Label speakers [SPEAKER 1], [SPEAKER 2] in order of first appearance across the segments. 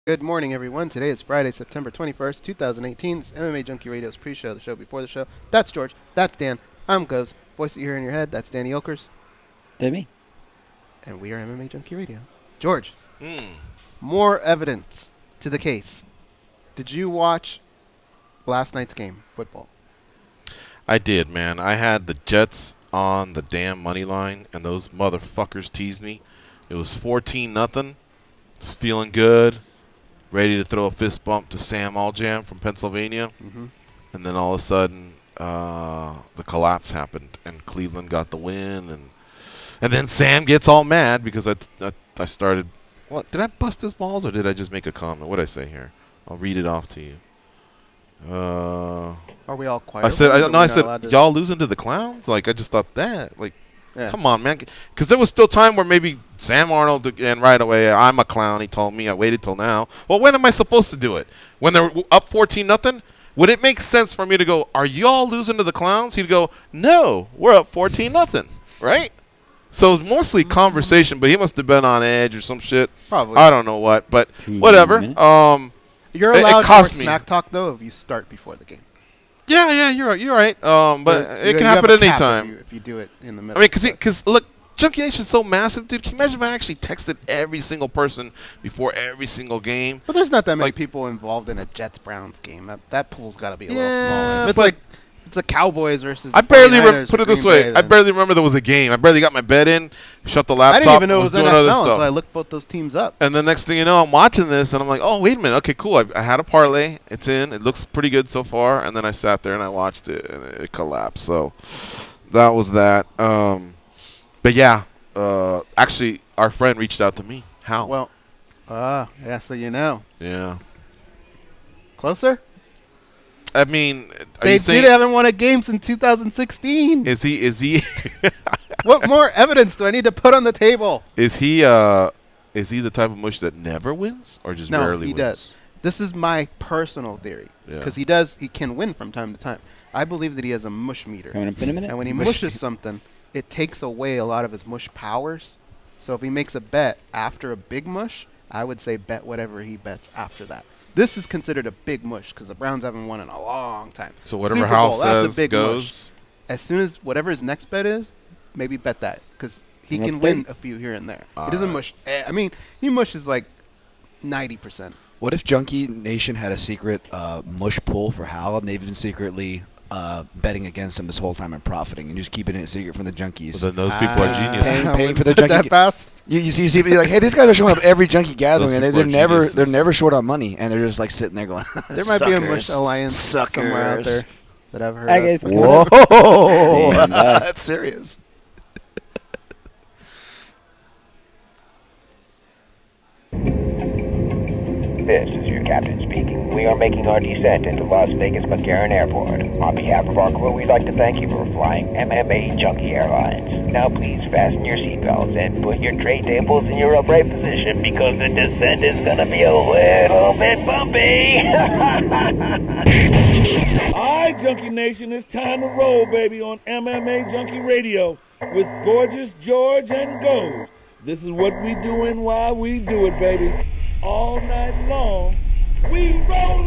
[SPEAKER 1] Good morning, everyone. Today is Friday, September 21st, 2018. It's MMA Junkie Radio's pre-show, the show before the show. That's George. That's Dan. I'm Goz. Voice that you hear in your head, that's Danny Okers.
[SPEAKER 2] Demi.
[SPEAKER 1] And we are MMA Junkie Radio. George, more evidence to the case. Did you watch last night's game, football?
[SPEAKER 3] I did, man. I had the Jets on the damn money line, and those motherfuckers teased me. It was 14-0. Just feeling good. Ready to throw a fist bump to Sam Alljam from Pennsylvania. And then all of a sudden, the collapse happened, and Cleveland got the win. And then Sam gets all mad because I started. What, did I bust his balls, or did I just make a comment? What did I say here? I'll read it off to you.
[SPEAKER 1] Are we all quiet?
[SPEAKER 3] I said, y'all losing to the clowns? Like, I just thought that. Like, come on, man. Because there was still time where maybe Sam Arnold, and right away, I'm a clown, he told me. I waited till now. Well, when am I supposed to do it? When they're up 14-0? Would it make sense for me to go, are y'all losing to the clowns? He'd go, no, we're up 14-0, right? So it's mostly conversation, but he must have been on edge or some shit.
[SPEAKER 1] Probably.
[SPEAKER 3] I don't know what, but whatever.
[SPEAKER 1] You're allowed more smack talk, though, if you start before the game.
[SPEAKER 3] Yeah, you're right. You're right. But it can happen at any time.
[SPEAKER 1] If you do it in the middle.
[SPEAKER 3] I mean, because look, Junkie Nation's so massive, dude. Can you imagine if I actually texted every single person before every single game?
[SPEAKER 1] But there's not that many people involved in a Jets-Browns game. That pool's got to be a little smaller. It's like it's the Cowboys versus.
[SPEAKER 3] I barely put it this way. I barely remember there was a game. I barely got my bed in, shut the laptop.
[SPEAKER 1] I didn't even know it was
[SPEAKER 3] doing
[SPEAKER 1] NFL
[SPEAKER 3] other stuff
[SPEAKER 1] until I looked both those teams up.
[SPEAKER 3] And the next thing you know, I'm watching this, and I'm like, oh, wait a minute. Okay, cool. I had a parlay. It's in. It looks pretty good so far. And then I sat there and I watched it, and it collapsed. So that was that. But yeah, actually, our friend reached out to me. How?
[SPEAKER 1] Well, yeah, so you know.
[SPEAKER 3] Yeah.
[SPEAKER 1] Closer?
[SPEAKER 3] I mean,
[SPEAKER 1] they haven't won a game since 2016.
[SPEAKER 3] Is he?
[SPEAKER 1] What more evidence do I need to put on the table?
[SPEAKER 3] Is he the type of mush that never wins, or just rarely wins?
[SPEAKER 1] No, he does. This is my personal theory, because he can win from time to time. I believe that he has a mush meter.
[SPEAKER 2] Coming up in a minute.
[SPEAKER 1] And when he mushes something, it takes away a lot of his mush powers. So if he makes a bet after a big mush, I would say bet whatever he bets after that. This is considered a big mush because the Browns haven't won in a long time.
[SPEAKER 3] So whatever Hal says goes.
[SPEAKER 1] Mush. As soon as whatever his next bet is, maybe bet that because he can win a few here and there. He doesn't mush. I mean, he mushes like 90%.
[SPEAKER 4] What if Junkie Nation had a secret mush pool for Hal, and they've been secretly betting against him this whole time and profiting, and just keeping it a secret from the junkies?
[SPEAKER 3] Well, then those people are geniuses.
[SPEAKER 4] Paying for the junkie. You see, you're like, hey, these guys are showing up every junkie gathering, and they're never short on money, and they're just like sitting there going,
[SPEAKER 1] there might be a mush alliance somewhere out there that I've heard of.
[SPEAKER 4] Whoa, that's serious.
[SPEAKER 5] This is your captain speaking. We are making our descent into Las Vegas McCarran Airport. On behalf of our crew, we'd like to thank you for flying MMA Junkie Airlines. Now please fasten your seatbelts and put your tray tables in your upright position because the descent is going to be a little bit bumpy.
[SPEAKER 6] Alright, Junkie Nation, it's time to roll, baby, on MMA Junkie Radio with Gorgeous George and Gold. This is what we do and why we do it, baby. All night long, we rollin'!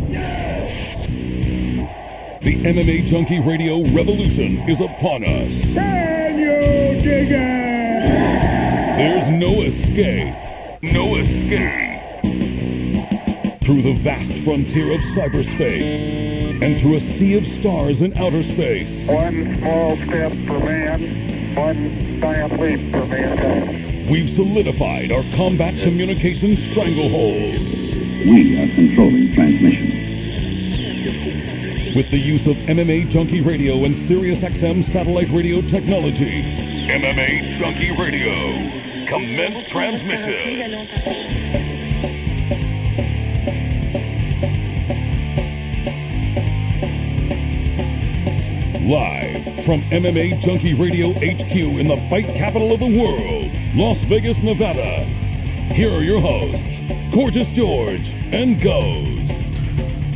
[SPEAKER 6] Yeah!
[SPEAKER 7] The MMA Junkie Radio revolution is upon us.
[SPEAKER 6] Can you dig it?
[SPEAKER 7] There's no escape. No escape. Through the vast frontier of cyberspace and through a sea of stars in outer space.
[SPEAKER 8] One small step for man, one giant leap for mankind.
[SPEAKER 7] We've solidified our combat communications stranglehold.
[SPEAKER 9] We are controlling transmission.
[SPEAKER 7] With the use of MMA Junkie Radio and SiriusXM satellite radio technology. MMA Junkie Radio. Commence transmission. Live from MMA Junkie Radio HQ in the fight capital of the world, Las Vegas, Nevada. Here are your hosts, Gorgeous George and Goz.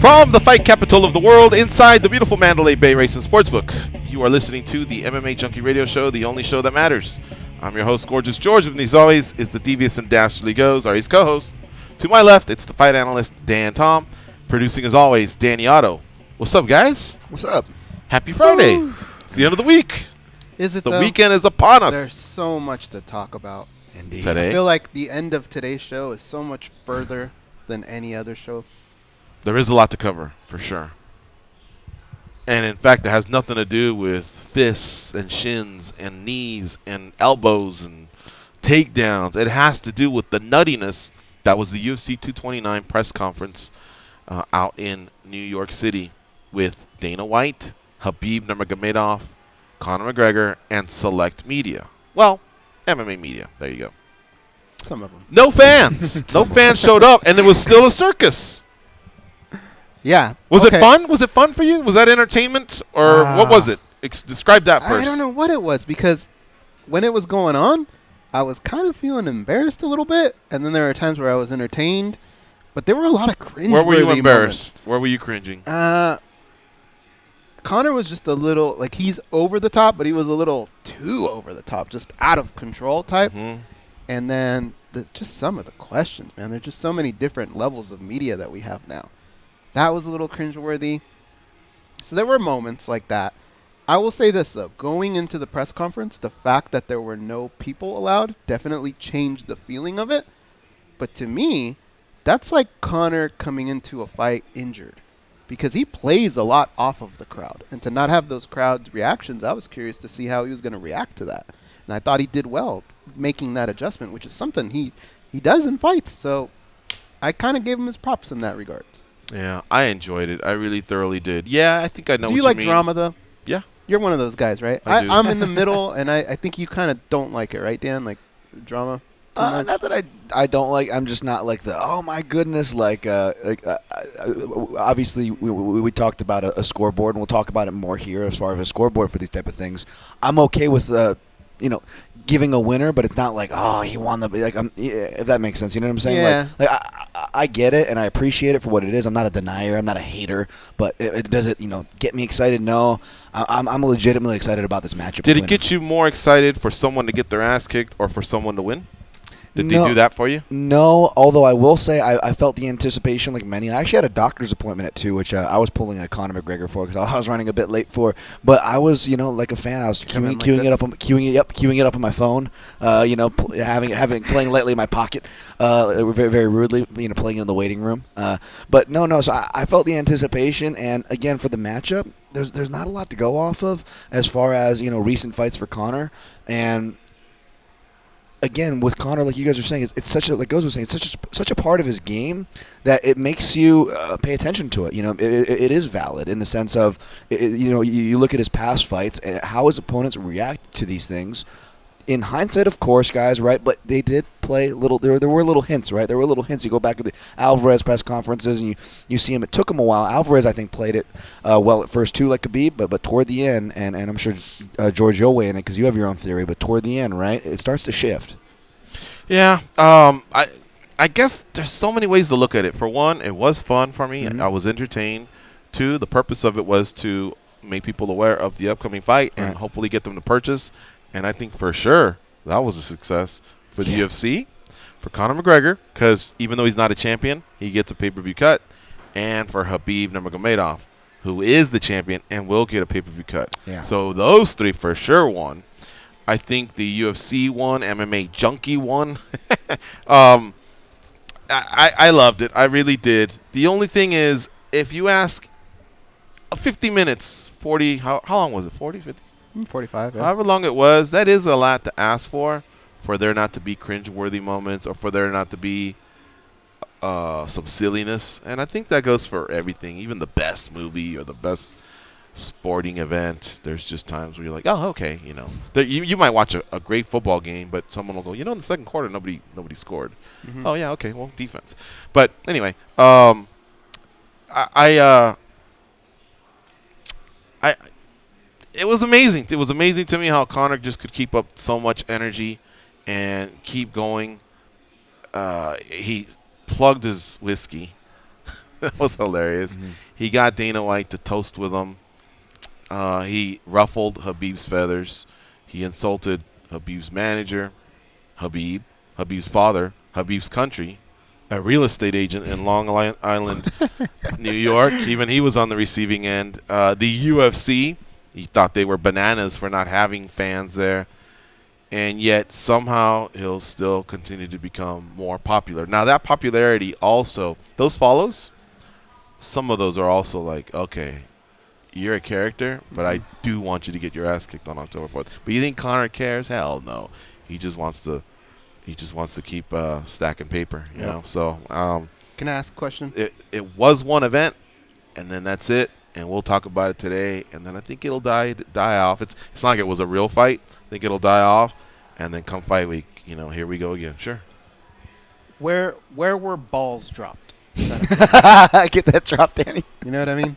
[SPEAKER 3] From the fight capital of the world, inside the beautiful Mandalay Bay Racing Sportsbook, you are listening to the MMA Junkie Radio Show, the only show that matters. I'm your host, Gorgeous George. With me, as always, is the devious and dastardly Goes, our East co-host. To my left, it's the fight analyst, Dan Tom. Producing, as always, Danny Otto. What's up, guys?
[SPEAKER 4] What's up?
[SPEAKER 3] Happy Friday. Woo. It's the end of the week.
[SPEAKER 1] Is it
[SPEAKER 3] The
[SPEAKER 1] though?
[SPEAKER 3] weekend is upon us.
[SPEAKER 1] There's so much to talk about.
[SPEAKER 4] Indeed.
[SPEAKER 3] Today.
[SPEAKER 1] I feel like the end of today's show is so much further than any other show.
[SPEAKER 3] There is a lot to cover, for sure. And, in fact, it has nothing to do with fists and shins and knees and elbows and takedowns. It has to do with the nuttiness that was the UFC 229 press conference out in New York City with Dana White, Khabib Nurmagomedov, Conor McGregor, and select media. Well, MMA media. There you go.
[SPEAKER 1] Some of them.
[SPEAKER 3] No fans. No fans showed up, and it was still a circus.
[SPEAKER 1] Yeah.
[SPEAKER 3] Was it fun? Was it fun for you? Was that entertainment, or what was it? Describe that first.
[SPEAKER 1] I don't know what it was, because when it was going on, I was kind of feeling embarrassed a little bit, and then there were times where I was entertained, but there were a lot of cringe.
[SPEAKER 3] Where were you embarrassed? Where were you cringing?
[SPEAKER 1] Conor was just a little, like, he's over the top, but he was a little too over the top, just out of control type.
[SPEAKER 3] Mm-hmm.
[SPEAKER 1] And then just some of the questions, man. There's just so many different levels of media that we have now. That was a little cringeworthy. So there were moments like that. I will say this, though. Going into the press conference, the fact that there were no people allowed definitely changed the feeling of it. But to me, that's like Conor coming into a fight injured, because he plays a lot off of the crowd. And to not have those crowd's reactions, I was curious to see how he was going to react to that. And I thought he did well making that adjustment, which is something he does in fights. So I kind of gave him his props in that regard.
[SPEAKER 3] Yeah, I enjoyed it. I really thoroughly did. Yeah, I think I know what you mean.
[SPEAKER 1] Do you like drama, though?
[SPEAKER 3] Yeah.
[SPEAKER 1] You're one of those guys, right? I'm in the middle, and I think you kind of don't like it, right, Dan? Like drama?
[SPEAKER 4] Not that I don't like. I'm just not like the oh my goodness. Obviously we talked about a scoreboard, and we'll talk about it more here as far as a scoreboard for these type of things. I'm okay with giving a winner, but it's not like he won the if that makes sense. You know what I'm saying?
[SPEAKER 1] Yeah.
[SPEAKER 4] Like I get it and I appreciate it for what it is. I'm not a denier. I'm not a hater. But does it get me excited? No. I'm legitimately excited about this matchup.
[SPEAKER 3] Did it get you more excited for someone to get their ass kicked or for someone to win? Did they do that for you?
[SPEAKER 4] No, although I will say I felt the anticipation like many. I actually had a doctor's appointment at 2, which I was pulling a Conor McGregor for because I was running a bit late for. But I was, like a fan. I was queuing it up on my phone. Playing lightly in my pocket, very, very rudely, playing in the waiting room. But no. So I felt the anticipation, and again for the matchup, there's not a lot to go off of as far as recent fights for Conor. And again, with Conor, like you guys are saying, it's such a, like Goz was saying, it's such a part of his game that it makes you pay attention to it. It is valid in the sense of, you look at his past fights and how his opponents react to these things. In hindsight, of course, guys, right? But they did play little. There were little hints, right? There were little hints. You go back to the Alvarez press conferences, and you see him. It took him a while. Alvarez, I think, played it well at first too, like Khabib, but toward the end, and I'm sure George, you'll weigh in it because you have your own theory. But toward the end, right, it starts to shift.
[SPEAKER 3] Yeah. I guess there's so many ways to look at it. For one, it was fun for me.
[SPEAKER 4] Mm-hmm.
[SPEAKER 3] I was entertained. 2, the purpose of it was to make people aware of the upcoming fight and hopefully get them to purchase. And I think for sure that was a success for the UFC, for Conor McGregor, because even though he's not a champion, he gets a pay-per-view cut, and for Khabib Nurmagomedov, who is the champion and will get a pay-per-view cut.
[SPEAKER 4] Yeah.
[SPEAKER 3] So those 3 for sure won. I think the UFC won, MMAjunkie won. I loved it. I really did. The only thing is, if you ask 50 minutes, 40, how long was it, 40, 50?
[SPEAKER 1] 45, yeah.
[SPEAKER 3] However long it was, that is a lot to ask for there not to be cringe-worthy moments or for there not to be some silliness. And I think that goes for everything, even the best movie or the best sporting event. There's just times where you're like, oh, okay, you might watch a great football game, but someone will go, in the second quarter, nobody scored. Mm-hmm. Oh, yeah, okay, well, defense. But anyway, it was amazing. It was amazing to me how Conor just could keep up so much energy and keep going. He plugged his whiskey. That was hilarious. Mm-hmm. He got Dana White to toast with him. He ruffled Khabib's feathers. He insulted Habib's manager, Habib's father, Habib's country, a real estate agent in Long Island, New York. Even he was on the receiving end. The UFC, he thought they were bananas for not having fans there. And yet somehow he'll still continue to become more popular. Now that popularity also, those follows, some of those are also like, okay, you're a character, but I do want you to get your ass kicked on October 4th. But you think Conor cares? Hell no. He just wants to keep stacking paper, you know. So
[SPEAKER 1] can I ask a question?
[SPEAKER 3] It was one event, and then that's it. And we'll talk about it today, and then I think it'll die off. It's not like it was a real fight. I think it'll die off, and then come fight week, you know, here we go again. Sure.
[SPEAKER 1] Where were balls dropped?
[SPEAKER 4] Get that drop, Danny.
[SPEAKER 1] You know what I mean?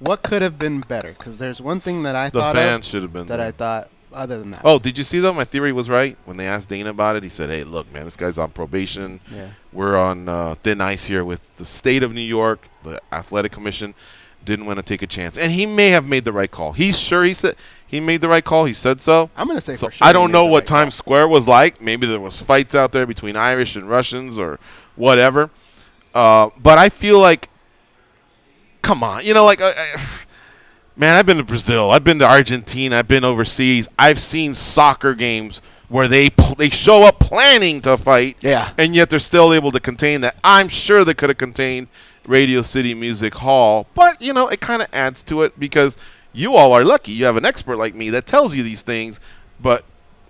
[SPEAKER 1] What could have been better? Because there's one thing that I thought
[SPEAKER 3] the fans should have been
[SPEAKER 1] that
[SPEAKER 3] there.
[SPEAKER 1] I thought other than that.
[SPEAKER 3] Oh, did you see though? My theory was right when they asked Dana about it. He said, "Hey, look, man, this guy's on probation.
[SPEAKER 1] Yeah.
[SPEAKER 3] We're on thin ice here with the state of New York, the athletic commission." Didn't want to take a chance, and he may have made the right call. He said he made the right call. He said so.
[SPEAKER 1] I'm gonna say
[SPEAKER 3] so
[SPEAKER 1] for sure.
[SPEAKER 3] I don't know what Times Square was like. Maybe there was fights out there between Irish and Russians or whatever. But I feel like, come on, you know, like, man, I've been to Brazil, I've been to Argentina, I've been overseas. I've seen soccer games where they show up planning to fight, and yet they're still able to contain that. I'm sure they could have contained Radio City Music Hall, but you know, it kind of adds to it because you all are lucky. You have an expert like me that tells you these things, but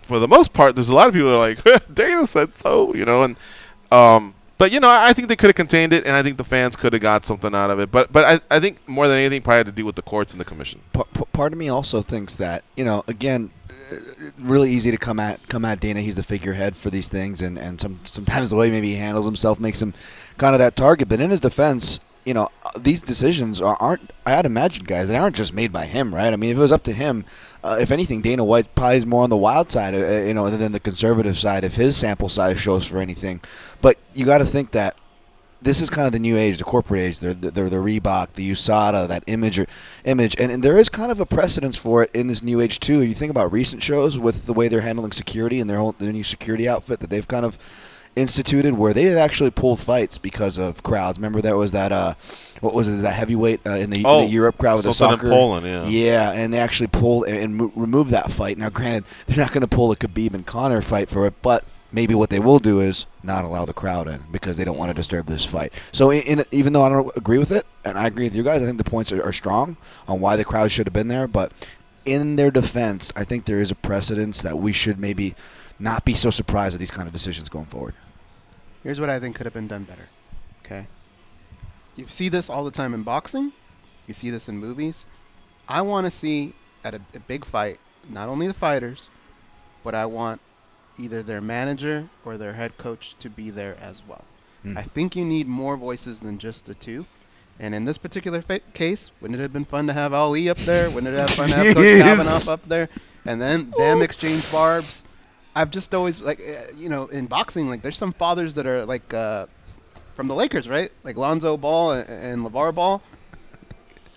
[SPEAKER 3] for the most part, there's a lot of people that are like, Dana said so, you know, and but you know, I think they could have contained it, and I think the fans could have got something out of it. But I think more than anything, probably had to do with the courts and the commission.
[SPEAKER 4] Part of me also thinks that, you know, again, really easy to come at Dana. He's the figurehead for these things, and sometimes the way maybe he handles himself makes him kind of that target. But in his defense, you know, these decisions aren't, I'd imagine, guys, they aren't just made by him, right? I mean, if it was up to him, if anything, Dana White probably is more on the wild side, you know, than the conservative side if his sample size shows for anything. But you got to think that this is kind of the new age, the corporate age. They're the Reebok, the USADA, that image, and there is kind of a precedence for it in this new age too. You think about recent shows with the way they're handling security and their new security outfit that they've kind of instituted, where they had actually pulled fights because of crowds. Remember there was that what was it, that heavyweight in the Europe crowd with the soccer
[SPEAKER 3] in Poland,
[SPEAKER 4] yeah, and they actually pulled and removed that fight. Now, granted, they're not going to pull a Khabib and Conor fight for it, but maybe what they will do is not allow the crowd in because they don't want to disturb this fight. So even though I don't agree with it, and I agree with you guys, I think the points are strong on why the crowd should have been there. But in their defense, I think there is a precedence that we should maybe not be so surprised at these kind of decisions going forward.
[SPEAKER 1] Here's what I think could have been done better. Okay, you see this all the time in boxing. You see this in movies. I want to see at a big fight not only the fighters, but I want either their manager or their head coach to be there as well. I think you need more voices than just the two. And in this particular case, wouldn't it have been fun to have Ali up there? Wouldn't it have been fun to have Coach Kavanaugh up there? And then them exchange barbs. I've just always, like, you know, in boxing, like, there's some fathers that are, like, from the Lakers, right? Like Lonzo Ball and LeVar Ball.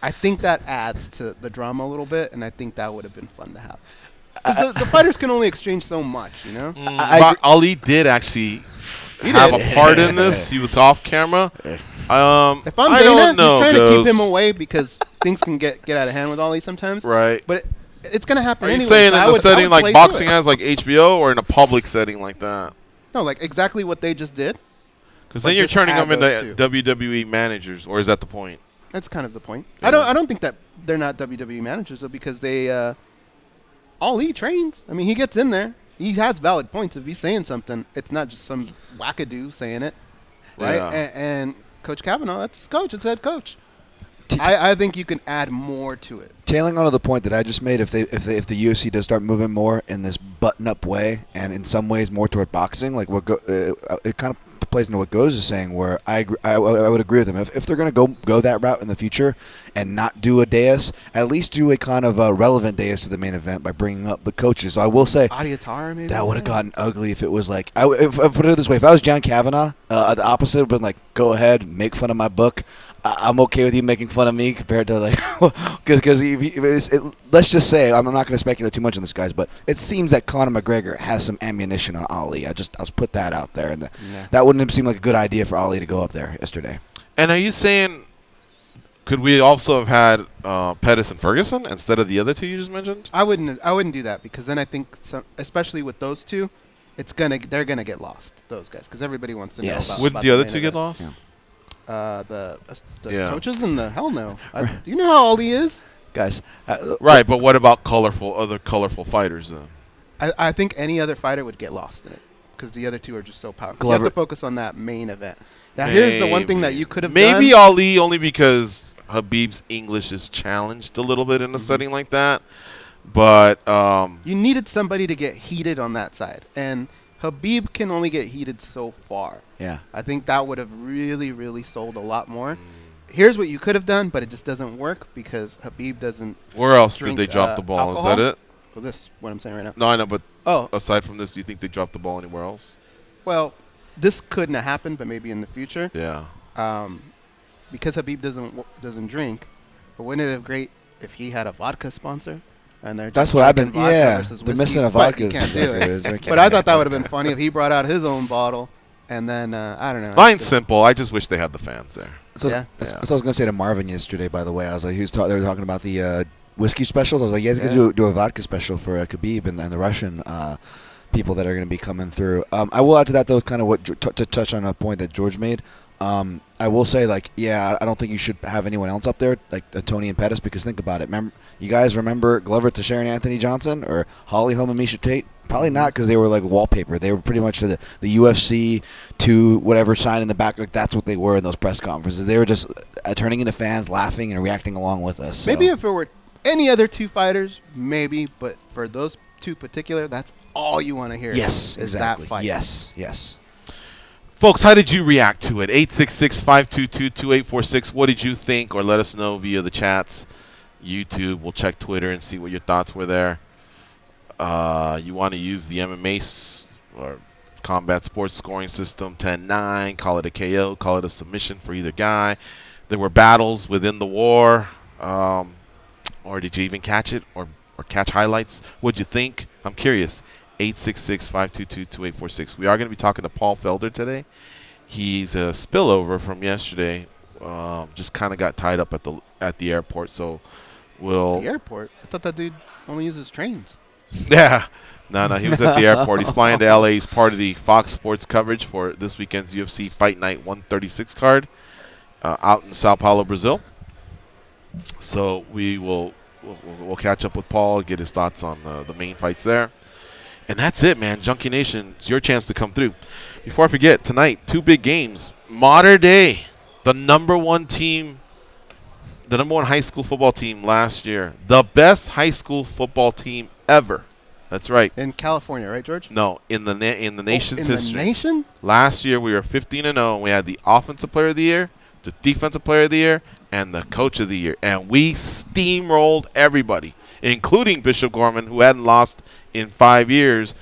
[SPEAKER 1] I think that adds to the drama a little bit, and I think that would have been fun to have. The fighters can only exchange so much, you know?
[SPEAKER 3] Ali did actually have a part in this. He was off camera.
[SPEAKER 1] If I'm Dana, he's trying to keep him away because things can get out of hand with Ali sometimes.
[SPEAKER 3] Right.
[SPEAKER 1] But it's going to happen anyway.
[SPEAKER 3] Are you saying in a setting like boxing has, like HBO, or in a public setting like that?
[SPEAKER 1] No, like exactly what they just did.
[SPEAKER 3] Because then you're turning them into WWE managers, or is that the point?
[SPEAKER 1] That's kind of the point. Yeah. I don't think that they're not WWE managers, though, because they Ali trains. I mean, he gets in there. He has valid points. If he's saying something, it's not just some wackadoo saying it, right?
[SPEAKER 3] Yeah.
[SPEAKER 1] And Coach Kavanaugh, that's his coach. It's head coach. I think you can add more to it.
[SPEAKER 4] Tailing on to the point that I just made, if the UFC does start moving more in this button-up way, and in some ways more toward boxing, like what it kind of plays into what Goes is saying, where I would agree with him. If they're going to go that route in the future and not do a dais, at least do a kind of relevant dais to the main event by bringing up the coaches. So I will say
[SPEAKER 1] maybe
[SPEAKER 4] that would have gotten ugly if it was like, if I put it this way, if I was John Kavanaugh, the opposite would have been like, go ahead, make fun of my book. I'm okay with you making fun of me compared to like, because let's just say I'm not going to speculate too much on this, guys, but it seems that Conor McGregor has some ammunition on Ali. I'll put that out there, and that wouldn't have seemed like a good idea for Ali to go up there yesterday.
[SPEAKER 3] And are you saying could we also have had Pettis and Ferguson instead of the other two you just mentioned?
[SPEAKER 1] I wouldn't do that, because then I think especially with those two, they're gonna get lost, those guys, because everybody wants to know about.
[SPEAKER 3] Wouldn't the other two get lost?
[SPEAKER 1] Yeah. The coaches and the hell no. Do you know how old he is,
[SPEAKER 4] guys?
[SPEAKER 3] Right, but what about other colorful fighters then?
[SPEAKER 1] I think any other fighter would get lost in it, because the other two are just so powerful.
[SPEAKER 4] Glover.
[SPEAKER 1] You have to focus on that main event. Now here's the one thing that you could have
[SPEAKER 3] maybe
[SPEAKER 1] done.
[SPEAKER 3] Ali, only because Habib's English is challenged a little bit in a setting like that. But
[SPEAKER 1] you needed somebody to get heated on that side, and Habib can only get heated so far.
[SPEAKER 4] Yeah.
[SPEAKER 1] I think that would have really, really sold a lot more. Here's what you could have done, but it just doesn't work because Habib doesn't.
[SPEAKER 3] Where else
[SPEAKER 1] drink,
[SPEAKER 3] did they drop the ball?
[SPEAKER 1] alcohol.
[SPEAKER 3] Is that it?
[SPEAKER 1] Well, this is what I'm saying right now.
[SPEAKER 3] No, I know, but
[SPEAKER 1] Oh.
[SPEAKER 3] aside from this, do you think they dropped the ball anywhere else?
[SPEAKER 1] Well, this couldn't have happened, but maybe in the future.
[SPEAKER 3] Yeah.
[SPEAKER 1] Because Habib doesn't drink, but wouldn't it have great if he had a vodka sponsor? And they're
[SPEAKER 4] That's
[SPEAKER 1] just
[SPEAKER 4] what I've been.
[SPEAKER 1] drinking vodka
[SPEAKER 4] Yeah,
[SPEAKER 1] versus
[SPEAKER 4] they're
[SPEAKER 1] whiskey,
[SPEAKER 4] missing a
[SPEAKER 1] but
[SPEAKER 4] vodka.
[SPEAKER 1] you can't do it.
[SPEAKER 4] Drinking
[SPEAKER 1] But I thought that would have been funny if he brought out his own bottle, and then I don't know.
[SPEAKER 3] Mine's simple. I just wish they had the fans there.
[SPEAKER 4] So,
[SPEAKER 1] Yeah.
[SPEAKER 4] that's what I was gonna say to Marvin yesterday. By the way, I was like, they were talking about the whiskey specials. I was like, you guys could do a vodka special for Khabib and the Russian people that are going to be coming through. I will add to that though, kind of what to touch on a point that George made. I will say, like, yeah, I don't think you should have anyone else up there, like Tony and Pettis, because think about it. You guys remember Glover Teixeira and Anthony Johnson, or Holly Holm and Miesha Tate? Probably not, because they were like wallpaper. They were pretty much the UFC to whatever sign in the back. Like that's what they were in those press conferences. They were just turning into fans, laughing and reacting along with us.
[SPEAKER 1] Maybe if it were any other two fighters, maybe, but for those two particular, that's all you want to hear.
[SPEAKER 4] Yes,
[SPEAKER 1] is
[SPEAKER 4] exactly.
[SPEAKER 1] that fight.
[SPEAKER 4] Yes.
[SPEAKER 3] Folks, how did you react to it? 866-522-2846. What did you think? Or let us know via the chats. YouTube. We'll check Twitter and see what your thoughts were there. You want to use the MMA or combat sports scoring system 10-9. Call it a KO. Call it a submission for either guy. There were battles within the war. Or did you even catch it or catch highlights? What'd you think? I'm curious. 866-522-2846. We are going to be talking to Paul Felder today. He's a spillover from yesterday. Just kind of got tied up at the airport. So we'll.
[SPEAKER 1] The airport? I thought that dude only uses trains.
[SPEAKER 3] Yeah. No, he was at the airport. He's flying to LA. He's part of the Fox Sports coverage for this weekend's UFC Fight Night 136 card out in Sao Paulo, Brazil. So we'll catch up with Paul, get his thoughts on the main fights there. And that's it, man. Junkie Nation, it's your chance to come through. Before I forget, tonight, 2 big games. Modern Day, the number one high school football team last year. The best high school football team ever. That's right.
[SPEAKER 1] In California, right, George?
[SPEAKER 3] No, in the nation's history.
[SPEAKER 1] In the nation?
[SPEAKER 3] Last year, we were 15-0. We had the Offensive Player of the Year, the Defensive Player of the Year, and the Coach of the Year. And we steamrolled everybody, including Bishop Gorman, who hadn't lost in 5 years.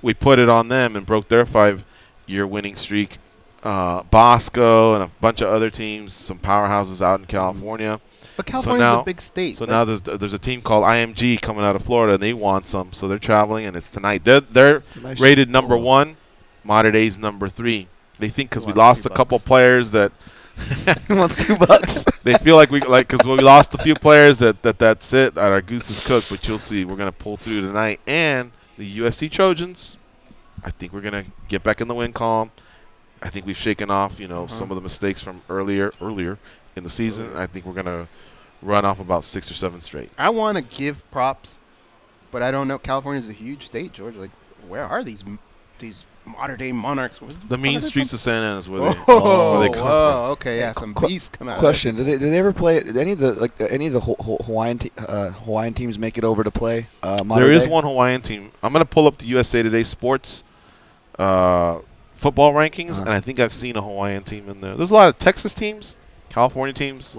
[SPEAKER 3] We put it on them and broke their 5-year winning streak. Bosco and a bunch of other teams, some powerhouses out in California.
[SPEAKER 1] But California's a big state.
[SPEAKER 3] So now there's a team called IMG coming out of Florida, and they want some, so they're traveling, and it's tonight. They're rated number 1. Modern Day's number 3. They think because we lost a couple players that
[SPEAKER 4] He wants $2.
[SPEAKER 3] they feel like because we lost a few players that's it. That our goose is cooked. But you'll see, we're gonna pull through tonight. And the USC Trojans, I think we're gonna get back in the win column. I think we've shaken off, some of the mistakes from earlier in the season. I think we're gonna run off about 6 or 7 straight.
[SPEAKER 1] I want to give props, but I don't know. California's a huge state, George. Like, where are these modern day monarchs?
[SPEAKER 3] The mean streets of San Ana is where they come from.
[SPEAKER 1] Okay, yeah, some beasts come out.
[SPEAKER 4] Question: Do they ever play? Did any of the Hawaiian teams make it over to play?
[SPEAKER 3] There is one Hawaiian team. I'm gonna pull up the USA Today Sports football rankings, and I think I've seen a Hawaiian team in there. There's a lot of Texas teams, California teams,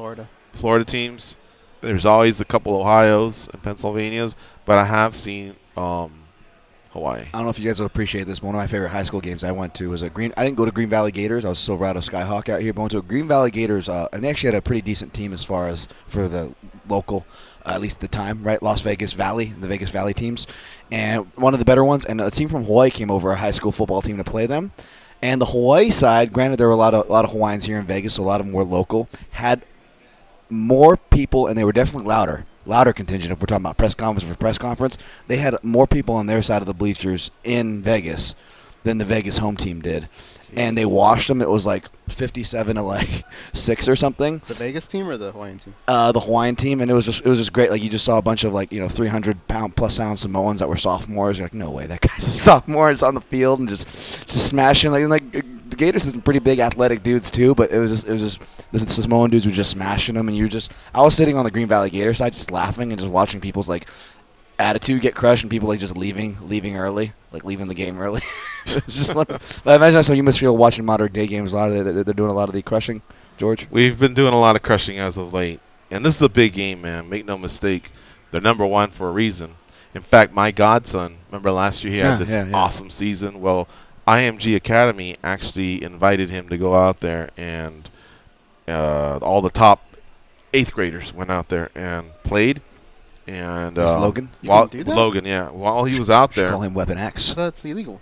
[SPEAKER 3] Florida teams. There's always a couple Ohios and Pennsylvanias, but I have seen Hawaii.
[SPEAKER 4] I don't know if you guys will appreciate this, but one of my favorite high school games I went to was I didn't go to Green Valley Gators. I was Silverado Skyhawk out here, but I went to a Green Valley Gators, and they actually had a pretty decent team as far as for the local, at least at the time, right? Las Vegas Valley, the Vegas Valley teams, and one of the better ones. And a team from Hawaii came over, a high school football team, to play them. And the Hawaii side, granted, there were a lot of Hawaiians here in Vegas, so a lot of them were local, had more people, and they were definitely louder contingent. If we're talking about press conference, they had more people on their side of the bleachers in Vegas than the Vegas home team did. And they washed them. It was like 57 to like 6 or something.
[SPEAKER 1] The Vegas team or the Hawaiian team?
[SPEAKER 4] The Hawaiian team, and it was just great. Like, you just saw a bunch of 300-pound plus sound Samoans that were sophomores. You're like, no way, that guy's a sophomore. It's on the field and just smashing. Like the Gators is some pretty big athletic dudes too, but it was just the Samoan dudes were just smashing them, and I was sitting on the Green Valley Gator side just laughing and just watching people's attitude get crushed and people just leaving early, leaving the game early. It's just but I imagine that's how you must feel watching modern day games. They're doing a lot of the crushing. George,
[SPEAKER 3] we've been doing a lot of crushing as of late, and this is a big game, man. Make no mistake, they're number one for a reason. In fact, my godson, remember last year he had this awesome season. Well, IMG Academy actually invited him to go out there, and all the top 8th graders went out there and played. And
[SPEAKER 4] Logan?
[SPEAKER 3] Logan, yeah. While he was out there,
[SPEAKER 4] call him Weapon X.
[SPEAKER 1] That's illegal.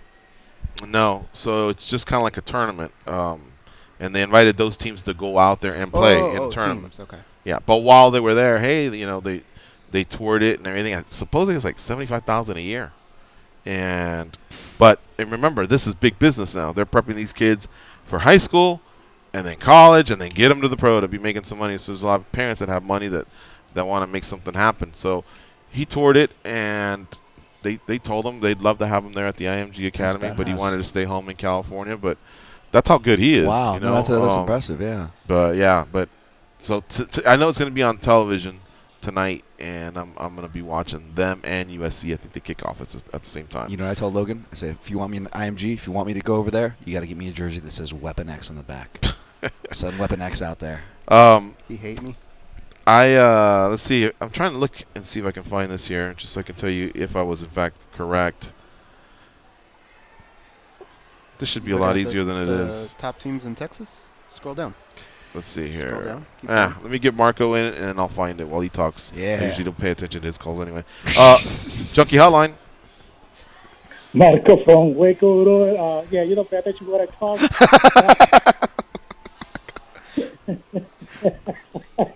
[SPEAKER 3] No, so it's just kind of like a tournament, and they invited those teams to go out there and play in tournaments.
[SPEAKER 1] Teams, okay.
[SPEAKER 3] Yeah, but while they were there, hey, they toured it and everything. Supposedly it's like $75,000 a year, and remember, this is big business now. They're prepping these kids for high school, and then college, and then get them to the pro to be making some money. So there's a lot of parents that have money that want to make something happen. So he toured it, and they told him they'd love to have him there at the IMG Academy, but he wanted to stay home in California. But that's how good he is.
[SPEAKER 4] Wow, that's impressive, yeah.
[SPEAKER 3] But so I know it's going to be on television tonight, and I'm going to be watching them and USC. I think they kick off at the same time.
[SPEAKER 4] You know what I told Logan? I said, if you want me in IMG, if you want me to go over there, you got to get me a jersey that says Weapon X on the back. Send Weapon X out there.
[SPEAKER 1] He hate me?
[SPEAKER 3] Let's see. I'm trying to look and see if I can find this here, just so I can tell you if I was in fact correct. This should be a lot easier than it is.
[SPEAKER 1] Top teams in Texas. Scroll down.
[SPEAKER 3] Let's see here.
[SPEAKER 1] Scroll down.
[SPEAKER 3] Let me get Marco in, and I'll find it while he talks.
[SPEAKER 4] Yeah.
[SPEAKER 3] I usually don't pay attention to his calls anyway. Junkie Hotline.
[SPEAKER 8] Marco from Waco, bro. Yeah, you don't pay attention to what I talk.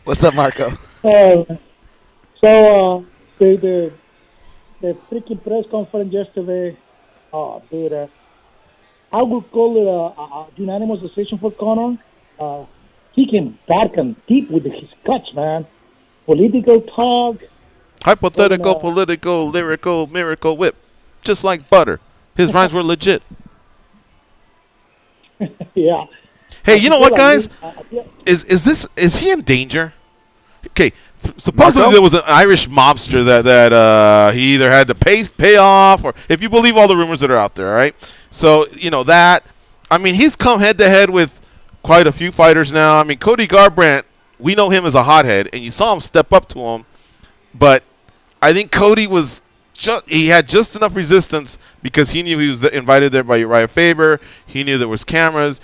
[SPEAKER 4] What's up, Marco?
[SPEAKER 8] The freaking press conference yesterday, dude, I would call it a unanimous decision for Conor. He came dark and deep with his guts, man. Political talk.
[SPEAKER 3] Hypothetical, political, lyrical, miracle whip. Just like butter. His rhymes were legit.
[SPEAKER 8] Yeah.
[SPEAKER 3] Hey, you know what, guys? Is he in danger? Okay, supposedly
[SPEAKER 4] Marco?
[SPEAKER 3] there was an Irish mobster that he either had to pay off, or if you believe all the rumors that are out there, all right? So, that. I mean, he's come head-to-head with quite a few fighters now. I mean, Cody Garbrandt, we know him as a hothead, and you saw him step up to him. But I think Cody he had just enough resistance because he knew he was invited there by Uriah Faber. He knew there was cameras.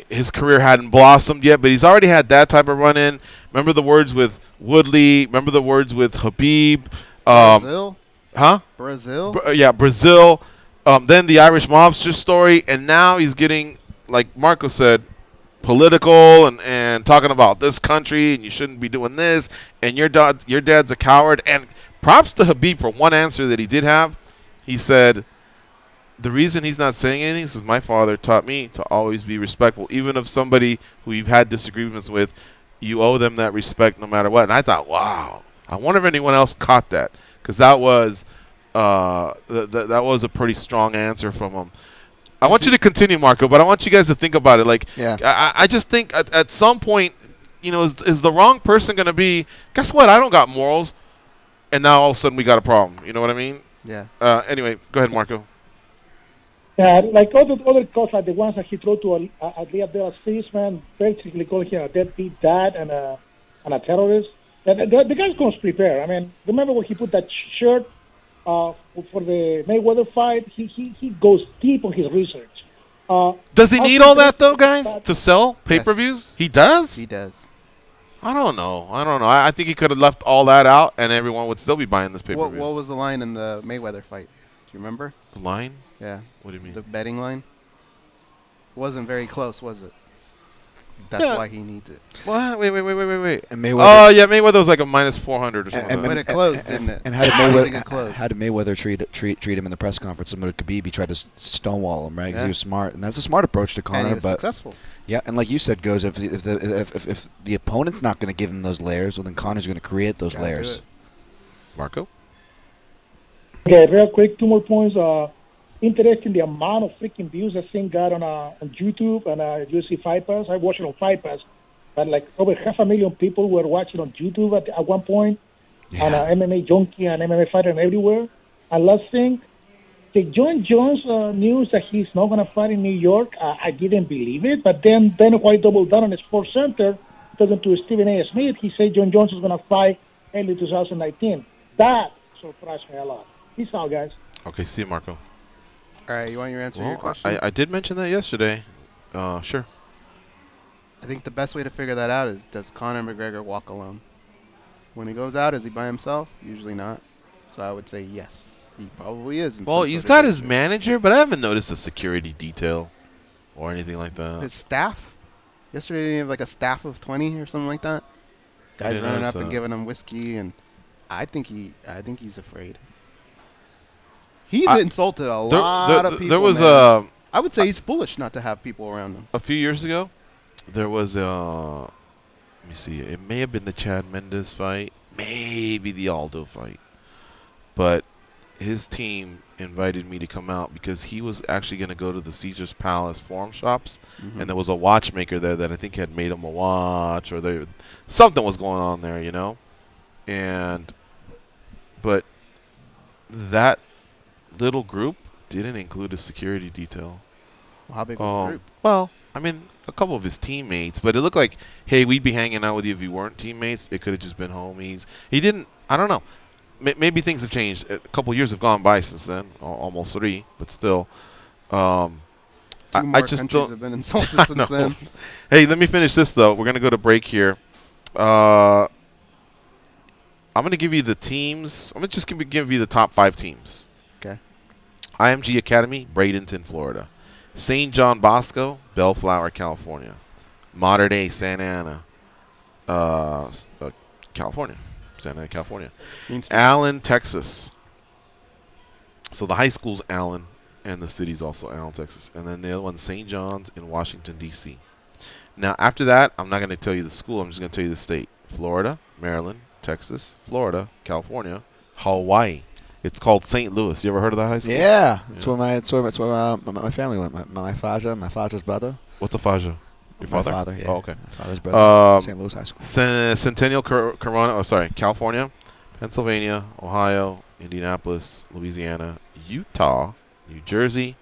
[SPEAKER 3] His career hadn't blossomed yet, but he's already had that type of run-in. Remember the words with Woodley. Remember the words with Habib.
[SPEAKER 1] Brazil?
[SPEAKER 3] Huh?
[SPEAKER 1] Brazil?
[SPEAKER 3] Brazil. Then the Irish mobster story, and now he's getting, like Marco said, political and talking about this country, and you shouldn't be doing this, and your dad's a coward. And props to Habib for one answer that he did have. He said, the reason he's not saying anything is my father taught me to always be respectful. Even of somebody who you've had disagreements with, you owe them that respect no matter what. And I thought, wow, I wonder if anyone else caught that, because that was that was a pretty strong answer from him. I want you to continue, Marco, but I want you guys to think about it. Like, I just think at some point, is the wrong person going to be, guess what, I don't got morals, and now all of a sudden we got a problem. You know what I mean?
[SPEAKER 1] Yeah.
[SPEAKER 3] Anyway, go ahead, Marco.
[SPEAKER 8] Like other calls, like the ones that he threw to Lee Abdela's face, man, basically calling him a deadbeat dad and a terrorist. The guy's going to prepare. I mean, remember when he put that shirt for the Mayweather fight, he goes deep on his research.
[SPEAKER 3] Does he need all that, though, guys, to sell pay-per-views?
[SPEAKER 1] Yes.
[SPEAKER 3] He does?
[SPEAKER 1] He does.
[SPEAKER 3] I don't know. I think he could have left all that out, and everyone would still be buying this pay-per-view.
[SPEAKER 1] What was the line in the Mayweather fight? Do you remember?
[SPEAKER 3] The line?
[SPEAKER 1] Yeah.
[SPEAKER 3] What do you mean?
[SPEAKER 1] The betting line? Wasn't very close, was it? That's why he needs it.
[SPEAKER 3] What? Wait.
[SPEAKER 4] And Mayweather,
[SPEAKER 3] Yeah, Mayweather was like a minus 400 or something.
[SPEAKER 1] But it closed, didn't it?
[SPEAKER 4] And how did
[SPEAKER 1] I think it
[SPEAKER 4] Mayweather,
[SPEAKER 1] closed.
[SPEAKER 4] how did Mayweather treat him in the press conference? Similar to Khabib, he tried to stonewall him, right? 'Cause he was smart, and that's a smart approach to
[SPEAKER 1] And
[SPEAKER 4] Conor.
[SPEAKER 1] he was
[SPEAKER 4] But
[SPEAKER 1] successful.
[SPEAKER 4] yeah, and like you said, goes if the opponent's not going to give him those layers, well then Conor's going to create those
[SPEAKER 1] Gotta do
[SPEAKER 4] layers.
[SPEAKER 1] it.
[SPEAKER 3] Marco?
[SPEAKER 8] Okay, real quick, 2 more points. Interesting the amount of freaking views that thing got on YouTube and UFC Fight Pass. I watched it on Fight Pass, but like over 500,000 people were watching on YouTube at one point, on MMA Junkie and MMA Fighter and everywhere. And last thing, the John Jones news that he's not going to fight in New York, I didn't believe it. But then White doubled down on the Sports Center, talking to Stephen A. Smith. He said John Jones is going to fight early 2019. That surprised me a lot. Peace out, guys.
[SPEAKER 3] Okay, see you, Marco.
[SPEAKER 1] All right, you want your answer to your question?
[SPEAKER 3] I did mention that yesterday. Sure.
[SPEAKER 1] I think the best way to figure that out is, does Conor McGregor walk alone? When he goes out, is he by himself? Usually not. So I would say yes. He probably is.
[SPEAKER 3] Well, he's got his manager, but I haven't noticed a security detail or anything like that.
[SPEAKER 1] His staff? Yesterday he had like a staff of 20 or something like that. Guys
[SPEAKER 3] didn't
[SPEAKER 1] running
[SPEAKER 3] notice
[SPEAKER 1] up and
[SPEAKER 3] that.
[SPEAKER 1] giving him whiskey, and I think he's afraid. He's insulted a lot of people.
[SPEAKER 3] There was
[SPEAKER 1] man. I would say he's foolish not to have people around him.
[SPEAKER 3] a few years ago. There was let me see. It may have been the Chad Mendes fight, maybe the Aldo fight, but his team invited me to come out because he was actually going to go to the Caesar's Palace Forum Shops, and there was a watchmaker there that I think had made him a watch, or something was going on there, you know. But that little group didn't include a security detail.
[SPEAKER 1] How big was the group?
[SPEAKER 3] Well, I mean, a couple of his teammates, but it looked like, hey, we'd be hanging out with you if you weren't teammates. It could have just been homies. He didn't. I don't know. Maybe things have changed. A couple of years have gone by since then, almost 3, but still.
[SPEAKER 1] Two more
[SPEAKER 3] I just
[SPEAKER 1] countries
[SPEAKER 3] don't.
[SPEAKER 1] have been insulted since then.
[SPEAKER 3] Hey, let me finish this though. We're gonna go to break here. I'm gonna give you the teams. I'm gonna just give you the top 5 teams.
[SPEAKER 1] Okay.
[SPEAKER 3] IMG Academy, Bradenton, Florida. St. John Bosco, Bellflower, California. Modern Day, Santa Ana, California. Santa Ana, California. Allen, Texas. So the high school's Allen, and the city's also Allen, Texas. And then the other one's St. John's in Washington, D.C. Now, after that, I'm not going to tell you the school. I'm just going to tell you the state. Florida, Maryland, Texas, Florida, California, Hawaii. It's called St. Louis. You ever heard of that high school?
[SPEAKER 4] Yeah, that's where my family went. My father's brother.
[SPEAKER 3] What's a Faja? Your father?
[SPEAKER 4] My father, yeah.
[SPEAKER 3] Oh, okay.
[SPEAKER 4] My father's brother. St. Louis High School.
[SPEAKER 3] Centennial Corona. Oh, sorry. California, Pennsylvania, Ohio, Indianapolis, Louisiana, Utah, New Jersey,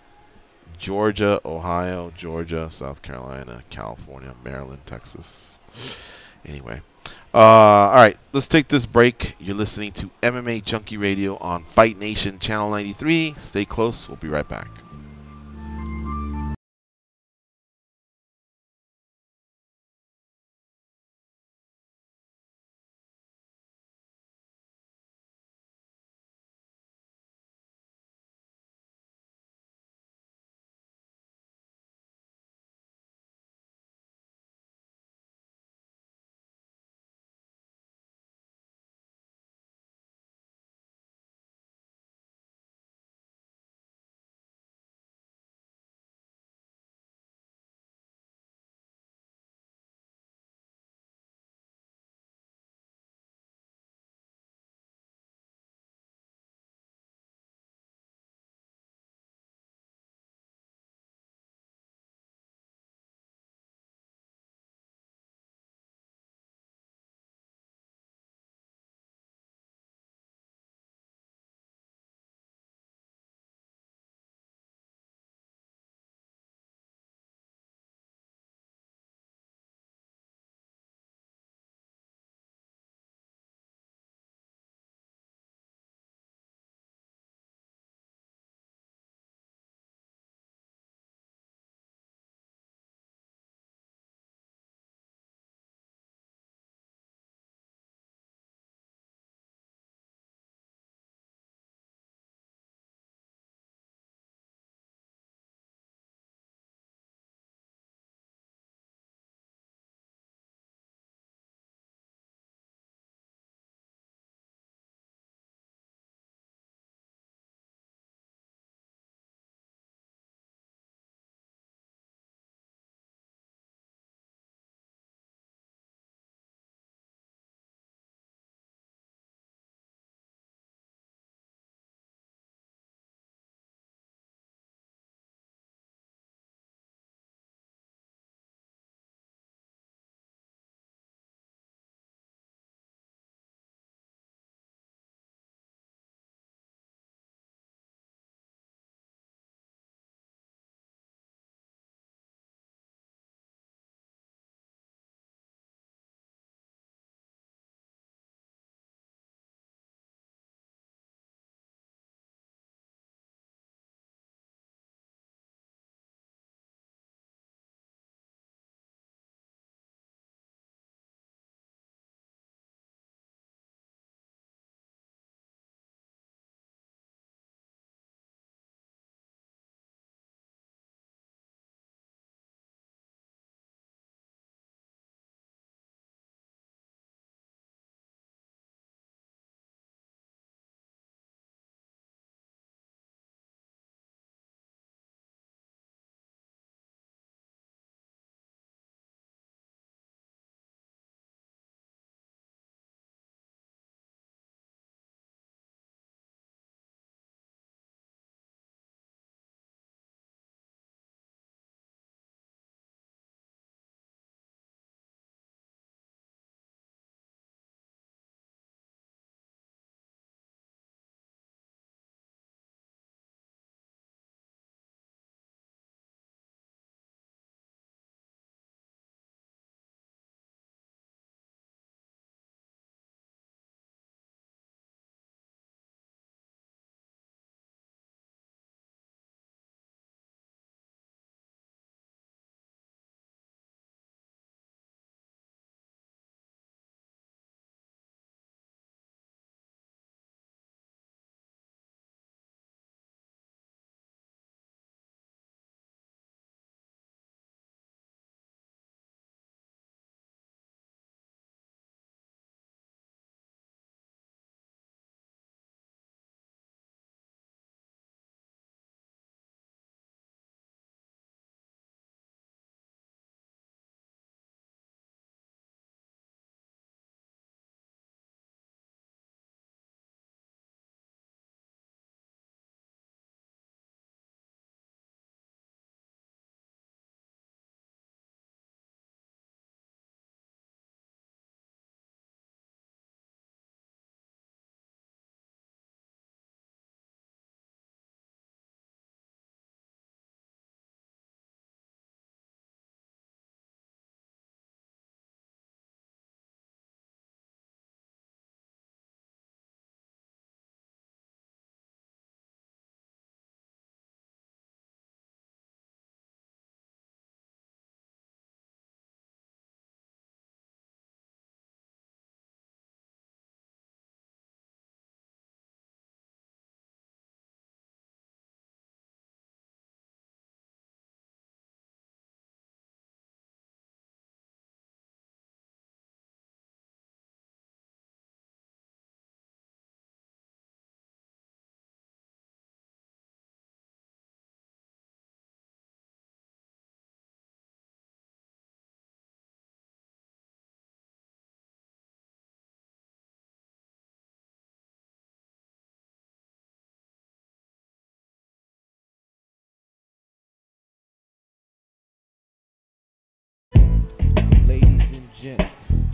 [SPEAKER 3] Georgia, Ohio, Georgia, South Carolina, California, Maryland, Texas. Anyway. All right, let's take this break. You're listening to MMA Junkie Radio on Fight Nation Channel 93. Stay close. We'll be right back.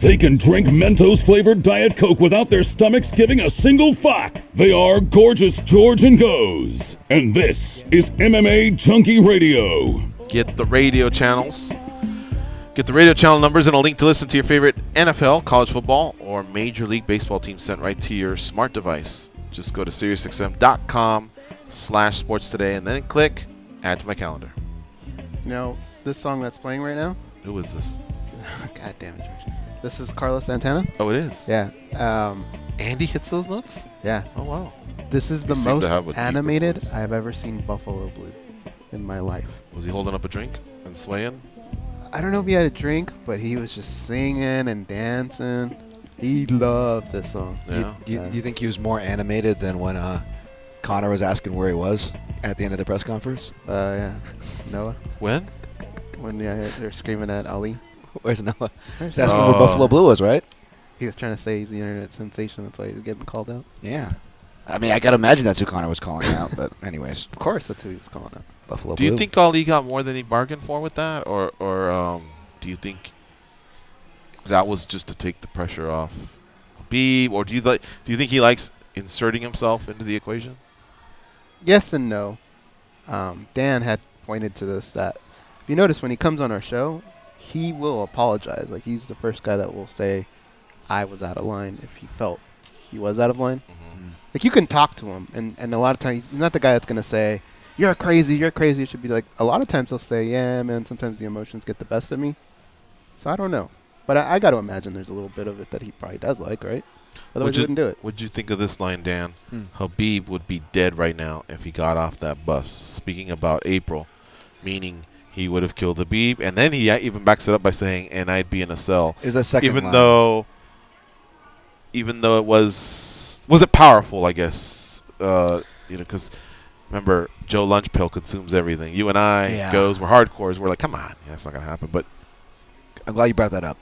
[SPEAKER 7] They can drink Mentos-flavored Diet Coke without their stomachs giving a single fuck. They are Gorgeous George and Goes. And this is MMA Junkie Radio.
[SPEAKER 3] Get the radio channels. Get the radio channel numbers and a link to listen to your favorite NFL, college football, or Major League Baseball team sent right to your smart device. Just go to SiriusXM.com/sports today and then click Add to my calendar.
[SPEAKER 1] You know, this song that's playing right now?
[SPEAKER 3] Who is this?
[SPEAKER 1] God damn it, George. This is Carlos Santana?
[SPEAKER 3] Oh, it is?
[SPEAKER 1] Yeah.
[SPEAKER 3] Andy hits those notes?
[SPEAKER 1] Yeah.
[SPEAKER 3] Oh, wow.
[SPEAKER 1] This is the most animated I've ever seen Buffalo Blue in my life.
[SPEAKER 3] Was he holding up a drink and swaying?
[SPEAKER 1] I don't know if he had a drink, but he was just singing and dancing. He loved this song.
[SPEAKER 3] Yeah.
[SPEAKER 4] You think he was more animated than when Connor was asking where he was at the end of the press conference?
[SPEAKER 1] Yeah. Noah?
[SPEAKER 3] When?
[SPEAKER 1] When they're screaming at Ali.
[SPEAKER 4] Where's Noah? He's asking where Buffalo Blue was, right?
[SPEAKER 1] He was trying to say he's the internet sensation. That's why he's getting called out.
[SPEAKER 4] Yeah. I mean, I got to imagine that's who Connor was calling out. But anyways.
[SPEAKER 1] Of course that's who he was calling out.
[SPEAKER 4] Buffalo
[SPEAKER 3] Do
[SPEAKER 4] Blue.
[SPEAKER 3] you think Ali got more than he bargained for with that? Or do you think that was just to take the pressure off Beeb? Or do you think he likes inserting himself into the equation?
[SPEAKER 1] Yes and no. Dan had pointed to this, that if you notice when he comes on our show, he will apologize. Like, he's the first guy that will say, I was out of line if he felt he was out of line.
[SPEAKER 3] Mm-hmm.
[SPEAKER 1] Like, you can talk to him, and a lot of times he's not the guy that's going to say, you're crazy, you're crazy. It should be like, a lot of times he'll say, yeah, man, sometimes the emotions get the best of me. So I don't know. But I got to imagine there's a little bit of it that he probably does like, right? Otherwise he wouldn't do it.
[SPEAKER 3] What'd you think of this line, Dan? Habib would be dead right now if he got off that bus. Speaking about April, meaning he would have killed Habib, and then he even backs it up by saying, "And I'd be in a cell."
[SPEAKER 4] Is that second
[SPEAKER 3] even
[SPEAKER 4] line.
[SPEAKER 3] though it was it powerful? I guess because remember Joe Lunchpill consumes everything. You and I we're hardcores. We're like, come on, that's not gonna happen. But
[SPEAKER 4] I'm glad you brought that up.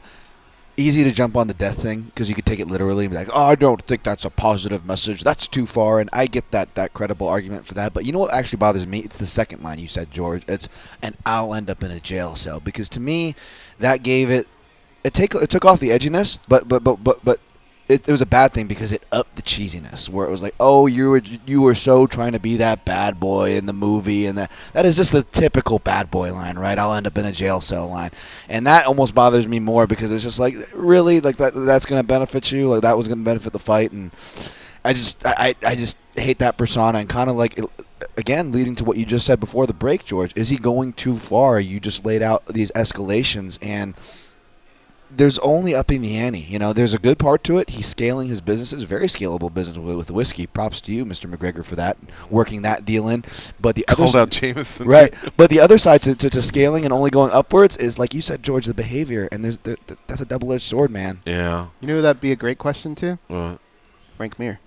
[SPEAKER 4] Easy to jump on the death thing because you could take it literally and be like, oh, I don't think that's a positive message. That's too far. And I get that credible argument for that. But you know what actually bothers me? It's the second line you said, George. It's, and I'll end up in a jail cell. Because to me, that gave it took off the edginess, but it was a bad thing because it upped the cheesiness where it was like, oh, you were so trying to be that bad boy in the movie, and that is just the typical bad boy line, right? I'll end up in a jail cell line. And that almost bothers me more because it's just like, really, like that's going to benefit you, like that was going to benefit the fight. And I just hate that persona. And kind of like, again, leading to what you just said before the break, George, is he going too far? You just laid out these escalations, and there's only upping the ante. You know, there's a good part to it. He's scaling his business. It's a very scalable business with whiskey. Props to you, Mr. McGregor, for that, working that deal in. But the
[SPEAKER 3] called out Jameson,
[SPEAKER 4] right? But the other side to scaling and only going upwards is, like you said, George, the behavior, and that's a double-edged sword, man.
[SPEAKER 3] Yeah.
[SPEAKER 1] You know that'd be a great question too?
[SPEAKER 3] What?
[SPEAKER 1] Frank Mir.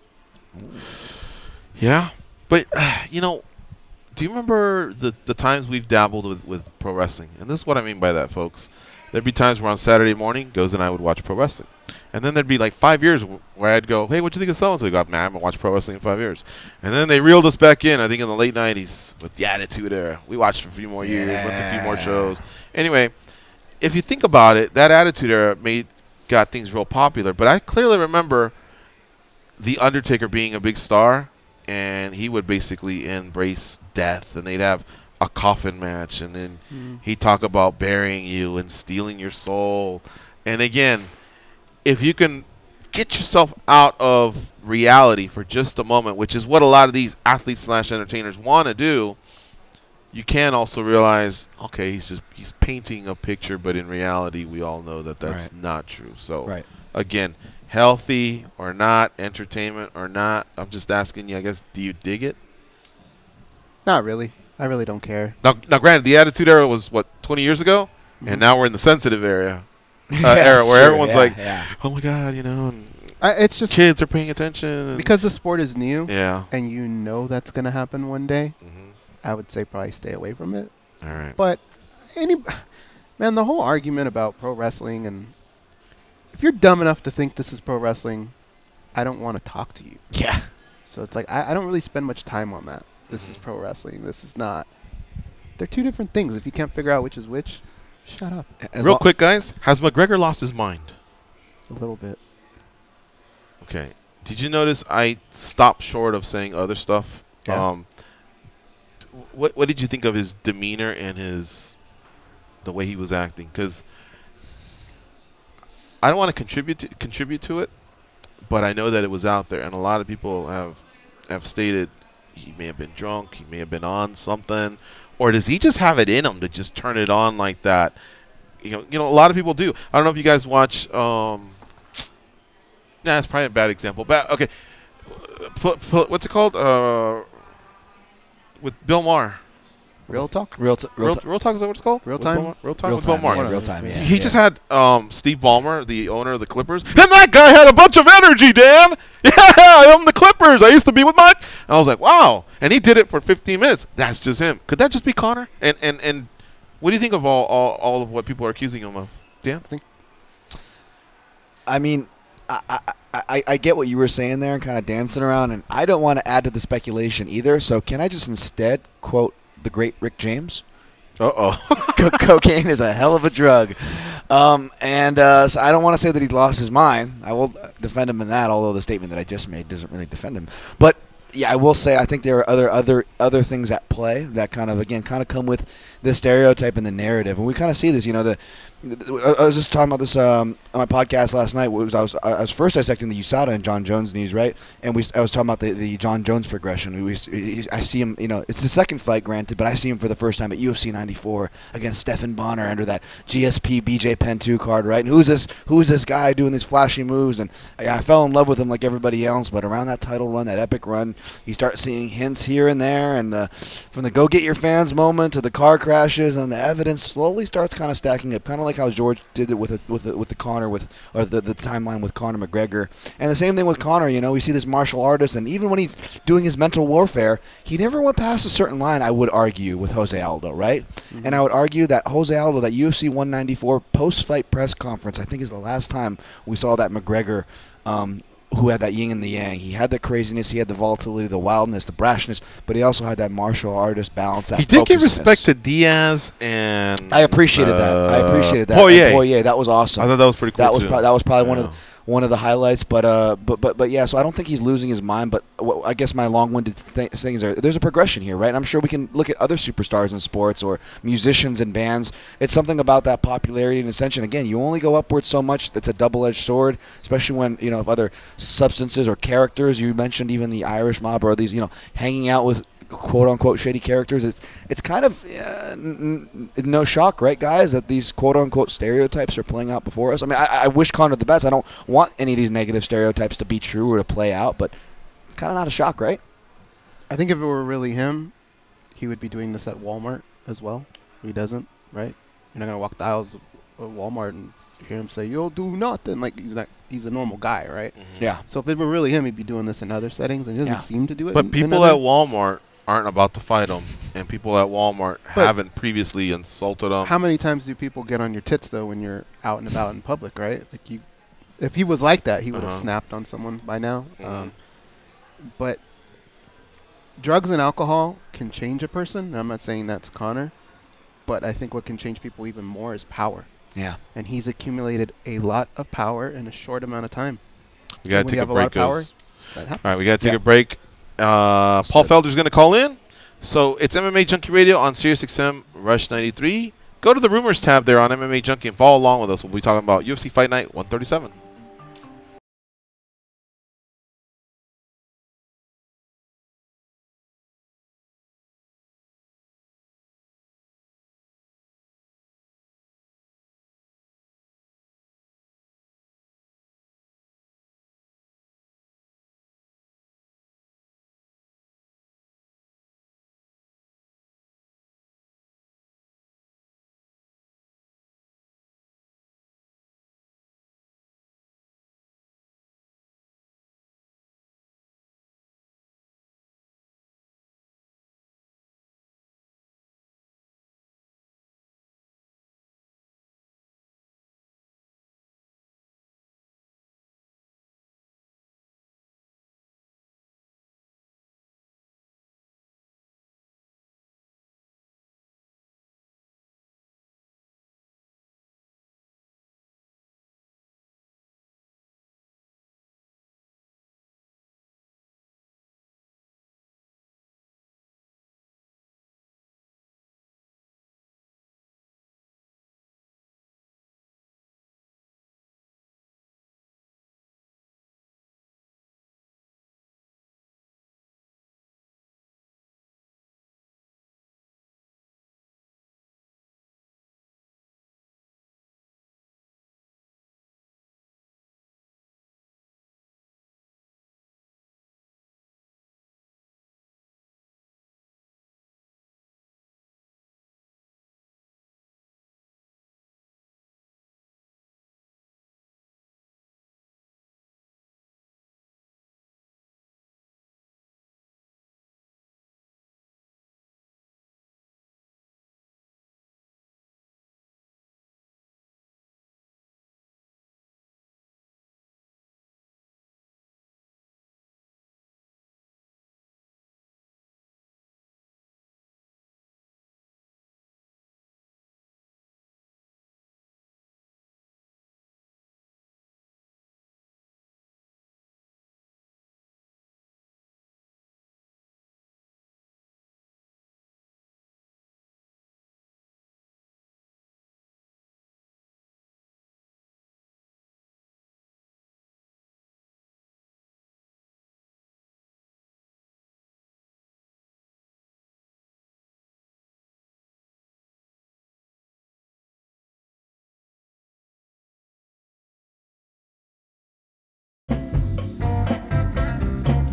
[SPEAKER 3] Yeah, but do you remember the times we've dabbled with pro wrestling? And this is what I mean by that, folks. There'd be times where on Saturday morning, Goes and I would watch pro wrestling. And then there'd be like 5 years where I'd go, hey, what do you think of so-and-so? They go, man, I haven't watched pro wrestling in 5 years. And then they reeled us back in, I think in the late 90s with the Attitude Era. We watched for a few more years, went to a few more shows. Anyway, if you think about it, that Attitude Era got things real popular. But I clearly remember The Undertaker being a big star, and he would basically embrace death, and they'd have a coffin match, and then he'd talk about burying you and stealing your soul. And again, if you can get yourself out of reality for just a moment, which is what a lot of these athletes / entertainers want to do, you can also realize, okay, he's painting a picture, but in reality, we all know that that's not true. So again, healthy or not, entertainment or not, I'm just asking you, I guess, do you dig it?
[SPEAKER 1] Not really. I really don't care.
[SPEAKER 3] Now, granted, the Attitude Era was, 20 years ago? And now we're in the sensitive era where everyone's like, oh, my God, and
[SPEAKER 1] it's just
[SPEAKER 3] kids are paying attention.
[SPEAKER 1] Because the sport is new
[SPEAKER 3] and
[SPEAKER 1] you know that's going to happen one day, I would say probably stay away from it.
[SPEAKER 3] All right.
[SPEAKER 1] But, the whole argument about pro wrestling, and if you're dumb enough to think this is pro wrestling, I don't want to talk to you.
[SPEAKER 4] Yeah.
[SPEAKER 1] So it's like, I don't really spend much time on that. This is pro wrestling. This is not. They're two different things. If you can't figure out which is which, shut up.
[SPEAKER 3] Real quick, guys, has McGregor lost his mind?
[SPEAKER 1] A little bit.
[SPEAKER 3] Okay. Did you notice I stopped short of saying other stuff?
[SPEAKER 1] Yeah.
[SPEAKER 3] What did you think of his demeanor and the way he was acting? Because I don't want to contribute to it, but I know that it was out there, and a lot of people have stated he may have been drunk, he may have been on something, or does he just have it in him to just turn it on like that? You know, a lot of people do. I don't know if you guys watch. It's probably a bad example, but okay. What's it called? With Bill Maher.
[SPEAKER 1] Real talk.
[SPEAKER 3] Real talk, is that what it's called?
[SPEAKER 1] Real time?
[SPEAKER 3] Real time with Bill Maher.
[SPEAKER 4] Yeah, real time, yeah.
[SPEAKER 3] He just had Steve Ballmer, the owner of the Clippers, and that guy had a bunch of energy, Dan. Yeah, I'm the Clippers. I used to be with Mike. And I was like, wow. And he did it for 15 minutes. That's just him. Could that just be Connor? And what do you think of all of what people are accusing him of, Dan?
[SPEAKER 4] I mean, I get what you were saying there and kind of dancing around, and I don't want to add to the speculation either. So can I just instead quote the great Rick James? Cocaine is a hell of a drug. So I don't want to say that he lost his mind. I will defend him in that, although the statement that I just made doesn't really defend him. But yeah, I will say I think there are other things at play that kind of come with the stereotype and the narrative, and we kind of see this. You know, I was just talking about this on my podcast last night. I was first dissecting the USADA and John Jones news, right? And I was talking about the John Jones progression. I see him. You know, it's the second fight, granted, but I see him for the first time at UFC 94 against Stephan Bonner under that GSP BJ Penn 2 card, right? And who's this guy doing these flashy moves? And I fell in love with him like everybody else. But around that title run, that epic run, you start seeing hints here and there, and from the "go get your fans" moment to the car crashes, and the evidence slowly starts kind of stacking up, kind of like how George did it with the Conor the timeline with Conor McGregor, and the same thing with Conor. You know, we see this martial artist, and even when he's doing his mental warfare, he never went past a certain line. I would argue with Jose Aldo, right? Mm-hmm. And I would argue that Jose Aldo, that UFC 194 post-fight press conference, I think is the last time we saw that McGregor. Who had that yin and the yang. He had the craziness, he had the volatility, the wildness, the brashness, but he also had that martial artist balance. That
[SPEAKER 3] he did give respect to Diaz, and
[SPEAKER 4] I appreciated that.
[SPEAKER 3] Poirier,
[SPEAKER 4] that was awesome.
[SPEAKER 3] I thought that was pretty cool.
[SPEAKER 4] That was probably one of the highlights. But yeah. So I don't think he's losing his mind. But I guess my long-winded things are there's a progression here, right? And I'm sure we can look at other superstars in sports or musicians and bands. It's something about that popularity and ascension. Again, you only go upwards so much. It's a double-edged sword, especially when if other substances or characters. You mentioned even the Irish mob or these hanging out with quote-unquote shady characters. It's kind of no shock, right, guys, that these quote-unquote stereotypes are playing out before us. I mean, I wish Conor the best. I don't want any of these negative stereotypes to be true or to play out, but kind of not a shock, right?
[SPEAKER 1] I think if it were really him, he would be doing this at Walmart as well. He doesn't, right? You're not going to walk the aisles of Walmart and hear him say, "You'll do nothing." Like, he's a normal guy, right?
[SPEAKER 4] Mm-hmm. Yeah.
[SPEAKER 1] So if it were really him, he'd be doing this in other settings, and he doesn't seem to do it.
[SPEAKER 3] But people at Walmart aren't about to fight him, and people at Walmart haven't previously insulted him.
[SPEAKER 1] How many times do people get on your tits, though, when you're out and about in public, right? Like, if he was like that, he would have snapped on someone by now.
[SPEAKER 3] Mm-hmm.
[SPEAKER 1] But drugs and alcohol can change a person, and I'm not saying that's Conor, but I think what can change people even more is power.
[SPEAKER 4] Yeah.
[SPEAKER 1] And he's accumulated a lot of power in a short amount of time.
[SPEAKER 3] We got to take a break, guys.
[SPEAKER 1] All
[SPEAKER 3] right, we got to take a break. Paul Felder's going to call in. So it's MMA Junkie Radio on SiriusXM Rush 93. Go to the Rumors tab there on MMA Junkie and follow along with us. We'll be talking about UFC Fight Night 137.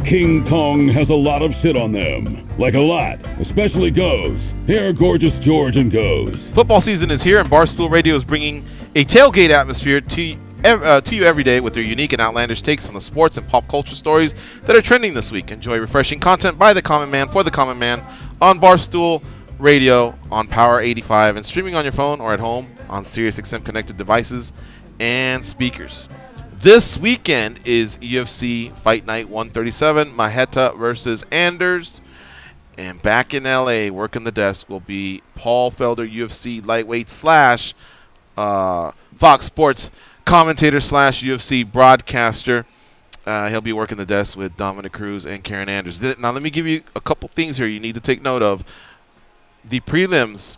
[SPEAKER 7] King Kong has a lot of shit on them. Like a lot, especially Goes. Here are Gorgeous George and Goes.
[SPEAKER 3] Football season is here, and Barstool Radio is bringing a tailgate atmosphere to you every day with their unique and outlandish takes on the sports and pop culture stories that are trending this week. Enjoy refreshing content by the common man for the common man on Barstool Radio on Power 85 and streaming on your phone or at home on SiriusXM connected devices and speakers. This weekend is UFC Fight Night 137, Maheta versus Anders. And back in LA, working the desk will be Paul Felder, UFC lightweight slash Fox Sports commentator slash UFC broadcaster. He'll be working the desk with Dominic Cruz and Karen Anders. Now, let me give you a couple things here you need to take note of. The prelims,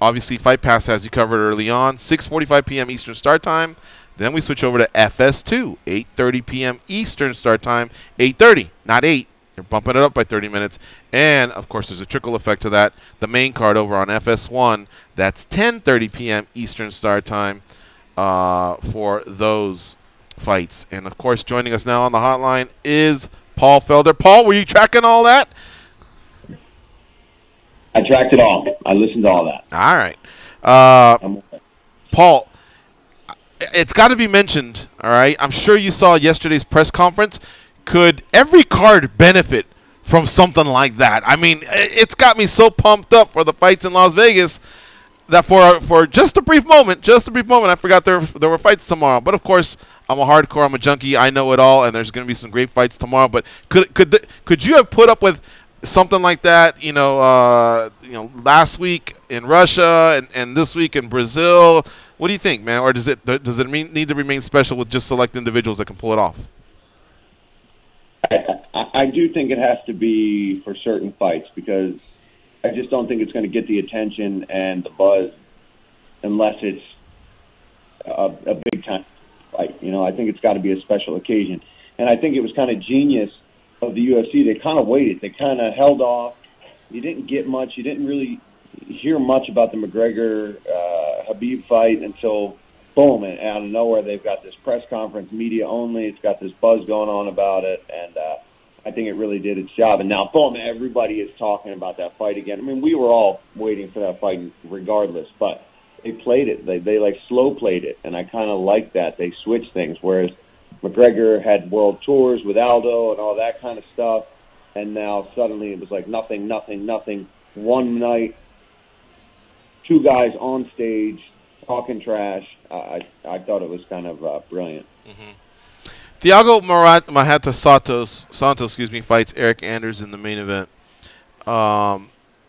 [SPEAKER 3] obviously, Fight Pass has you covered early on, 6:45 p.m. Eastern Start Time. Then we switch over to FS2, 8:30 p.m. Eastern Start Time, 8:30, not 8. They're bumping it up by 30 minutes. And, of course, there's a trickle effect to that. The main card over on FS1, that's 10:30 p.m. Eastern Start Time for those fights. And, of course, joining us now on the hotline is Paul Felder. Paul, were you tracking all that?
[SPEAKER 2] I tracked it all. I listened to all that.
[SPEAKER 3] All right. Paul, it's got to be mentioned, all right? I'm sure you saw yesterday's press conference. Could every card benefit from something like that? I mean, it's got me so pumped up for the fights in Las Vegas that for just a brief moment, I forgot there were fights tomorrow. But, of course, I'm a junkie. I know it all, and there's going to be some great fights tomorrow. But could you have put up with something like that, last week in Russia and this week in Brazil? What do you think, man? Or does it need to remain special with just select individuals that can pull it off?
[SPEAKER 2] I do think it has to be for certain fights because I just don't think it's going to get the attention and the buzz unless it's a big-time fight. I think it's got to be a special occasion. And I think it was kind of genius of the UFC. They kind of waited. They kind of held off. You didn't get much. You didn't really hear much about the McGregor-Habib fight until, boom, and out of nowhere they've got this press conference, media only. It's got this buzz going on about it, and I think it really did its job. And now, boom, everybody is talking about that fight again. I mean, we were all waiting for that fight regardless, but they played it. They like slow played it, and I kind of like that. They switched things, whereas McGregor had world tours with Aldo and all that kind of stuff, and now suddenly it was like nothing. One night, two guys on stage talking trash. I thought it was kind of brilliant.
[SPEAKER 3] Mm-hmm. Thiago Maheta Santos, fights Eric Anders in the main event. I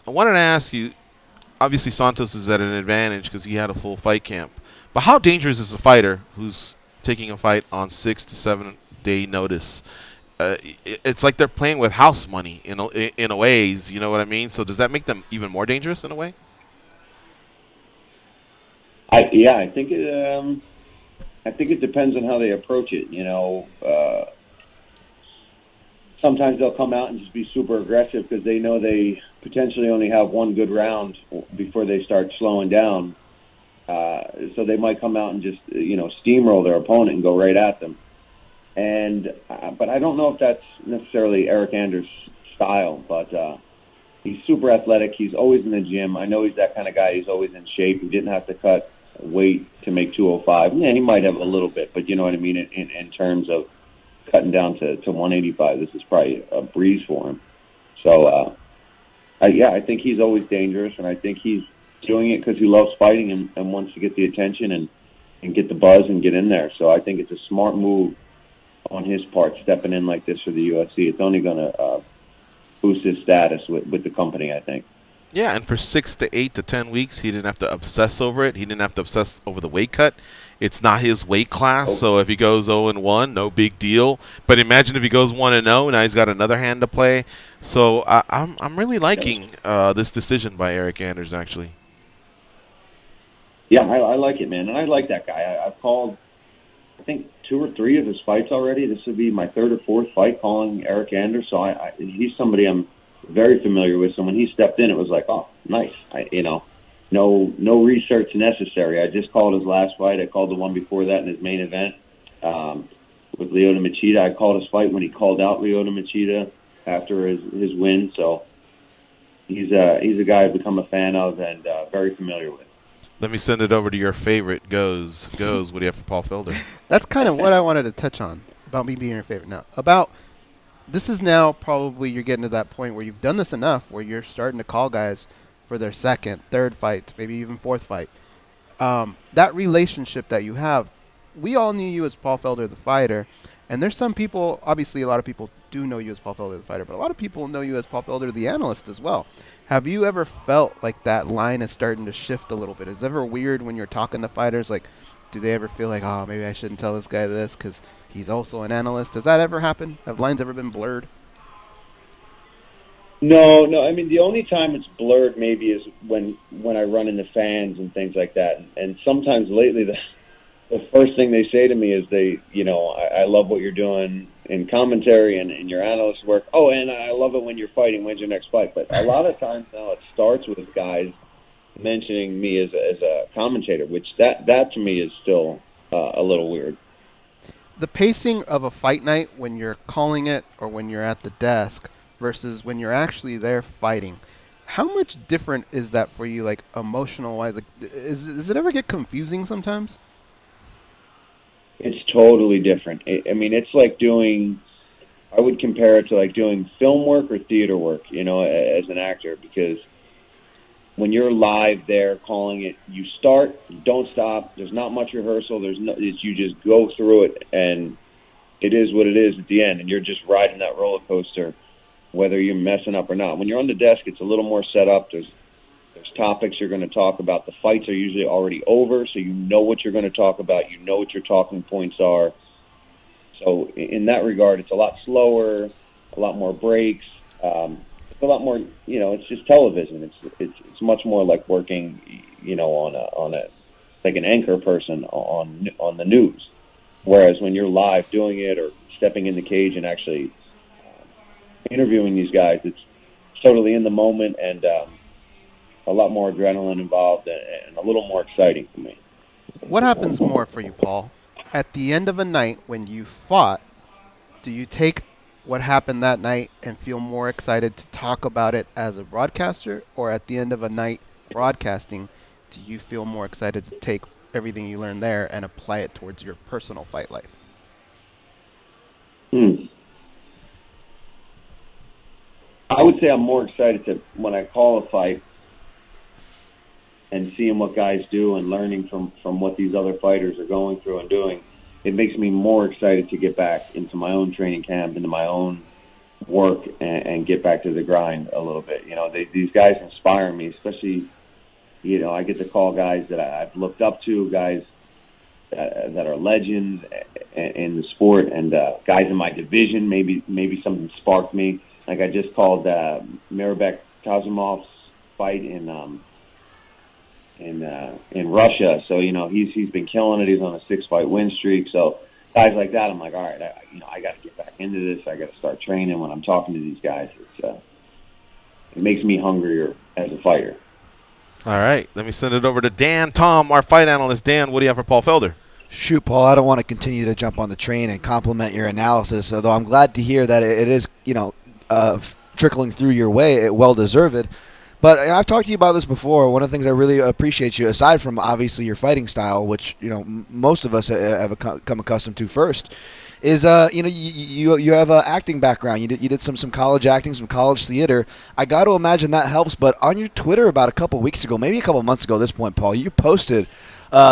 [SPEAKER 3] wanted to ask you, obviously Santos is at an advantage because he had a full fight camp, but how dangerous is a fighter who's taking a fight on 6 to 7 day notice? It's like they're playing with house money in a ways, you know what I mean? So does that make them even more dangerous in a way?
[SPEAKER 2] I think it depends on how they approach it. Sometimes they'll come out and just be super aggressive because they know they potentially only have one good round before they start slowing down. So they might come out and just, steamroll their opponent and go right at them. But I don't know if that's necessarily Eric Anders' style, but he's super athletic. He's always in the gym. I know he's that kind of guy. He's always in shape. He didn't have to cut weight to make 205. Yeah, he might have a little bit, but you know what I mean in terms of cutting down to 185. This is probably a breeze for him. So, I think he's always dangerous, and I think he's doing it because he loves fighting and wants to get the attention and get the buzz and get in there. So I think it's a smart move on his part stepping in like this for the UFC. It's only going to boost his status with the company, I think.
[SPEAKER 3] Yeah, and for 6 to 8 to 10 weeks, he didn't have to obsess over it. He didn't have to obsess over the weight cut. It's not his weight class, so if he goes 0-1, no big deal. But imagine if he goes 1-0, now he's got another hand to play. So I'm really liking this decision by Eric Anders, actually.
[SPEAKER 2] Yeah, I like it, man, and I like that guy. I've called, I think, 2 or 3 of his fights already. This would be my 3rd or 4th fight calling Eric Anders. So he's somebody I'm very familiar with. So when he stepped in, it was like, oh, nice. No research necessary. I just called his last fight. I called the one before that in his main event. Lyoto Machida. I called his fight when he called out Lyoto Machida after his win. So he's a guy I've become a fan of and very familiar with.
[SPEAKER 3] Let me send it over to your favorite. Goes. What do you have for Paul Felder?
[SPEAKER 1] That's kind of what I wanted to touch on about me being your favorite. Now, this is now probably you're getting to that point where you've done this enough where you're starting to call guys for their second, third fight, maybe even fourth fight. That relationship that you have, we all knew you as Paul Felder the fighter, and there's some people, obviously a lot of people do know you as Paul Felder the fighter, but a lot of people know you as Paul Felder the analyst as well. Have you ever felt like that line is starting to shift a little bit? Is it ever weird when you're talking to fighters? Like, do they ever feel like, oh, maybe I shouldn't tell this guy this because he's also an analyst? Does that ever happen? Have lines ever been blurred?
[SPEAKER 2] No. I mean, the only time it's blurred maybe is when I run into fans and things like that. And sometimes lately, the first thing they say to me is I love what you're doing in commentary and in your analyst work. Oh, and I love it when you're fighting. When's your next fight? But a lot of times now it starts with guys mentioning me as a commentator, which that to me is still a little weird.
[SPEAKER 1] The pacing of a fight night when you're calling it or when you're at the desk versus when you're actually there fighting, how much different is that for you, like emotional-wise? Like, does it ever get confusing sometimes?
[SPEAKER 2] It's totally different. I mean, it's like I would compare it to like doing film work or theater work, as an actor, because when you're live there calling it, you start, you don't stop. There's not much rehearsal. You just go through it, and it is what it is at the end, and you're just riding that roller coaster, whether you're messing up or not. When you're on the desk, it's a little more set up. There's topics you're going to talk about. The fights are usually already over, so you know what you're going to talk about. You know what your talking points are. So in that regard, it's a lot slower, a lot more breaks. It's a lot more, it's just television. It's much more like working, on a like an anchor person on the news. Whereas when you're live doing it or stepping in the cage and actually interviewing these guys, it's totally in the moment and a lot more adrenaline involved and a little more exciting for me.
[SPEAKER 1] What happens more for you, Paul? At the end of a night when you fought, do you take what happened that night and feel more excited to talk about it as a broadcaster? Or at the end of a night broadcasting, do you feel more excited to take everything you learned there and apply it towards your personal fight life?
[SPEAKER 2] I would say I'm more excited when I call a fight and seeing what guys do and learning from what these other fighters are going through and doing. It makes me more excited to get back into my own training camp, into my own work, and get back to the grind a little bit. These guys inspire me, especially, I get to call guys that I've looked up to, guys that are legends in the sport, and guys in my division. Maybe something sparked me. Like I just called Mirabek Kazimov's fight in Russia. So, he's been killing it. He's on a 6-fight win streak. So guys like that, I'm like, all right, I got to get back into this. I got to start training when I'm talking to these guys. It makes me hungrier as a fighter.
[SPEAKER 3] All right. Let me send it over to Dan Tom, our fight analyst. Dan, what do you have for Paul Felder?
[SPEAKER 4] Shoot, Paul, I don't want to continue to jump on the train and compliment your analysis, although I'm glad to hear that it is, trickling through your way, well-deserved. But I've talked to you about this before. One of the things I really appreciate you, aside from obviously your fighting style, which most of us have come accustomed to first, is you have an acting background. You did some college acting, some college theater. I got to imagine that helps. But on your Twitter about a couple weeks ago, maybe a couple months ago at this point, Paul, you posted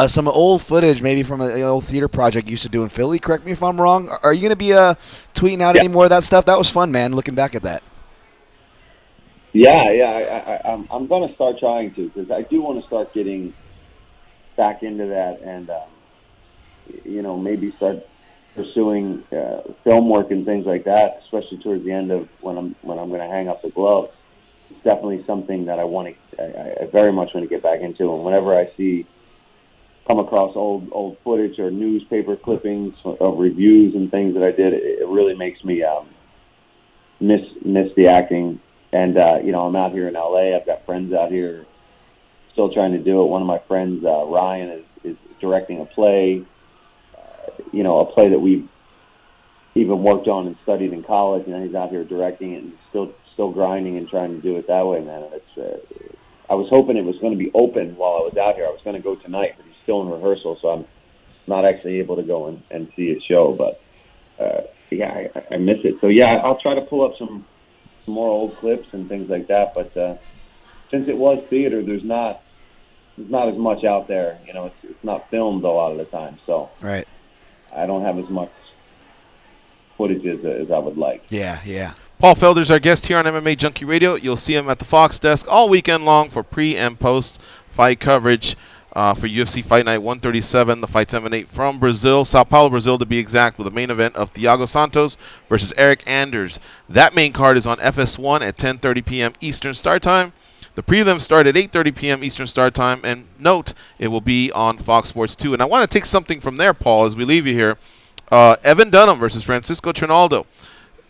[SPEAKER 4] some old footage, maybe from an old theater project you used to do in Philly. Correct me if I'm wrong. Are you going to be tweeting out any more of that stuff? That was fun, man. Looking back at that.
[SPEAKER 2] Yeah. I'm going to start trying to, because I do want to start getting back into that, and maybe start pursuing film work and things like that, especially towards the end of when I'm going to hang up the gloves. It's definitely something that I very much want to get back into. And whenever I come across old footage or newspaper clippings of reviews and things that I did, it really makes me miss the acting. And, I'm out here in L.A. I've got friends out here still trying to do it. One of my friends, Ryan, is directing a play, a play that we've even worked on and studied in college, and then he's out here directing it and still grinding and trying to do it that way, man. And it's I was hoping it was going to be open while I was out here. I was going to go tonight, but he's still in rehearsal, so I'm not actually able to go and see his show. But yeah, I miss it. So yeah, I'll try to pull up some more old clips and things like that. But since it was theater, there's not as much out there. You know, it's not filmed a lot of the time, so
[SPEAKER 4] right.
[SPEAKER 2] I don't have as much footage as I would like.
[SPEAKER 4] Yeah.
[SPEAKER 3] Paul Felder's our guest here on MMA Junkie Radio. You'll see him at the Fox desk all weekend long for pre and post fight coverage for UFC Fight Night 137. The fights emanate from Brazil, Sao Paulo, Brazil to be exact, with the main event of Thiago Santos versus Eric Anders. That main card is on FS1 at 10:30 p.m. Eastern Start Time. The prelims start at 8:30 p.m. Eastern Start Time, and note it will be on Fox Sports 2. And I want to take something from there, Paul, as we leave you here. Evan Dunham versus Francisco Trinaldo.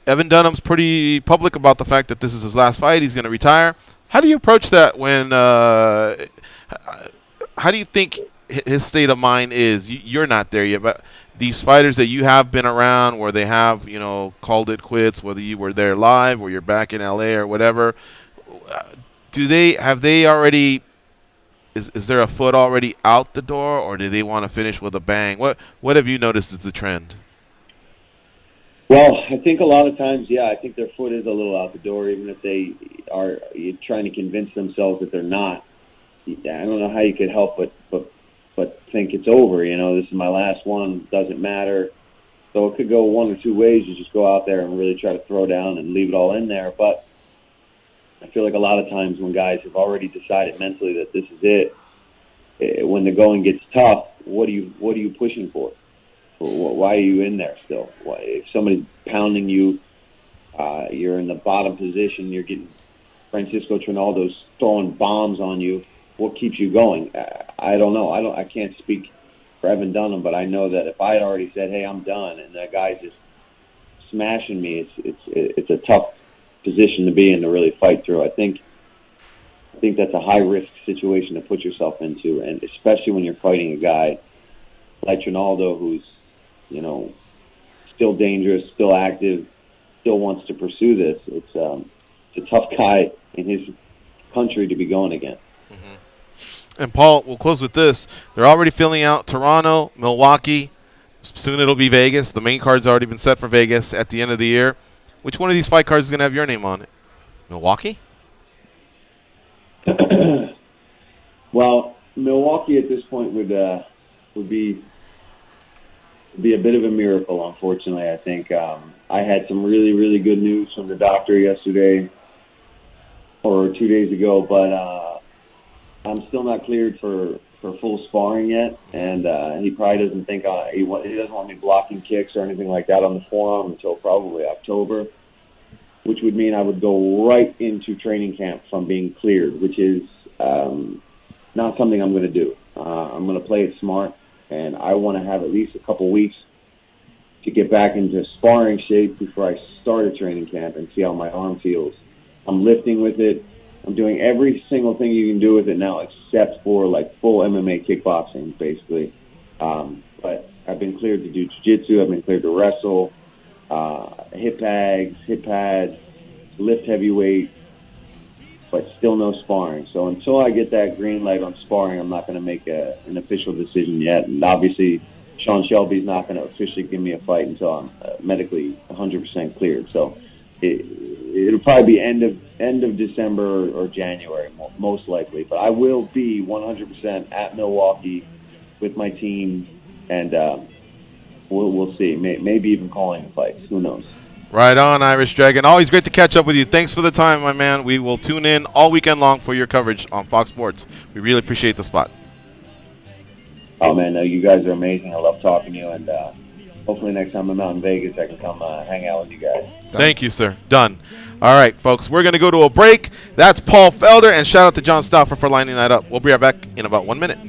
[SPEAKER 3] Evan Dunham's pretty public about the fact that this is his last fight. He's going to retire. How do you approach that when how do you think his state of mind is? You're not there yet, but these fighters that you have been around where they have, you know, called it quits, whether you were there live or you're back in LA or whatever, have they already, is there a foot already out the door, or do they want to finish with a bang? What have you noticed is the trend?
[SPEAKER 2] Well, I think a lot of times, yeah, I think their foot is a little out the door, even if they are trying to convince themselves that they're not. I don't know how you could help but think it's over. You know, this is my last one, doesn't matter. So it could go one or two ways. You just go out there and really try to throw down and leave it all in there. But I feel like a lot of times when guys have already decided mentally that this is it, when the going gets tough, what are you pushing for? Why are you in there still? If somebody's pounding you, you're in the bottom position, you're getting Francisco Trinaldo's throwing bombs on you. What keeps you going? I don't know. I can't speak for Evan Dunham, but I know that if I had already said, "Hey, I'm done," and that guy's just smashing me, it's a tough position to be in to really fight through. I think that's a high risk situation to put yourself into, and especially when you're fighting a guy like Trinaldo, who's, you know, still dangerous, still active, still wants to pursue this. It's a tough guy in his country to be going against.
[SPEAKER 3] Mm-hmm. And Paul, we'll close with this. They're already filling out Toronto, Milwaukee. Soon it'll be Vegas. The main card's already been set for Vegas at the end of the year. Which one of these fight cards is going to have your name on it? Milwaukee?
[SPEAKER 2] Well, Milwaukee at this point would be a bit of a miracle, unfortunately. I think I had some really, really good news from the doctor yesterday or 2 days ago, but I'm still not cleared for full sparring yet, and he probably doesn't think he doesn't want me blocking kicks or anything like that on the forearm until probably October, which would mean I would go right into training camp from being cleared, which is not something I'm going to do. I'm going to play it smart, and I want to have at least a couple weeks to get back into sparring shape before I start a training camp and see how my arm feels. I'm lifting with it. I'm doing every single thing you can do with it now except for like full MMA kickboxing, basically. But I've been cleared to do jiu-jitsu. I've been cleared to wrestle, hip bags, hip pads, lift heavyweight, but still no sparring. So until I get that green light on sparring, I'm not going to make an official decision yet. And obviously, Sean Shelby's not going to officially give me a fight until I'm medically 100% cleared. So it'll probably be end of December or January, most likely. But I will be 100% at Milwaukee with my team, and we'll see. Maybe even calling the fights. Who knows?
[SPEAKER 3] Right on, Irish Dragon. Always great to catch up with you. Thanks for the time, my man. We will tune in all weekend long for your coverage on Fox Sports. We really appreciate the spot.
[SPEAKER 2] Oh, man, no, you guys are amazing. I love talking to you, and hopefully next time I'm out in Vegas, I can come hang out with you guys.
[SPEAKER 3] Thank you, sir. Done. All right, folks, we're going to go to a break. That's Paul Felder, and shout out to John Stauffer for lining that up. We'll be right back in about 1 minute.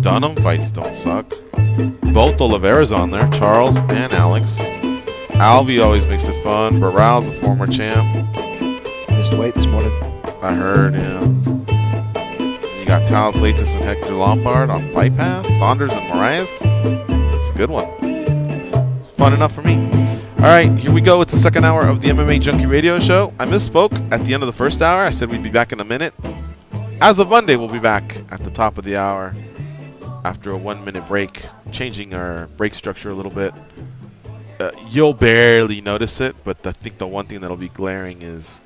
[SPEAKER 3] Dunham fights don't suck. Both Oliveira's on there, Charles and Alex. Alvey always makes it fun. Barral's a former champ.
[SPEAKER 4] Missed weight this morning.
[SPEAKER 3] I heard, yeah. You got Talos Latis and Hector Lombard on Fight Pass. Saunders and Marias. It's a good one. Fun enough for me. All right, here we go. It's the second hour of the MMA Junkie Radio Show. I misspoke at the end of the first hour. I said we'd be back in a minute. As of Monday, we'll be back at the top of the hour after a 1-minute break, changing our break structure a little bit. You'll barely notice it, but I think the one thing that'll be glaring is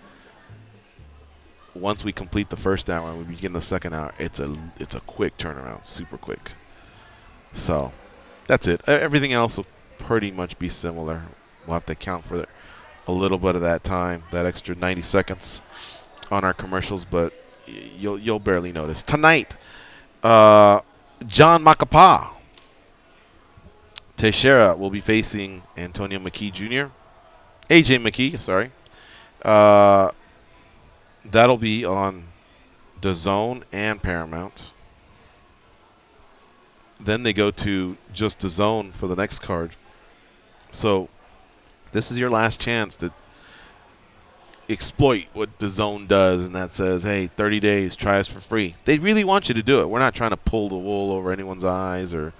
[SPEAKER 3] once we complete the first hour and we begin the second hour, it's a quick turnaround, super quick. So that's it. Everything else will pretty much be similar. We'll have to account for a little bit of that time, that extra 90 seconds on our commercials, but you'll barely notice. Tonight, John Macapa Teixeira will be facing Antonio McKee Jr. AJ McKee, sorry. That'll be on DAZN and Paramount. Then they go to just DAZN for the next card. So this is your last chance to exploit what DAZN does, and that says, hey, 30 days, try us for free. They really want you to do it. We're not trying to pull the wool over anyone's eyes or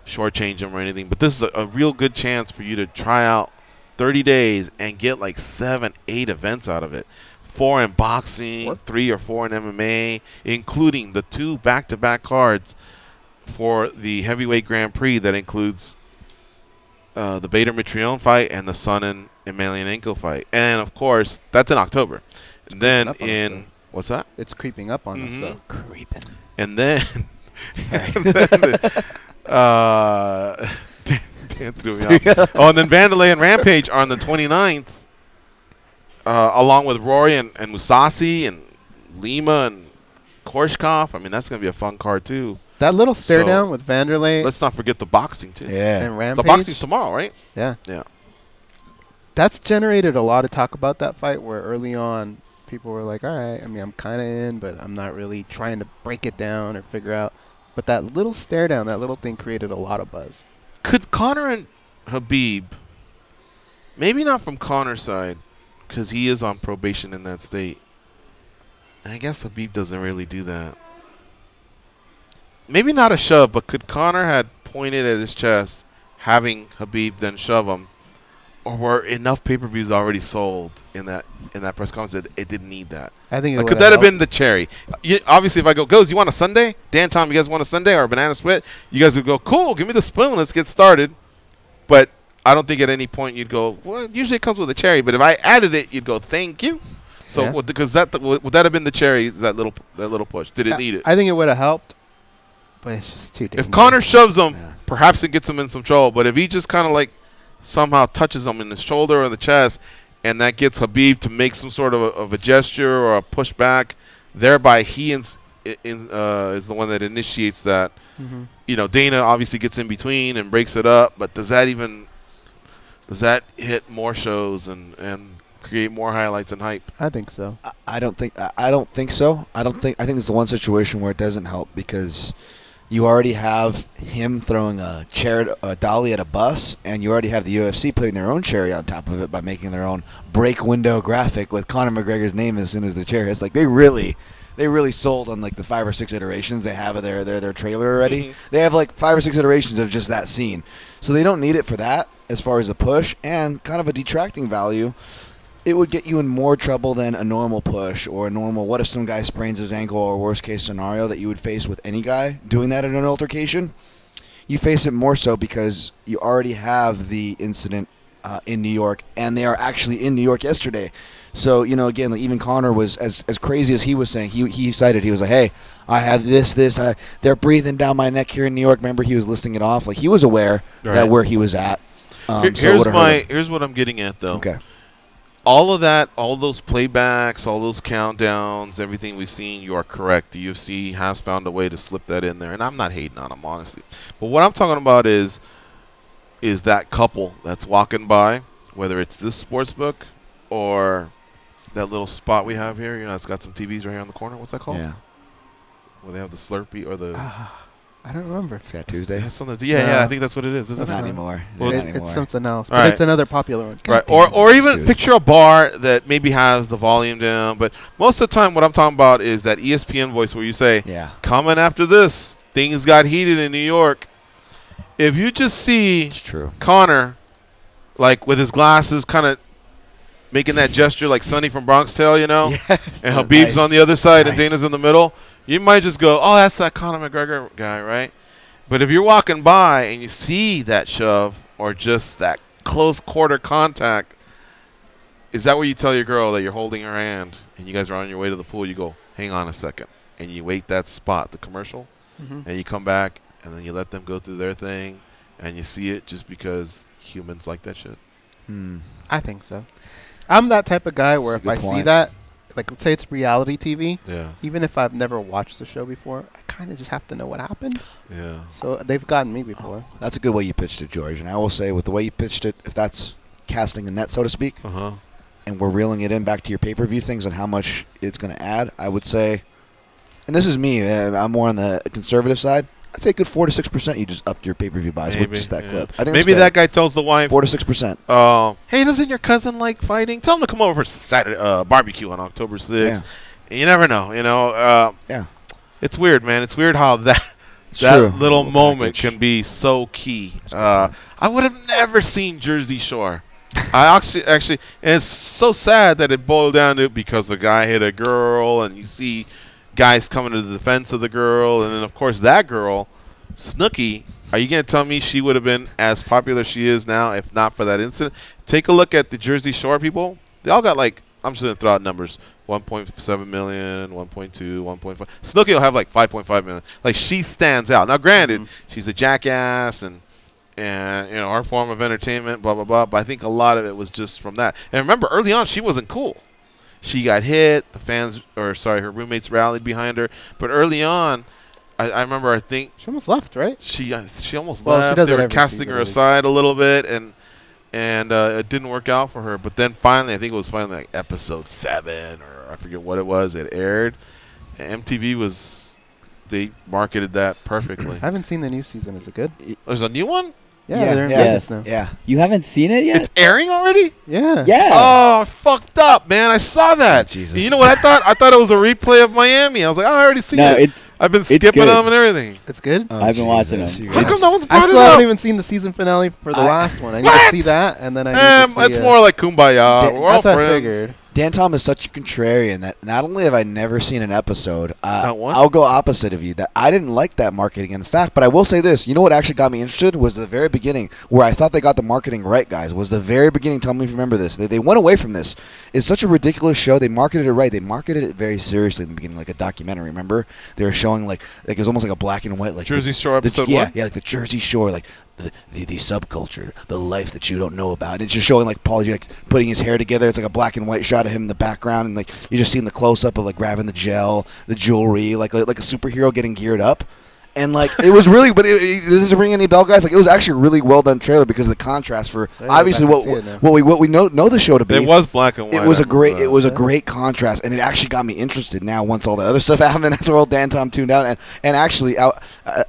[SPEAKER 3] shortchange them or anything, but this is a real good chance for you to try out 30 days and get like 7, 8 events out of it. 4 in boxing, 3 or 4 in MMA, including the 2 back-to-back cards for the heavyweight Grand Prix that includes the Bader Mitrione fight and the Sonnen Emelianenko fight. And, of course, that's in October. And then in – what's that?
[SPEAKER 1] It's creeping up on us, though.
[SPEAKER 4] Creeping.
[SPEAKER 3] And then – Dan threw me off. Oh, and then Vanderlei and Rampage are on the 29th, along with Rory and Musasi and Lima and Korshkov. I mean, that's going to be a fun card, too.
[SPEAKER 1] That little stare down with Vanderlei.
[SPEAKER 3] Let's not forget the boxing, too.
[SPEAKER 4] Yeah.
[SPEAKER 1] And Rampage.
[SPEAKER 3] The boxing's tomorrow, right?
[SPEAKER 1] Yeah.
[SPEAKER 3] Yeah.
[SPEAKER 1] That's generated a lot of talk about that fight where early on people were like, all right, I mean, I'm kind of in, but I'm not really trying to break it down or figure out. But that little stare down, that little thing created a lot of buzz.
[SPEAKER 3] Could Conor and Khabib, maybe not from Conor's side, because he is on probation in that state. I guess Khabib doesn't really do that. Maybe not a shove, but could Conor had pointed at his chest, having Khabib then shove him, or were enough pay-per-views already sold in that press conference that it didn't need that?
[SPEAKER 1] I think it
[SPEAKER 3] could that have been the cherry? Obviously, if I go, goes, you want a sundae? Dan, Tom, you guys want a sundae or a banana split? You guys would go, cool, give me the spoon, let's get started. But I don't think at any point you'd go, well, usually it comes with a cherry, but if I added it, you'd go, thank you. So
[SPEAKER 1] yeah.
[SPEAKER 3] would that have been the cherry, that little push? Did it need it?
[SPEAKER 1] I think it would have helped, but it's just too dangerous.
[SPEAKER 3] If Conor shoves him, perhaps it gets him in some trouble. But if he just kind of like somehow touches him in the shoulder or the chest, and that gets Khabib to make some sort of a gesture or a pushback, thereby he is the one that initiates that.
[SPEAKER 1] Mm-hmm.
[SPEAKER 3] You know, Dana obviously gets in between and breaks it up, but does that hit more shows and create more highlights and hype?
[SPEAKER 1] I think so.
[SPEAKER 4] I don't think so. I think it's the one situation where it doesn't help because you already have him throwing a dolly at a bus, and you already have the UFC putting their own cherry on top of it by making their own break window graphic with Conor McGregor's name as soon as the chair hits. Like they really sold on like the 5 or 6 iterations they have of their trailer already. Mm-hmm. They have like 5 or 6 iterations of just that scene, so they don't need it for that as far as a push and kind of a detracting value. It would get you in more trouble than a normal push or a normal what if some guy sprains his ankle or worst case scenario that you would face with any guy doing that in an altercation. You face it more so because you already have the incident in New York, and they are actually in New York yesterday. So, you know, again, like even Conor was as crazy as he was saying. He cited, he was like, hey, I have this, they're breathing down my neck here in New York. Remember, he was listing it off. Like he was aware that where he was at.
[SPEAKER 3] Here's what I'm getting at, though.
[SPEAKER 4] Okay.
[SPEAKER 3] All of that, all those playbacks, all those countdowns, everything we've seen, you are correct. The UFC has found a way to slip that in there, and I'm not hating on them, honestly. But what I'm talking about is that couple that's walking by, whether it's this sports book or that little spot we have here. You know, it's got some TVs right here on the corner. What's that called?
[SPEAKER 4] Yeah.
[SPEAKER 3] Where they have the Slurpee or the...
[SPEAKER 1] I don't remember.
[SPEAKER 4] Fat Tuesday.
[SPEAKER 3] Yeah, I think that's what it is, isn't
[SPEAKER 4] Not
[SPEAKER 3] it?
[SPEAKER 4] anymore.
[SPEAKER 3] Well,
[SPEAKER 4] Not anymore.
[SPEAKER 1] It's something else, but
[SPEAKER 3] Right.
[SPEAKER 1] it's another popular one.
[SPEAKER 3] Right,
[SPEAKER 1] God
[SPEAKER 3] or even
[SPEAKER 4] Dude.
[SPEAKER 3] picture a bar that maybe has the volume down, but most of the time what I'm talking about is that ESPN voice where you say,
[SPEAKER 4] Yeah.
[SPEAKER 3] coming after this, things got heated in New York. If you just see
[SPEAKER 4] It's true.
[SPEAKER 3] Connor, like with his glasses kind of making that gesture like Sonny from Bronx Tale, you know,
[SPEAKER 4] Yes.
[SPEAKER 3] and Habib's on the other side and
[SPEAKER 4] Nice.
[SPEAKER 3] Dana's in the middle, you might just go, oh, that's that Conor McGregor guy, right? But if you're walking by and you see that shove or just that close quarter contact, is that where you tell your girl that you're holding her hand and you guys are on your way to the pool? You go, hang on a second, and you wait that spot, the commercial, and you come back and then you let them go through their thing and you see it just because humans like that shit?
[SPEAKER 1] I think so. I'm that type of guy where
[SPEAKER 4] That's a
[SPEAKER 1] if I
[SPEAKER 4] good
[SPEAKER 1] see
[SPEAKER 4] point.
[SPEAKER 1] that, like let's say it's reality TV,
[SPEAKER 3] Yeah.
[SPEAKER 1] even if I've never watched the show before, I kind of just have to know what happened.
[SPEAKER 3] Yeah.
[SPEAKER 1] So they've gotten me before.
[SPEAKER 4] That's a good way you pitched it, George. And I will say, with the way you pitched it, if that's casting a net, so to speak,
[SPEAKER 3] Uh-huh.
[SPEAKER 4] and we're reeling it in back to your pay-per-view things and how much it's going to add, I would say, and this is me, I'm more on the conservative side, I'd say a good 4 to 6% you just upped your pay-per-view buys with just that clip. I think
[SPEAKER 3] maybe that guy tells the wife,
[SPEAKER 4] 4 to 6%.
[SPEAKER 3] hey, doesn't your cousin like fighting? Tell him to come over for Saturday barbecue on October 6th.
[SPEAKER 4] Yeah.
[SPEAKER 3] And you never know, you know.
[SPEAKER 4] Yeah.
[SPEAKER 3] It's weird, man. It's weird how that
[SPEAKER 4] true.
[SPEAKER 3] little
[SPEAKER 4] Little
[SPEAKER 3] moment
[SPEAKER 4] package.
[SPEAKER 3] can be so key. I would have never seen Jersey Shore. I actually, and it's so sad that it boiled down to because the guy hit a girl, and you see guys coming to the defense of the girl, and then of course that girl, Snooki. Are you gonna tell me she would have been as popular as she is now if not for that incident? Take a look at the Jersey Shore people. They all got like, I'm just gonna throw out numbers: 1.7 million, 1.2, 1.5. Snooki will have like 5.5 million. Like, she stands out. Now, granted, she's a jackass and you know, our form of entertainment, blah blah blah. But I think a lot of it was just from that. And remember, early on, she wasn't cool. She got hit. The fans, or sorry, her roommates rallied behind her. But early on, I remember, I think
[SPEAKER 1] She almost left, right?
[SPEAKER 3] she almost
[SPEAKER 1] Well, she
[SPEAKER 3] left.
[SPEAKER 1] does
[SPEAKER 3] They
[SPEAKER 1] it
[SPEAKER 3] were
[SPEAKER 1] every
[SPEAKER 3] casting
[SPEAKER 1] season,
[SPEAKER 3] her
[SPEAKER 1] I think.
[SPEAKER 3] aside a little bit, and it didn't work out for her. But then finally, I think it was finally like episode 7, or I forget what it was. It aired. And MTV they marketed that perfectly.
[SPEAKER 1] I haven't seen the new season. Is it good?
[SPEAKER 3] There's a new one?
[SPEAKER 1] Yeah, they're in
[SPEAKER 4] yeah.
[SPEAKER 1] Vegas now.
[SPEAKER 4] Yeah.
[SPEAKER 10] You haven't seen it yet?
[SPEAKER 3] It's airing already?
[SPEAKER 1] Yeah.
[SPEAKER 10] Yeah.
[SPEAKER 3] Oh, I fucked up, man. I saw that.
[SPEAKER 4] Jesus.
[SPEAKER 3] You know what I thought? I thought it was a replay of Miami. I was like, oh, I already seen
[SPEAKER 10] No,
[SPEAKER 3] it. I've been skipping
[SPEAKER 10] good.
[SPEAKER 3] them and everything.
[SPEAKER 1] It's good.
[SPEAKER 4] Oh,
[SPEAKER 10] I've been watching
[SPEAKER 4] Jesus,
[SPEAKER 10] them.
[SPEAKER 4] you
[SPEAKER 3] How
[SPEAKER 4] guys.
[SPEAKER 3] come no one's
[SPEAKER 1] I
[SPEAKER 3] brought it
[SPEAKER 1] still haven't
[SPEAKER 3] up?
[SPEAKER 1] even seen the season finale for the last one. I need
[SPEAKER 3] What?
[SPEAKER 1] to see that, and then I need to see
[SPEAKER 3] It's more like Kumbaya. We're all
[SPEAKER 1] that's what I
[SPEAKER 3] friends.
[SPEAKER 1] figured.
[SPEAKER 4] Dan Tom is such a contrarian that not only have I never seen an episode,
[SPEAKER 3] Not one?
[SPEAKER 4] I'll go opposite of you. That I didn't like that marketing. In fact, but I will say this: you know what actually got me interested was the very beginning, where I thought they got the marketing right, guys. Was the very beginning. Tell me if you remember this. They went away from this. It's such a ridiculous show. They marketed it right. They marketed it very seriously in the beginning, like a documentary. Remember, they were showing like it was almost like a black and white, like
[SPEAKER 3] Jersey Shore episode
[SPEAKER 4] yeah,
[SPEAKER 3] 1?
[SPEAKER 4] yeah, like the Jersey Shore, like the subculture, the life that you don't know about. And it's just showing like Paul like putting his hair together. It's like a black and white shot of him in the background, and like you just seeing the close up of like grabbing the gel, the jewelry, like a superhero getting geared up. And like it was really, but does this ring any bell, guys? Like it was actually a really well done trailer because of the contrast for
[SPEAKER 1] Yeah,
[SPEAKER 4] obviously
[SPEAKER 1] I can see it now.
[SPEAKER 4] what we know the show to be.
[SPEAKER 3] It was black and white.
[SPEAKER 4] It was
[SPEAKER 3] I
[SPEAKER 4] a great
[SPEAKER 3] remember that.
[SPEAKER 4] a great contrast, and it actually got me interested. Now once all the other stuff happened, that's where old Dan Tom tuned out. And actually, I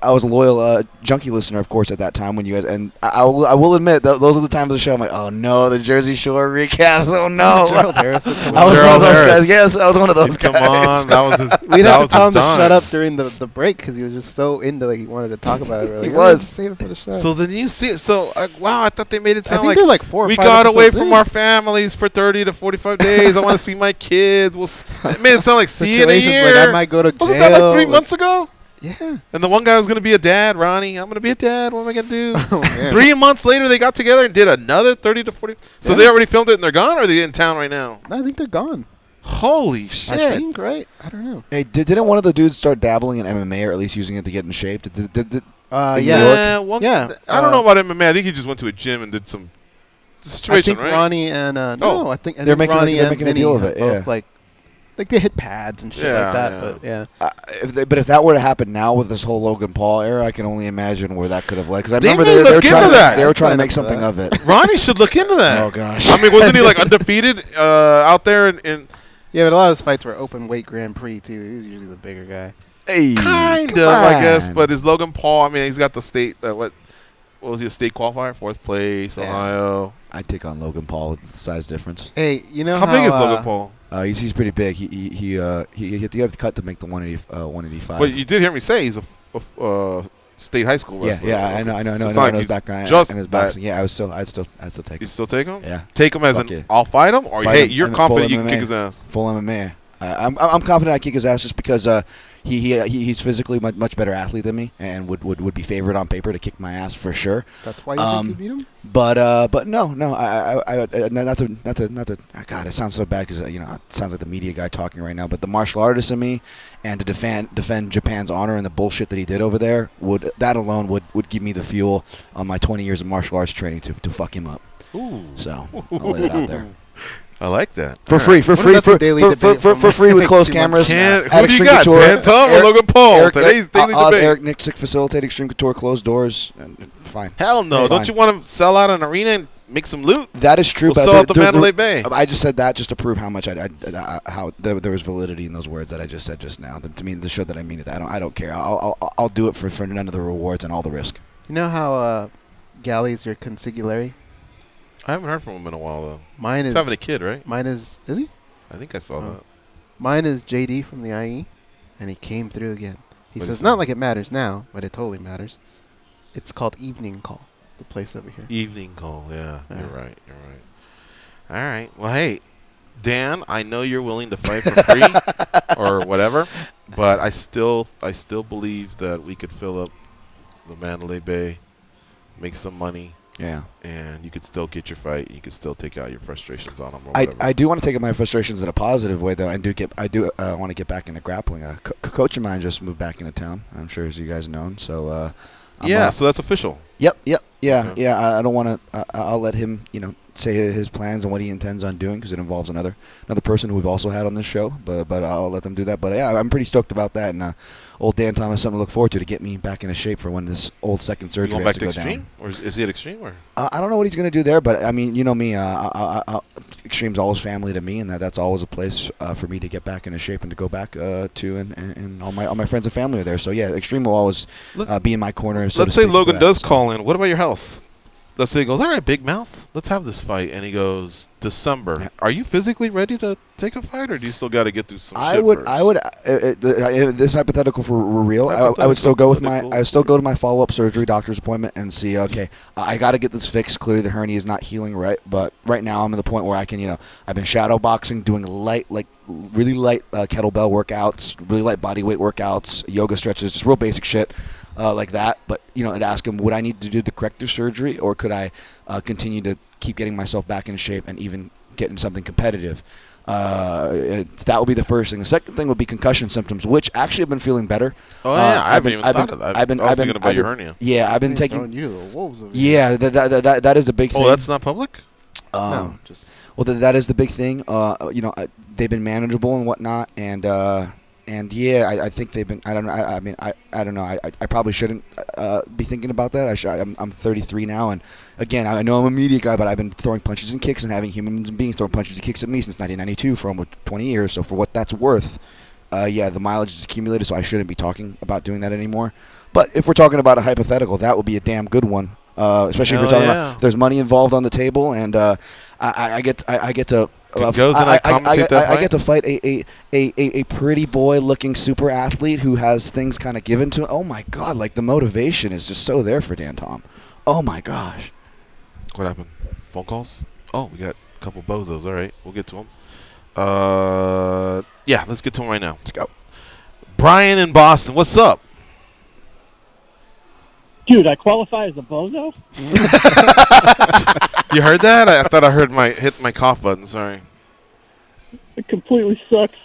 [SPEAKER 4] was a loyal Junkie listener, of course, at that time when you guys. And I will admit that those are the times of the show. I'm like, oh no, the Jersey Shore recast. Oh no,
[SPEAKER 1] Gerald Harrison.
[SPEAKER 4] I was one
[SPEAKER 3] Gerald
[SPEAKER 4] of those
[SPEAKER 3] Harris.
[SPEAKER 4] guys. Yes, I was one of those
[SPEAKER 3] Come
[SPEAKER 4] guys.
[SPEAKER 3] on, that was his.
[SPEAKER 1] We'd
[SPEAKER 3] that
[SPEAKER 1] have
[SPEAKER 3] was
[SPEAKER 1] to tell him
[SPEAKER 3] his
[SPEAKER 1] to
[SPEAKER 3] dime.
[SPEAKER 1] shut up during the break because he was just so into like he wanted to talk about it. We're like,
[SPEAKER 4] He
[SPEAKER 1] "Oh,
[SPEAKER 4] was.
[SPEAKER 1] just save it for the show.
[SPEAKER 3] So then you see it. So wow, I thought they made it
[SPEAKER 1] I
[SPEAKER 3] sound
[SPEAKER 1] think
[SPEAKER 3] like
[SPEAKER 1] they're like 4 or
[SPEAKER 3] we
[SPEAKER 1] 5
[SPEAKER 3] got away
[SPEAKER 1] episodes
[SPEAKER 3] from
[SPEAKER 1] in.
[SPEAKER 3] our families for 30 to 45 days. I want to see my kids. It made it sound like see you in a
[SPEAKER 1] Situations
[SPEAKER 3] year.
[SPEAKER 1] like I might go to jail.
[SPEAKER 3] Wasn't that like 3 months ago?
[SPEAKER 1] Yeah.
[SPEAKER 3] And the one guy was going to be a dad, Ronnie. I'm going to be a dad. What am I going to do?
[SPEAKER 1] Oh, man.
[SPEAKER 3] 3 months later, they got together and did another 30 to 40. So
[SPEAKER 1] Yeah.
[SPEAKER 3] they already filmed it and they're gone, or are they in town right now?
[SPEAKER 1] I think they're gone.
[SPEAKER 3] Holy shit.
[SPEAKER 1] I think, right? I don't know.
[SPEAKER 4] Hey, didn't one of the dudes start dabbling in MMA or at least using it to get in shape? Did in
[SPEAKER 1] Yeah.
[SPEAKER 4] New York?
[SPEAKER 3] Yeah. I don't know about MMA. I think he just went to a gym and did some
[SPEAKER 1] I
[SPEAKER 3] situation,
[SPEAKER 1] think
[SPEAKER 3] right?
[SPEAKER 1] Ronnie and
[SPEAKER 3] Oh.
[SPEAKER 1] I think
[SPEAKER 4] They're making
[SPEAKER 1] Ronnie
[SPEAKER 4] they're
[SPEAKER 1] and
[SPEAKER 4] making a
[SPEAKER 1] Vinny
[SPEAKER 4] deal of
[SPEAKER 1] have
[SPEAKER 4] it,
[SPEAKER 1] both,
[SPEAKER 4] yeah.
[SPEAKER 1] like they hit pads and shit
[SPEAKER 3] Yeah,
[SPEAKER 1] like that.
[SPEAKER 3] yeah.
[SPEAKER 1] But yeah,
[SPEAKER 4] but if that were to happen now with this whole Logan Paul era, I can only imagine where that could have led. Because I
[SPEAKER 3] They
[SPEAKER 4] remember
[SPEAKER 3] may
[SPEAKER 4] they were
[SPEAKER 3] look
[SPEAKER 4] trying
[SPEAKER 3] into that.
[SPEAKER 4] they were trying to
[SPEAKER 1] I'd
[SPEAKER 4] make
[SPEAKER 1] sign up
[SPEAKER 4] something
[SPEAKER 1] for
[SPEAKER 4] of it.
[SPEAKER 3] Ronnie should look into that.
[SPEAKER 4] Oh gosh!
[SPEAKER 3] I mean, wasn't he like undefeated out there in
[SPEAKER 1] yeah. But a lot of his fights were open weight Grand Prix too. He was usually the bigger guy.
[SPEAKER 4] Hey,
[SPEAKER 3] kind of, I guess. But is Logan Paul? I mean, he's got the state. What was he? A state qualifier, 4th place, Ohio.
[SPEAKER 4] I'd take on Logan Paul with the size difference.
[SPEAKER 1] Hey, you know
[SPEAKER 3] how big is Logan Paul?
[SPEAKER 4] He's pretty big. He hit the other cut to make the 185.
[SPEAKER 3] But you did hear me say he's a state high school wrestler.
[SPEAKER 4] Yeah, I know his background
[SPEAKER 3] just
[SPEAKER 4] and his boxing. Yeah, I'd still take him.
[SPEAKER 3] You still take him?
[SPEAKER 4] Yeah.
[SPEAKER 3] Take him as I'll fight him, or hey, you're confident you can kick his ass.
[SPEAKER 4] Full MMA. I'm confident I kick his ass just because he's physically much better athlete than me and would be favored on paper to kick my ass for sure.
[SPEAKER 1] That's why you think you beat him.
[SPEAKER 4] But no, not to. God, it sounds so bad because it sounds like the media guy talking right now. But the martial artist in me, and to defend Japan's honor and the bullshit that he did over there that alone would give me the fuel on my 20 years of martial arts training to fuck him up.
[SPEAKER 3] Ooh.
[SPEAKER 4] So I'll lay it out there.
[SPEAKER 3] I like that.
[SPEAKER 4] For free with closed cameras.
[SPEAKER 3] Who do you got, Dan Tom or Logan Paul? Today's daily debate.
[SPEAKER 4] Eric Nixick facilitate Extreme Couture closed doors. Fine.
[SPEAKER 3] Hell no.
[SPEAKER 4] Fine.
[SPEAKER 3] Don't you want to sell out an arena and make some loot?
[SPEAKER 4] That is true.
[SPEAKER 3] We'll
[SPEAKER 4] but
[SPEAKER 3] sell out the Mandalay Bay.
[SPEAKER 4] I just said that just to prove how much how there was validity in those words that I just said just now. To me, the show that I mean it. I don't care. I'll do it for none of the rewards and all the risk.
[SPEAKER 1] You know how Galley's your consigliere?
[SPEAKER 3] I haven't heard from him in a while though.
[SPEAKER 1] Mine
[SPEAKER 3] He's
[SPEAKER 1] is
[SPEAKER 3] having a kid, right?
[SPEAKER 1] Mine is he?
[SPEAKER 3] I think I saw that.
[SPEAKER 1] Mine is JD from the IE, and he came through again. He says, not like it matters now, but it totally matters. It's called Evening Call, the place over here.
[SPEAKER 3] Evening Call, yeah. You're right. All right. Well, hey, Dan, I know you're willing to fight for free or whatever, but I still believe that we could fill up the Mandalay Bay, make some money.
[SPEAKER 4] Yeah.
[SPEAKER 3] And you could still get your fight. You could still take out your frustrations on them or whatever.
[SPEAKER 4] I do want to take out my frustrations in a positive way, though, and I do want to get back into grappling. A coach of mine just moved back into town, I'm sure, as you guys know. So,
[SPEAKER 3] so that's official.
[SPEAKER 4] Yeah. I don't want to. I'll let him, say his plans and what he intends on doing because it involves another person who we've also had on this show. But I'll let them do that. But yeah, I'm pretty stoked about that. And old Dan Thomas, something to look forward to get me back into shape for when this old second surgery
[SPEAKER 3] going
[SPEAKER 4] has
[SPEAKER 3] back
[SPEAKER 4] to go
[SPEAKER 3] Extreme?
[SPEAKER 4] down.
[SPEAKER 3] Or is he at Extreme? Or
[SPEAKER 4] I don't know what he's going to do there, but I mean, you know me, Extreme's always family to me, and that's always a place for me to get back into shape and to go back to, and all my friends and family are there. So yeah, Extreme will always be in my corner.
[SPEAKER 3] Let's say Logan does call in. What about your health? Let's say he goes, all right, Big Mouth, let's have this fight. And he goes, December. Yeah. Are you physically ready to take a fight, or do you still got to get through some shit first?
[SPEAKER 4] This hypothetical for real, I would still go with I would still go to my follow-up surgery doctor's appointment and see, okay, I got to get this fixed. Clearly the hernia is not healing right, but right now I'm at the point where I can, I've been shadow boxing, doing really light kettlebell workouts, really light body weight workouts, yoga stretches, just real basic shit. Like that, but I'd ask him, would I need to do the corrective surgery, or could I continue to keep getting myself back into shape and even get in something competitive? That would be the first thing. The second thing would be concussion symptoms, which actually have been feeling better.
[SPEAKER 3] Oh yeah, I haven't even thought of that. I was thinking about your hernia.
[SPEAKER 4] Yeah, I've been taking.
[SPEAKER 1] You the wolves over
[SPEAKER 4] yeah, that is the big thing.
[SPEAKER 3] Oh, that's not public.
[SPEAKER 1] No, just.
[SPEAKER 4] Well, that is the big thing. They've been manageable and whatnot, and yeah, I think they've been. I don't know. I don't know. I probably shouldn't be thinking about that. I'm 33 now, and again, I know I'm a media guy, but I've been throwing punches and kicks and having human beings throw punches and kicks at me since 1992 for almost 20 years. So for what that's worth, yeah, the mileage is accumulated. So I shouldn't be talking about doing that anymore. But if we're talking about a hypothetical, that would be a damn good one. Especially if we're talking about if there's money involved on the table, and I get to. I get to fight a pretty boy looking super athlete who has things kind of given to him. Oh my god, like the motivation is just so there for Dan Tom. Oh my gosh.
[SPEAKER 3] What happened? Phone calls? Oh, we got a couple bozos. All right, we'll get to them. Yeah, let's get to them right now.
[SPEAKER 4] Let's go.
[SPEAKER 3] Brian in Boston, what's up?
[SPEAKER 10] Dude, I qualify as a bozo?
[SPEAKER 3] You heard that? I thought I heard hit my cough button. Sorry.
[SPEAKER 10] It completely sucks.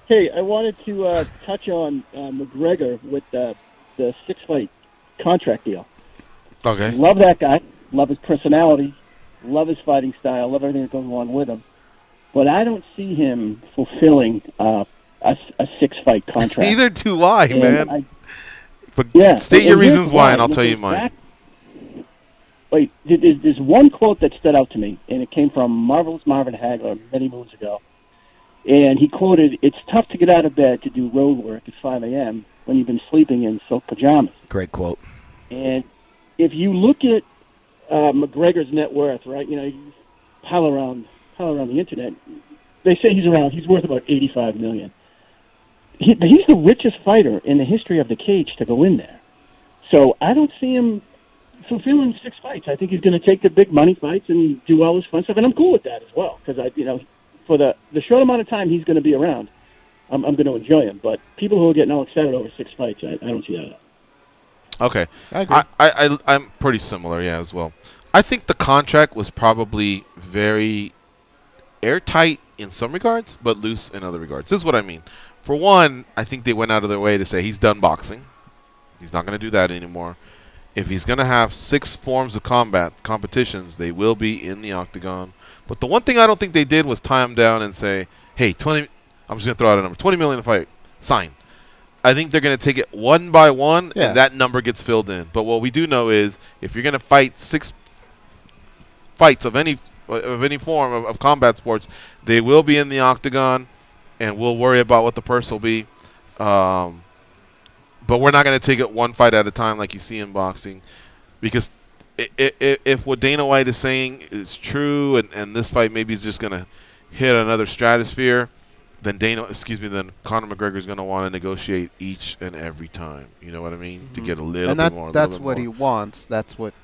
[SPEAKER 10] Hey, I wanted to touch on McGregor with the 6-fight contract deal.
[SPEAKER 3] Okay.
[SPEAKER 10] Love that guy. Love his personality. Love his fighting style. Love everything that goes along with him. But I don't see him fulfilling a 6-fight contract.
[SPEAKER 3] Neither do I,
[SPEAKER 10] and
[SPEAKER 3] man. But state your reasons why, and I'll tell you mine.
[SPEAKER 10] Wait, there's one quote that stood out to me, and it came from Marvelous Marvin Hagler many moons ago. And he quoted, "It's tough to get out of bed to do road work at 5 a.m. when you've been sleeping in silk pajamas."
[SPEAKER 4] Great quote.
[SPEAKER 10] And if you look at McGregor's net worth, right, you pile around the internet, they say he's worth about $85 million. He's the richest fighter in the history of the cage to go in there. So I don't see him fulfilling 6 fights. I think he's going to take the big money fights and do all this fun stuff, and I'm cool with that as well, because for the short amount of time he's going to be around, I'm going to enjoy him. But people who are getting all excited over 6 fights, I don't see that.
[SPEAKER 3] Okay.
[SPEAKER 1] I agree.
[SPEAKER 3] I'm pretty similar, yeah, as well. I think the contract was probably very airtight in some regards, but loose in other regards. This is what I mean. For one, I think they went out of their way to say he's done boxing. He's not going to do that anymore. If he's going to have 6 forms of competitions, they will be in the octagon. But the one thing I don't think they did was tie him down and say, hey, I'm just going to throw out a number, $20 million a fight, sign. I think they're going to take it one by one, and that number gets filled in. But what we do know is if you're going to fight 6 fights of any form of combat sports, they will be in the octagon, and we'll worry about what the purse will be. But we're not going to take it one fight at a time like you see in boxing, because if what Dana White is saying is true, and this fight maybe is just going to hit another stratosphere, then Conor McGregor is going to want to negotiate each and every time. You know what I mean? To get a little bit more.
[SPEAKER 1] That's what he wants. That's what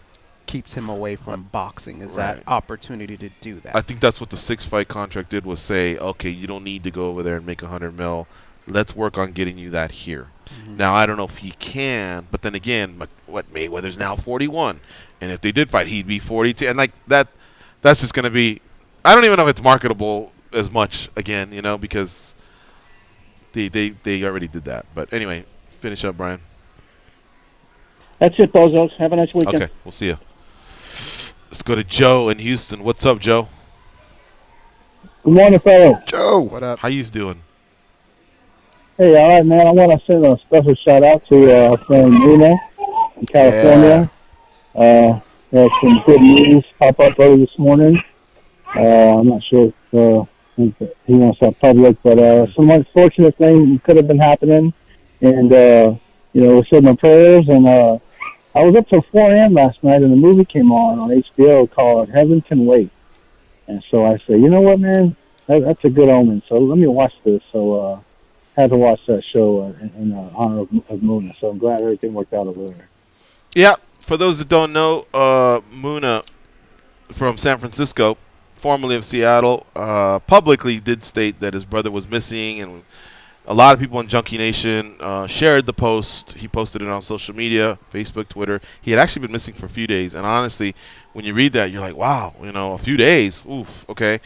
[SPEAKER 1] keeps him away from boxing, is that opportunity to do that.
[SPEAKER 3] I think that's what the 6-fight contract did, was say, okay, you don't need to go over there and make $100 million. Let's work on getting you that here. Now, I don't know if he can, but then again, Mayweather's now 41, and if they did fight, he'd be 42, and like that's just going to be. I don't even know if it's marketable as much again, because they already did that. But anyway, finish up, Brian.
[SPEAKER 10] That's it, bozos. Have a nice weekend.
[SPEAKER 3] Okay, we'll see you. Let's go to Joe in Houston. What's up, Joe?
[SPEAKER 11] Good morning, fellas.
[SPEAKER 4] Joe,
[SPEAKER 1] what up?
[SPEAKER 3] How you doing?
[SPEAKER 11] Hey, all right, man. I want to send a special shout out to our friend Nina in California. There's some good news pop up early this morning. I'm not sure if he wants that public, but some unfortunate things could have been happening, and we're sending our prayers. And I was up till 4 a.m. last night, and the movie came on HBO called Heaven Can Wait. And so I said, you know what, man, that's a good omen. So let me watch this. So had to watch that show in honor of Muna. So I'm glad everything worked out over there.
[SPEAKER 3] Yeah, for those that don't know, Muna from San Francisco, formerly of Seattle, publicly did state that his brother was missing, and a lot of people in Junkie Nation shared the post. He posted it on social media, Facebook, Twitter. He had actually been missing for a few days, and honestly, when you read that, you're like, wow, a few days, oof, okay.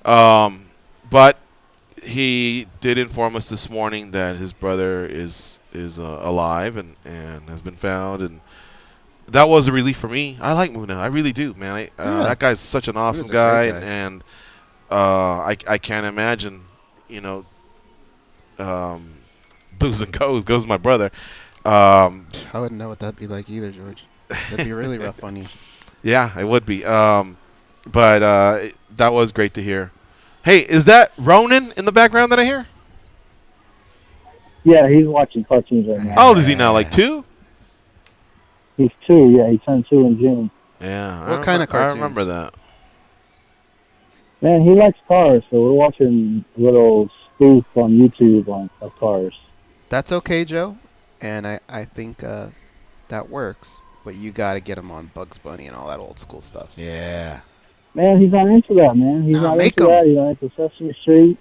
[SPEAKER 3] But he did inform us this morning that his brother is alive and has been found, and that was a relief for me. I like Muna. I really do, man. That guy's such an awesome guy, and I can't imagine, losing goes my brother.
[SPEAKER 1] I wouldn't know what that'd be like either, George. That'd be really rough on you.
[SPEAKER 3] Yeah, it would be. But that was great to hear. Hey, is that Ronan in the background that I hear?
[SPEAKER 11] Yeah, he's watching cartoons right now.
[SPEAKER 3] How old is he now? Like 2?
[SPEAKER 11] He's 2, yeah. He turned 2 in June.
[SPEAKER 3] Yeah.
[SPEAKER 1] What kind of cartoons?
[SPEAKER 3] I remember that.
[SPEAKER 11] Man, he likes cars, so we're watching a little spoof on YouTube of cars.
[SPEAKER 1] That's okay, Joe. And I think that works. But you got to get him on Bugs Bunny and all that old school stuff.
[SPEAKER 4] Yeah.
[SPEAKER 11] Man, he's not into that, man. He's not into that. He's not into Sesame Street.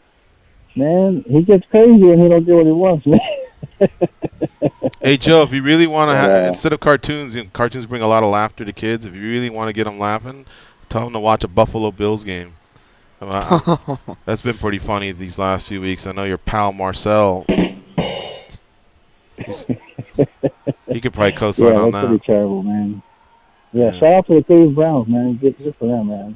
[SPEAKER 11] Man, he gets crazy and he don't do what he wants, man.
[SPEAKER 3] Hey, Joe, if you really want to instead of cartoons, cartoons bring a lot of laughter to kids. If you really want to get them laughing, tell them to watch a Buffalo Bills game. That's been pretty funny these last few weeks. I know your pal Marcel. He could probably co-sign on that.
[SPEAKER 11] Yeah, that's pretty terrible, man. Yeah, shout out to the Cleveland Browns, man. Good for them, man.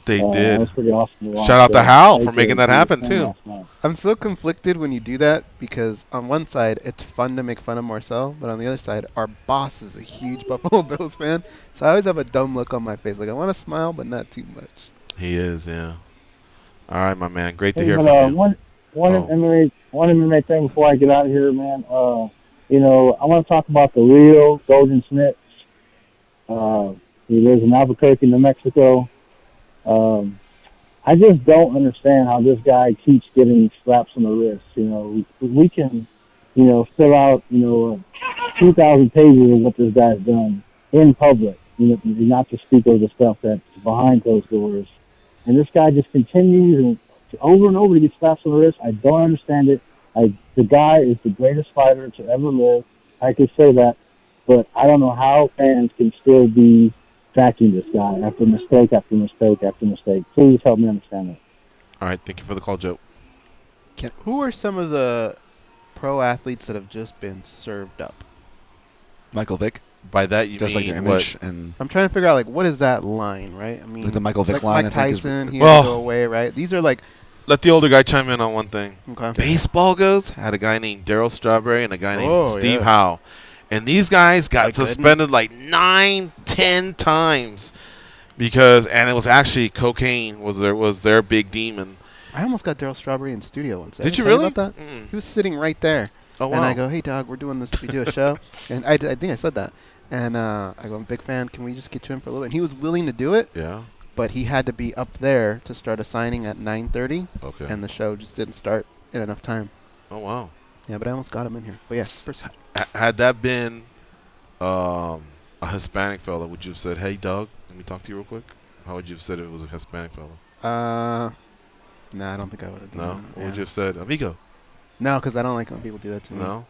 [SPEAKER 3] They did.
[SPEAKER 11] That was pretty awesome to watch.
[SPEAKER 3] Shout out to Hal for making that happen, too.
[SPEAKER 1] I'm so conflicted when you do that, because on one side, it's fun to make fun of Marcel, but on the other side, our boss is a huge Buffalo Bills fan, so I always have a dumb look on my face. Like, I want to smile, but not too much.
[SPEAKER 3] He is, yeah. All right, my man. Great to
[SPEAKER 11] Hey,
[SPEAKER 3] hear
[SPEAKER 11] but,
[SPEAKER 3] from you.
[SPEAKER 11] One MMA thing before I get out of here, man. You know, I want to talk about the real Golden Snitch. He lives in Albuquerque, New Mexico. I just don't understand how this guy keeps getting slaps on the wrist. You know, we can, you know, fill out, you know, 2,000 pages of what this guy's done in public, you know, not to speak of the stuff that's behind closed doors. And this guy just continues and over and over to get slaps on the wrist. I don't understand it. The guy is the greatest fighter to ever live. I could say that, but I don't know how fans can still be backing this guy after mistake after mistake after mistake. Please help me understand that.
[SPEAKER 3] All right, thank you for the call, Joe.
[SPEAKER 1] Who are some of the pro athletes that have just been served up?
[SPEAKER 4] Michael Vick.
[SPEAKER 3] By that you
[SPEAKER 4] just
[SPEAKER 3] mean
[SPEAKER 4] like their image,
[SPEAKER 3] what?
[SPEAKER 4] and
[SPEAKER 1] I'm trying to figure out like what is that line, right? I mean,
[SPEAKER 4] like the Michael Vick
[SPEAKER 1] like
[SPEAKER 4] line.
[SPEAKER 1] Mike
[SPEAKER 4] I think
[SPEAKER 1] Tyson,
[SPEAKER 4] is,
[SPEAKER 1] he had to go away, right? These are like.
[SPEAKER 3] Let the older guy chime in on one thing.
[SPEAKER 1] Okay.
[SPEAKER 3] Baseball goes had a guy named Darryl Strawberry and a guy named Steve Howe, and these guys got suspended like 9-10 times because, and it was actually cocaine was their big demon.
[SPEAKER 1] I almost got Darryl Strawberry in studio once.
[SPEAKER 3] Did you really?
[SPEAKER 1] About that? He was sitting right there.
[SPEAKER 3] Oh wow.
[SPEAKER 1] And I go, hey dog, we're doing this. We do a show, and I think I said that. And I go, I'm a big fan. Can we just get you in for a little bit? And he was willing to do it.
[SPEAKER 3] Yeah.
[SPEAKER 1] But he had to be up there to start a signing at 9:30.
[SPEAKER 3] Okay.
[SPEAKER 1] And the show just didn't start in enough time.
[SPEAKER 3] Oh wow.
[SPEAKER 1] Yeah, but I almost got him in here. But yeah,
[SPEAKER 3] had that been a Hispanic fella, would you have said, "Hey, Doug, let me talk to you real quick"? How would you have said it was a Hispanic fella?
[SPEAKER 1] Nah, I don't think I would have done
[SPEAKER 3] No.
[SPEAKER 1] that.
[SPEAKER 3] What would you have said, amigo?
[SPEAKER 1] No, because I don't like when people do that to me.
[SPEAKER 3] No.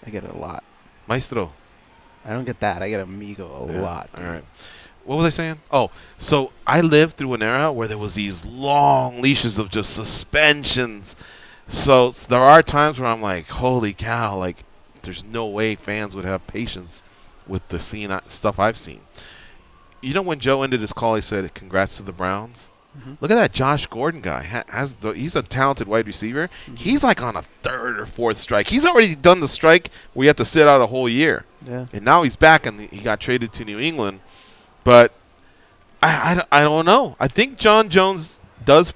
[SPEAKER 1] I get it a lot.
[SPEAKER 3] Maestro.
[SPEAKER 1] I don't get that. I get amigo a lot.
[SPEAKER 3] All right. What was I saying? Oh, so I lived through an era where there was these long leashes of just suspensions. So there are times where I'm like, holy cow, like there's no way fans would have patience with the stuff I've seen. You know, when Joe ended his call, he said, congrats to the Browns. Look at that Josh Gordon guy. He's a talented wide receiver. He's like on a third or fourth strike. He's already done the strike where you have to sit out a whole year.
[SPEAKER 1] Yeah.
[SPEAKER 3] And now he's back, and he got traded to New England. But I don't know. I think John Jones does,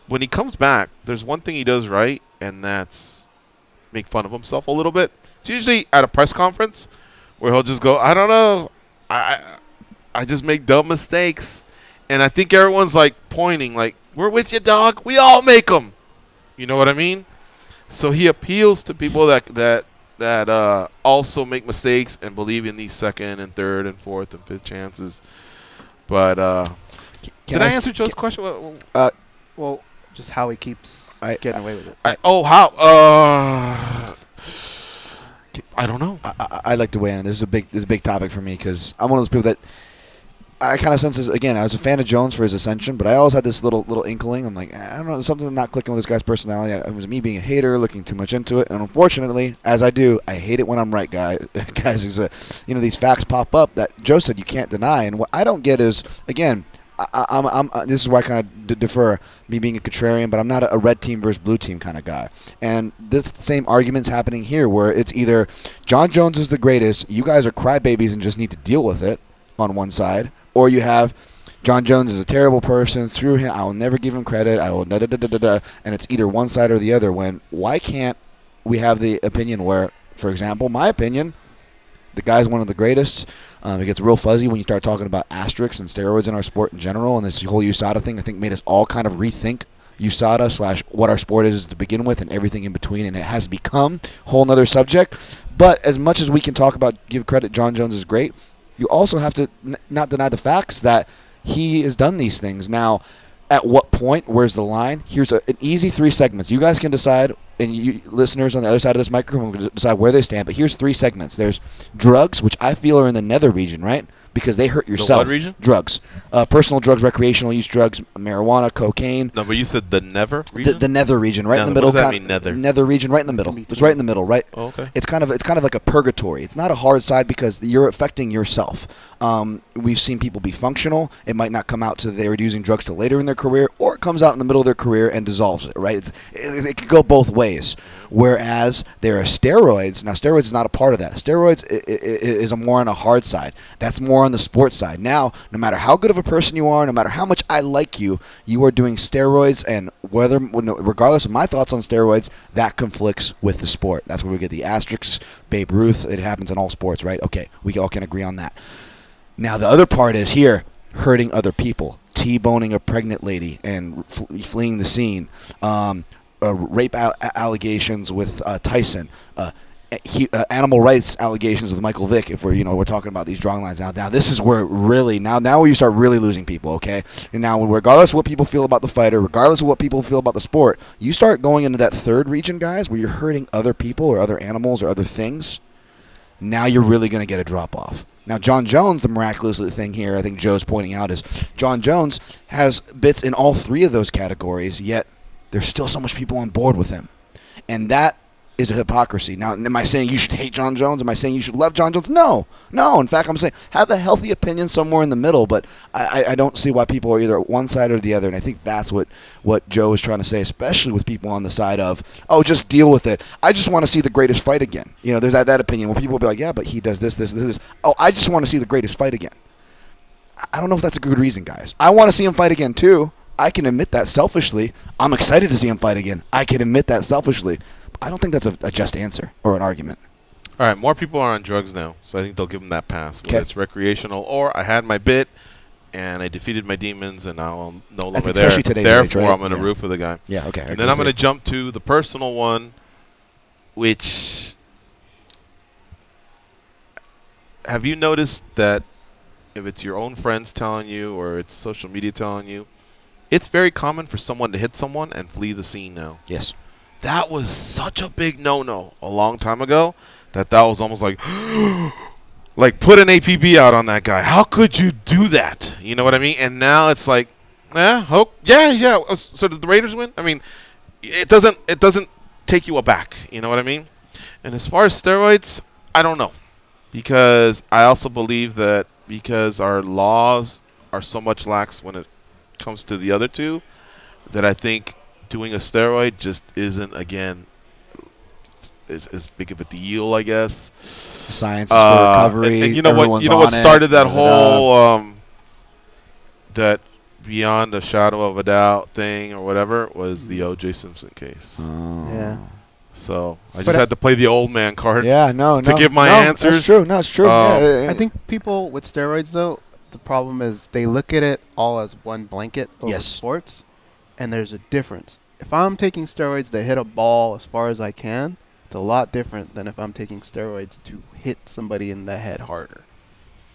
[SPEAKER 3] when he comes back, there's one thing he does right, and that's make fun of himself a little bit. It's usually at a press conference where he'll just go, I don't know. I just make dumb mistakes. And I think everyone's like pointing, like, we're with you, dog. We all make them. You know what I mean? So he appeals to people that also make mistakes and believe in these second and third and fourth and fifth chances. But did I answer Joe's question?
[SPEAKER 1] Well, just how he keeps getting away with it.
[SPEAKER 3] How? I don't know.
[SPEAKER 4] I like to weigh in. This is a big topic for me because I'm one of those people that I kind of sense this, again, I was a fan of Jones for his ascension, but I always had this little inkling. I'm like, I don't know, there's something not clicking with this guy's personality. It was me being a hater, looking too much into it, and unfortunately, as I do, I hate it when I'm right, guys. These facts pop up that Joe said you can't deny, and what I don't get is, again, this is why I kind of defer me being a contrarian, but I'm not a red team versus blue team kind of guy. And this same argument's happening here, where it's either John Jones is the greatest, you guys are crybabies and just need to deal with it on one side, or you have John Jones is a terrible person. Through him, I will never give him credit. I will and it's either one side or the other. When why can't we have the opinion where, for example, my opinion, the guy's one of the greatest. It gets real fuzzy when you start talking about asterisks and steroids in our sport in general, and this whole USADA thing I think made us all kind of rethink USADA / what our sport is to begin with and everything in between, and it has become a whole nother subject. But as much as we can talk about, give credit, John Jones is great, you also have to not deny the facts that he has done these things. Now, at what point, where's the line? Here's an easy 3 segments. You guys can decide, and you listeners on the other side of this microphone can decide where they stand, but here's 3 segments. There's drugs, which I feel are in the nether region, right? Because they hurt yourself.
[SPEAKER 3] The what region?
[SPEAKER 4] Drugs. Personal drugs, recreational use drugs, marijuana, cocaine.
[SPEAKER 3] No, but you said the nether region?
[SPEAKER 4] The nether region, right in the middle.
[SPEAKER 3] What does that mean, nether?
[SPEAKER 4] Nether region, right in the middle. It's right in the middle, right?
[SPEAKER 3] Oh, okay.
[SPEAKER 4] It's kind of like a purgatory. It's not a hard side because you're affecting yourself. We've seen people be functional. It might not come out to they were using drugs till later in their career, or it comes out in the middle of their career and dissolves it, right? It could go both ways. Whereas there are steroids. Now, steroids is not a part of that. Steroids is more on a hard side. That's more more on the sports side. Now, no matter how good of a person you are, no matter how much I like you, you are doing steroids, and regardless of my thoughts on steroids, that conflicts with the sport. That's where we get the asterisks, Babe Ruth. It happens in all sports, right? Okay, we all can agree on that. Now, the other part is here, hurting other people, T-boning a pregnant lady and fleeing the scene, rape allegations with Tyson, animal rights allegations with Michael Vick. If we're talking about these drawing lines now, this is where really now where you start really losing people. Okay, and now regardless of what people feel about the fighter, regardless of what people feel about the sport, you start going into that third region, guys, where you're hurting other people or other animals or other things. Now you're really going to get a drop off. Now, John Jones, the miraculous thing here, I think Joe's pointing out, is John Jones has bits in all three of those categories, yet there's still so much people on board with him. And that is a hypocrisy. Now, am I saying you should hate John Jones? Am I saying you should love John Jones? No. No. In fact, I'm saying have a healthy opinion somewhere in the middle, but I don't see why people are either one side or the other, and I think that's what Joe is trying to say, especially with people on the side of, oh, just deal with it. I just want to see the greatest fight again. There's that opinion where people will be like, yeah, but he does this, this, this. Oh, I just want to see the greatest fight again. I don't know if that's a good reason, guys. I want to see him fight again, too. I can admit that selfishly. I'm excited to see him fight again. I can admit that selfishly. I don't think that's a just answer or an argument.
[SPEAKER 3] All right, more people are on drugs now, so I think they'll give them that pass. Whether it's recreational or I had my bit and I defeated my demons and now I'm no longer there. Therefore, I'm going to root for the guy.
[SPEAKER 4] Yeah, okay.
[SPEAKER 3] And then I'm going to jump to the personal one, which have you noticed that if it's your own friends telling you or it's social media telling you, it's very common for someone to hit someone and flee the scene now.
[SPEAKER 4] Yes.
[SPEAKER 3] That was such a big no-no a long time ago that was almost like, like put an APB out on that guy. How could you do that? You know what I mean? And now it's like, yeah. So did the Raiders win? I mean, it doesn't take you aback. You know what I mean? And as far as steroids, I don't know, because I also believe that because our laws are so much lax when it comes to the other two, that I think doing a steroid just isn't, again, as big of a deal, I guess.
[SPEAKER 4] Science is for recovery.
[SPEAKER 3] And you know what started that whole that beyond a shadow of a doubt thing or whatever was the O.J. Simpson case.
[SPEAKER 4] Oh.
[SPEAKER 1] Yeah.
[SPEAKER 3] So I just had to play the old man card.
[SPEAKER 4] Yeah,
[SPEAKER 3] to give my answers.
[SPEAKER 4] That's true. No, it's true.
[SPEAKER 1] I think people with steroids, though, the problem is they look at it all as one blanket over sports, and there's a difference. If I'm taking steroids to hit a ball as far as I can, it's a lot different than if I'm taking steroids to hit somebody in the head harder.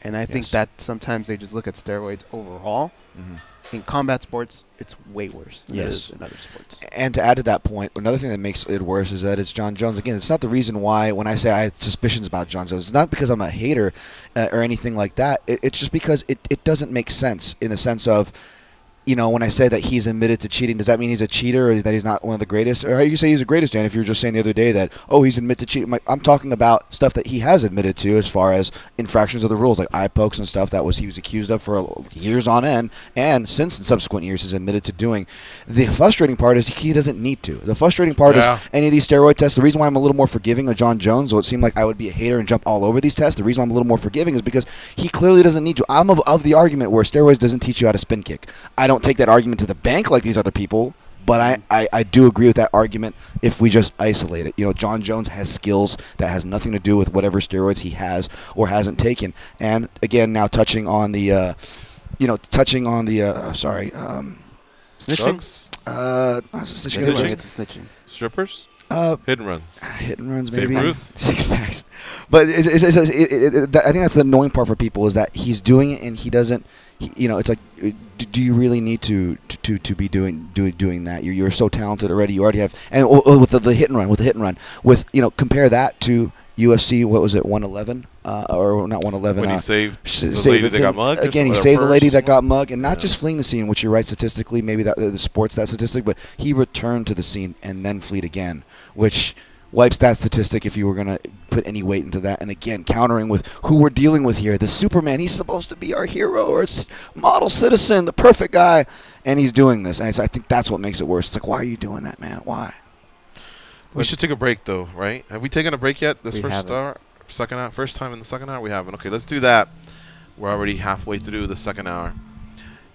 [SPEAKER 1] And I think that sometimes they just look at steroids overall. Mm-hmm. In combat sports, it's way worse than it is in other sports.
[SPEAKER 4] And to add to that point, another thing that makes it worse is that it's John Jones. Again, it's not the reason why when I say I had suspicions about John Jones, it's not because I'm a hater or anything like that. It's just because it doesn't make sense in the sense of, when I say that he's admitted to cheating, does that mean he's a cheater or that he's not one of the greatest? Or how you say he's the greatest, Dan, if you were just saying the other day that, he's admitted to cheating. I'm talking about stuff that he has admitted to as far as infractions of the rules, like eye pokes and stuff that he was accused of for years on end, and since in subsequent years has admitted to doing. The frustrating part is he doesn't need to. The frustrating part is any of these steroid tests, the reason why I'm a little more forgiving of John Jones, though it seemed like I would be a hater and jump all over these tests, the reason why I'm a little more forgiving is because he clearly doesn't need to. I'm of the argument where steroids doesn't teach you how to spin kick. I don't take that argument to the bank like these other people, but I do agree with that argument if we just isolate it. John Jones has skills that has nothing to do with whatever steroids he has or hasn't taken. And again, now touching on the
[SPEAKER 3] snitching.
[SPEAKER 4] Snitching.
[SPEAKER 3] Strippers. Hit and runs.
[SPEAKER 4] Hit and runs, maybe.
[SPEAKER 3] Six
[SPEAKER 4] packs. But I think that's the annoying part for people is that he's doing it and he doesn't. It's like, do you really need to be doing that? You're so talented already. You already have, and with the hit and run, compare that to UFC. What was it, 111? Or not 111?
[SPEAKER 3] When he saved the lady that got mugged.
[SPEAKER 4] Again, he saved the lady that got mugged, and not just fleeing the scene, which you're right statistically, maybe the sports that statistic, but he returned to the scene and then fled again, which wipes that statistic if you were going to put any weight into that. And again, countering with who we're dealing with here, the Superman. He's supposed to be our hero or model citizen, the perfect guy, and he's doing this. And I think that's what makes it worse. It's like, why are you doing that, man? Why?
[SPEAKER 3] We should take a break, though, right? Have we taken a break yet? This first time in the second hour? We haven't. Okay, let's do that. We're already halfway through the second hour.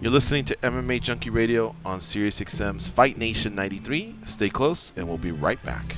[SPEAKER 3] You're listening to MMA Junkie Radio on SiriusXM's Fight Nation 93. Stay close, and we'll be right back.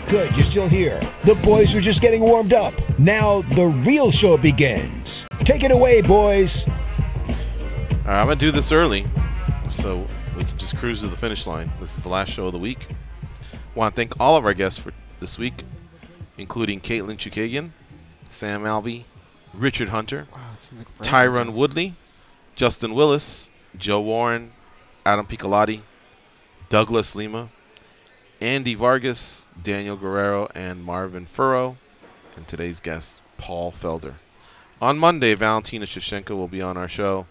[SPEAKER 12] Good, you're still here. The boys are just getting warmed up. Now the real show begins. Take it away, boys.
[SPEAKER 3] All right, I'm going to do this early so we can just cruise to the finish line. This is the last show of the week. I want to thank all of our guests for this week, including Caitlin Chukagian, Sam Alvey, Richard Hunter, Tyron Woodley, Justin Willis, Joe Warren, Adam Piccolotti, Douglas Lima, Andy Vargas, Daniel Guerrero, and Marvin Furrow, and today's guest, Paul Felder. On Monday, Valentina Shevchenko will be on our show,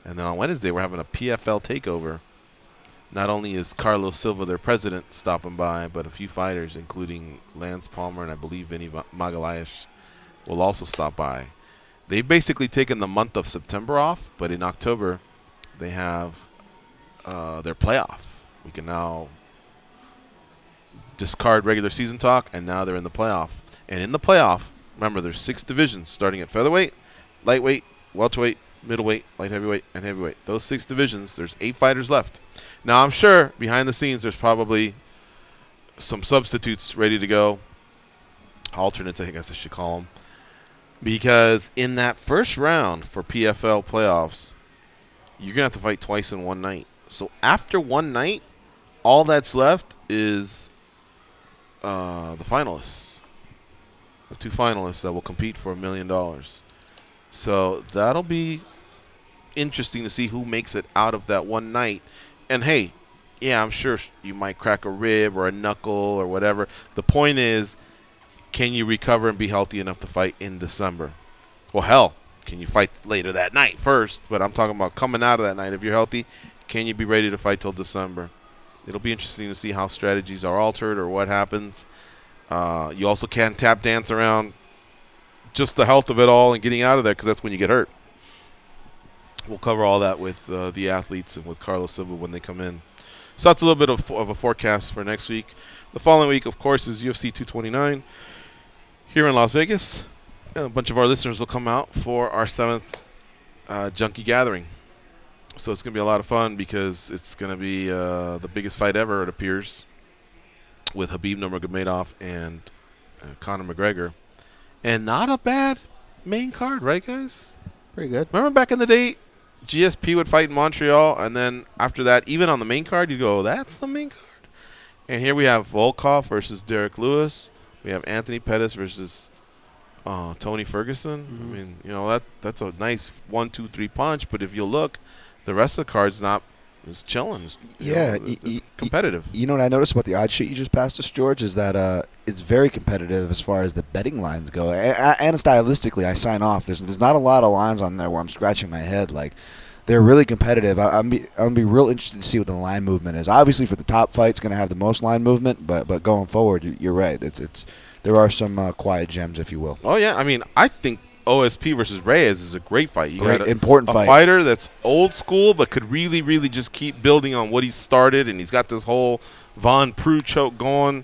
[SPEAKER 3] and then on Wednesday, we're having a PFL takeover. Not only is Carlos Silva, their president, stopping by, but a few fighters, including Lance Palmer and I believe Vinny Magalhaes, will also stop by. They've basically taken the month of September off, but in October, they have their playoff. We can now discard regular season talk, and now they're in the playoff. And in the playoff, remember, there's 6 divisions, starting at featherweight, lightweight, welterweight, middleweight, light heavyweight, and heavyweight. Those 6 divisions, there's 8 fighters left. Now, I'm sure behind the scenes there's probably some substitutes ready to go. Alternates, I guess I should call them. Because in that first round for PFL playoffs, you're going to have to fight twice in one night. So after one night, all that's left is the finalists. The 2 finalists that will compete for $1 million. So that'll be interesting to see who makes it out of that one night. And hey, yeah, I'm sure you might crack a rib or a knuckle or whatever. The point is, can you recover and be healthy enough to fight in December? Well, hell, can you fight later that night first? But I'm talking about coming out of that night. If you're healthy, can you be ready to fight till December? It'll be interesting to see how strategies are altered or what happens. You also can't tap dance around just the health of it all and getting out of there, because that's when you get hurt. We'll cover all that with the athletes and with Carlos Silva when they come in. So that's a little bit of a forecast for next week. The following week, of course, is UFC 229 here in Las Vegas. A bunch of our listeners will come out for our 7th Junkie gathering. So it's going to be a lot of fun because it's going to be the biggest fight ever, it appears, with Khabib Nurmagomedov and Conor McGregor. And not a bad main card, right, guys?
[SPEAKER 1] Pretty good.
[SPEAKER 3] Remember back in the day, GSP would fight in Montreal, and then after that, even on the main card, you go, that's the main card? And here we have Volkov versus Derek Lewis. We have Anthony Pettis versus Tony Ferguson. I mean, you know, that's a nice 1-2-3 punch, but if you look, the rest of the card's not as chilling. It's competitive.
[SPEAKER 4] You know what I noticed about the odd sheet you just passed us, George, is that it's very competitive as far as the betting lines go. And stylistically, I sign off. There's not a lot of lines on there where I'm scratching my head. Like, they're really competitive. I'm gonna be real interested to see what the line movement is. Obviously, for the top fight, it's going to have the most line movement, but going forward, you're right. There are some quiet gems, if you will.
[SPEAKER 3] Oh yeah, I mean, I think OSP versus Reyes is a great fight. You got
[SPEAKER 4] important
[SPEAKER 3] a
[SPEAKER 4] fight.
[SPEAKER 3] Fighter that's old school but could really, really just keep building on what he started, and he's got this whole Von Preux choke going.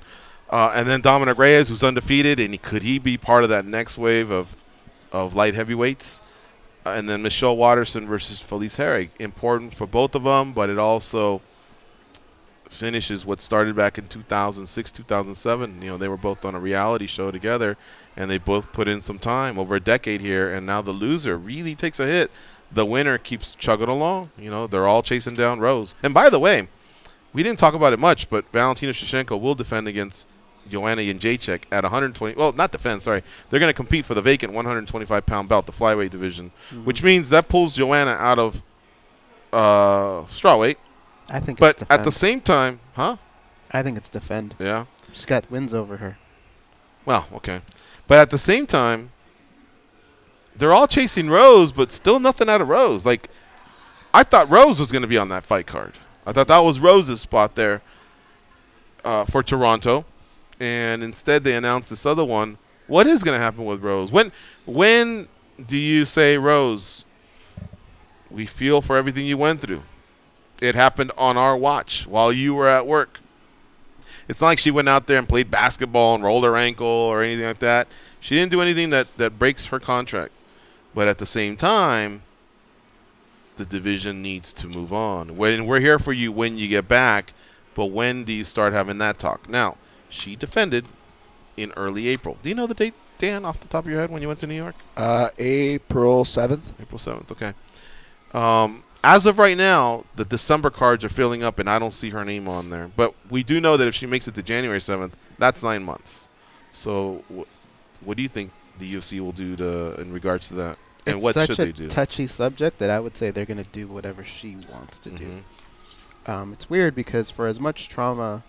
[SPEAKER 3] And then Dominic Reyes, who's undefeated, and could he be part of that next wave of light heavyweights? And then Michelle Watterson versus Felice Herrig. Important for both of them, but it also finishes what started back in 2006, 2007. You know, they were both on a reality show together, and they both put in some time, over a decade here, and now the loser really takes a hit. The winner keeps chugging along. You know, they're all chasing down Rose. And by the way, we didn't talk about it much, but Valentina Shevchenko will defend against Joanna Jędrzejczyk at 120. Well, not defend, sorry. They're going to compete for the vacant 125-pound belt, the flyweight division, which means that pulls Joanna out of strawweight.
[SPEAKER 1] I think
[SPEAKER 3] but
[SPEAKER 1] it's defend.
[SPEAKER 3] At the same time, huh?
[SPEAKER 1] I think it's defend.
[SPEAKER 3] Yeah.
[SPEAKER 1] She's got wins over her.
[SPEAKER 3] Well, okay. But at the same time, they're all chasing Rose, but still nothing out of Rose. Like, I thought Rose was going to be on that fight card. I thought that was Rose's spot there for Toronto. And instead they announced this other one. What is going to happen with Rose? When do you say, Rose, we feel for everything you went through? It happened on our watch while you were at work. It's not like she went out there and played basketball and rolled her ankle or anything like that. She didn't do anything that breaks her contract. But at the same time, the division needs to move on. We're here for you when you get back, but when do you start having that talk? Now, she defended in early April. Do you know the date, Dan, off the top of your head when you went to New York?
[SPEAKER 4] April 7th.
[SPEAKER 3] April 7th, okay. As of right now, the December cards are filling up, and I don't see her name on there. But we do know that if she makes it to January 7th, that's 9 months. So what do you think the UFC will do in regards to that? And what should they do?
[SPEAKER 1] It's such a touchy subject that I would say they're going to do whatever she wants to do. It's weird because for as much trauma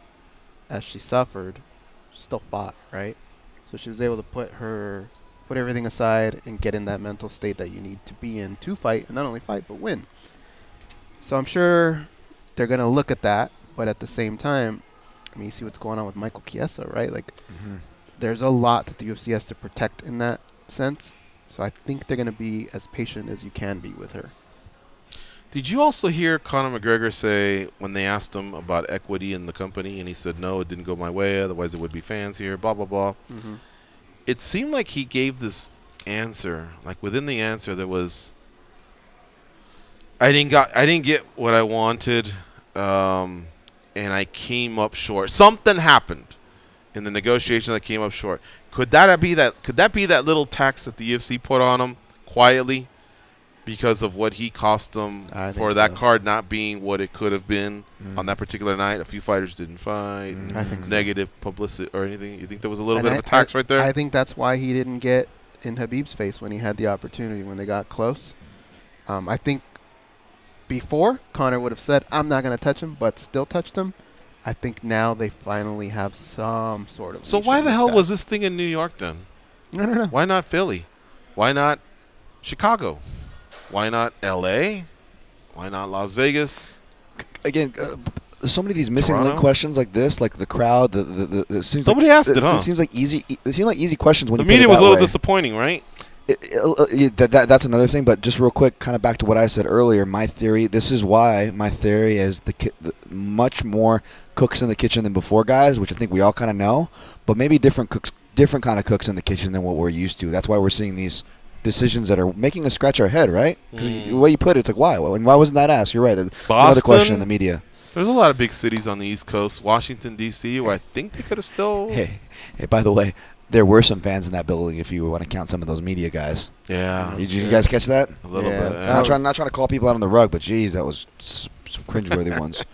[SPEAKER 1] as she suffered, she still fought, right? So she was able to put everything aside and get in that mental state that you need to be in to fight, and not only fight, but win. So I'm sure they're going to look at that, but at the same time, I mean, you see what's going on with Michael Chiesa, right? Like, there's a lot that the UFC has to protect in that sense. So I think they're going to be as patient as you can be with her.
[SPEAKER 3] Did you also hear Conor McGregor say when they asked him about equity in the company, and he said, no, it didn't go my way, otherwise there would be fans here, blah, blah, blah. It seemed like he gave this answer, like within the answer there was, I didn't get what I wanted, and I came up short. Something happened in the negotiation that came up short. Could that be that little tax that the UFC put on him quietly because of what he cost them for that card not being what it could have been on that particular night? A few fighters didn't fight.
[SPEAKER 1] I think
[SPEAKER 3] negative publicity or anything. You think there was a little bit of a tax right there?
[SPEAKER 1] I think that's why he didn't get in Khabib's face when he had the opportunity, when they got close. I think before, Conor would have said, I'm not going to touch him, but still touched him. I think now they finally have some sort of...
[SPEAKER 3] So why the hell was this thing in New York then?
[SPEAKER 1] I don't know.
[SPEAKER 3] Why not Philly? Why not Chicago? Why not L.A.? Why not Las Vegas?
[SPEAKER 4] Again, there's so many of these missing link questions like this, like the crowd. It seems
[SPEAKER 3] somebody asked it, huh?
[SPEAKER 4] It seems like easy. They seem like easy questions when
[SPEAKER 3] the
[SPEAKER 4] you put it
[SPEAKER 3] media was a
[SPEAKER 4] that
[SPEAKER 3] little
[SPEAKER 4] way.
[SPEAKER 3] disappointing, right?
[SPEAKER 4] That's another thing, but just real quick, kind of back to what I said earlier, my theory, this is why my theory is the much more cooks in the kitchen than before guys, which I think we all kind of know, but maybe different kind of cooks in the kitchen than what we're used to. That's why we're seeing these decisions that are making us scratch our head, right? Because the way you put it, it's like, why? Why wasn't that asked? You're right. That's another question in the media.
[SPEAKER 3] There's a lot of big cities on the East Coast, Washington, D.C., where I think they could have still...
[SPEAKER 4] Hey, by the way, there were some fans in that building if you want to count some of those media guys.
[SPEAKER 3] Yeah.
[SPEAKER 4] Did you guys catch that?
[SPEAKER 3] A little bit.
[SPEAKER 4] Yeah. Not trying to call people out on the rug, but geez, that was some cringeworthy ones.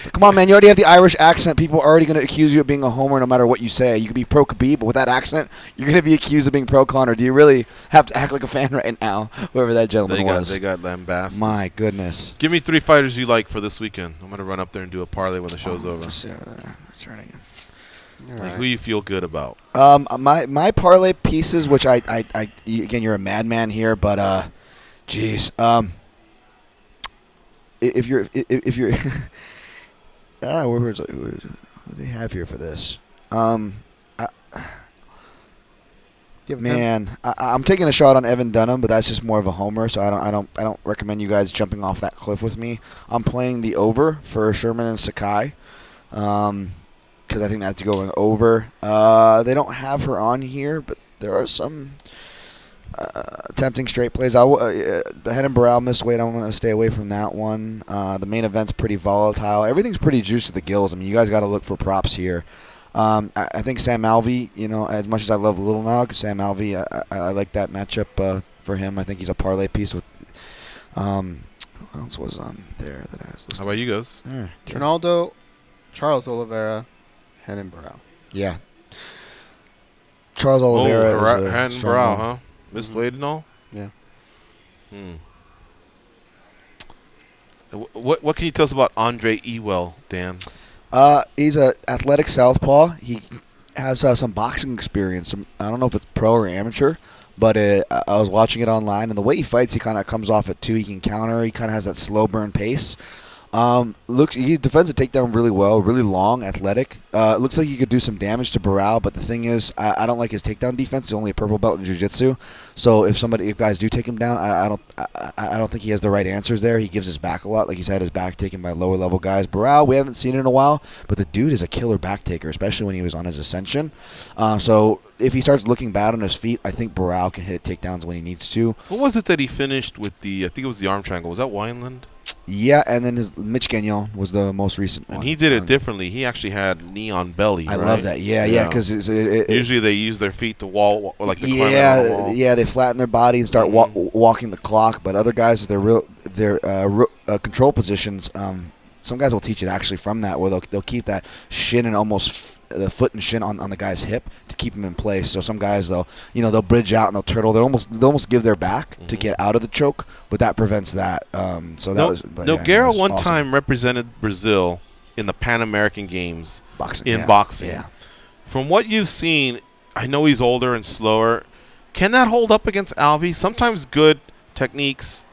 [SPEAKER 4] So, come on, man. You already have the Irish accent. People are already going to accuse you of being a homer no matter what you say. You could be pro Khabib, but with that accent, you're going to be accused of being pro Conor. Do you really have to act like a fan right now, whoever that gentleman was?
[SPEAKER 3] They got lambasted.
[SPEAKER 4] My goodness.
[SPEAKER 3] Give me 3 fighters you like for this weekend. I'm going to run up there and do a parlay when the show's over. Like, who you feel good about?
[SPEAKER 4] My parlay pieces, which I again, you're a madman here, but geez, if you're what do they have here for this? Man, I'm taking a shot on Evan Dunham, but that's just more of a homer, so I don't recommend you guys jumping off that cliff with me. I'm playing the over for Sherman and Sakai. Because I think that's going over. They don't have her on here, but there are some tempting straight plays. Henan Barral missed weight. I'm going to stay away from that one. The main event's pretty volatile. Everything's pretty juiced to the gills. I mean, you guys got to look for props here. I think Sam Alvey, as much as I love Little Nog, Sam Alvey, I like that matchup for him. I think he's a parlay piece with... who else was on there that I was listening?
[SPEAKER 3] How about you guys?
[SPEAKER 1] Ronaldo, Charles Oliveira, Henan Barral.
[SPEAKER 4] Yeah. Charles Oliveira is a
[SPEAKER 3] Henan Barral, huh? Missed weight and all?
[SPEAKER 1] Yeah.
[SPEAKER 3] What can you tell us about Andre Ewell, Dan?
[SPEAKER 4] He's an athletic southpaw. He has some boxing experience. I don't know if it's pro or amateur, but I was watching it online, and the way he fights, he kind of comes off at 2. He can counter. He kind of has that slow burn pace. He defends a takedown really well, really long, athletic. Looks like he could do some damage to Barral, but the thing is, I don't like his takedown defense. He's only a purple belt in jiu-jitsu. So if guys do take him down, I don't think he has the right answers there. He gives his back a lot, like he's had his back taken by lower level guys. Barral, we haven't seen it in a while, but the dude is a killer back taker, especially when he was on his ascension. So if he starts looking bad on his feet, I think Barral can hit takedowns when he needs to.
[SPEAKER 3] What was it that he finished with I think it was the arm triangle. Was that Wineland?
[SPEAKER 4] Yeah, and then his Mitch Gagnon was the most recent one.
[SPEAKER 3] And he did it differently. He actually had knee on belly.
[SPEAKER 4] I love that. Yeah, because
[SPEAKER 3] usually they use their feet to wall, like the
[SPEAKER 4] yeah, they flatten their body and start walking the clock. But other guys, their control positions, some guys will teach it actually from that, where they'll keep that shin and almost the foot and shin on the guy's hip to keep him in place. So some guys they'll bridge out and they'll turtle. They'll almost give their back to get out of the choke, but that prevents that. So that was.
[SPEAKER 3] Nogueira one time represented Brazil in the Pan American Games boxing.
[SPEAKER 4] Yeah.
[SPEAKER 3] From what you've seen, I know he's older and slower. Can that hold up against Alvey? Sometimes good techniques,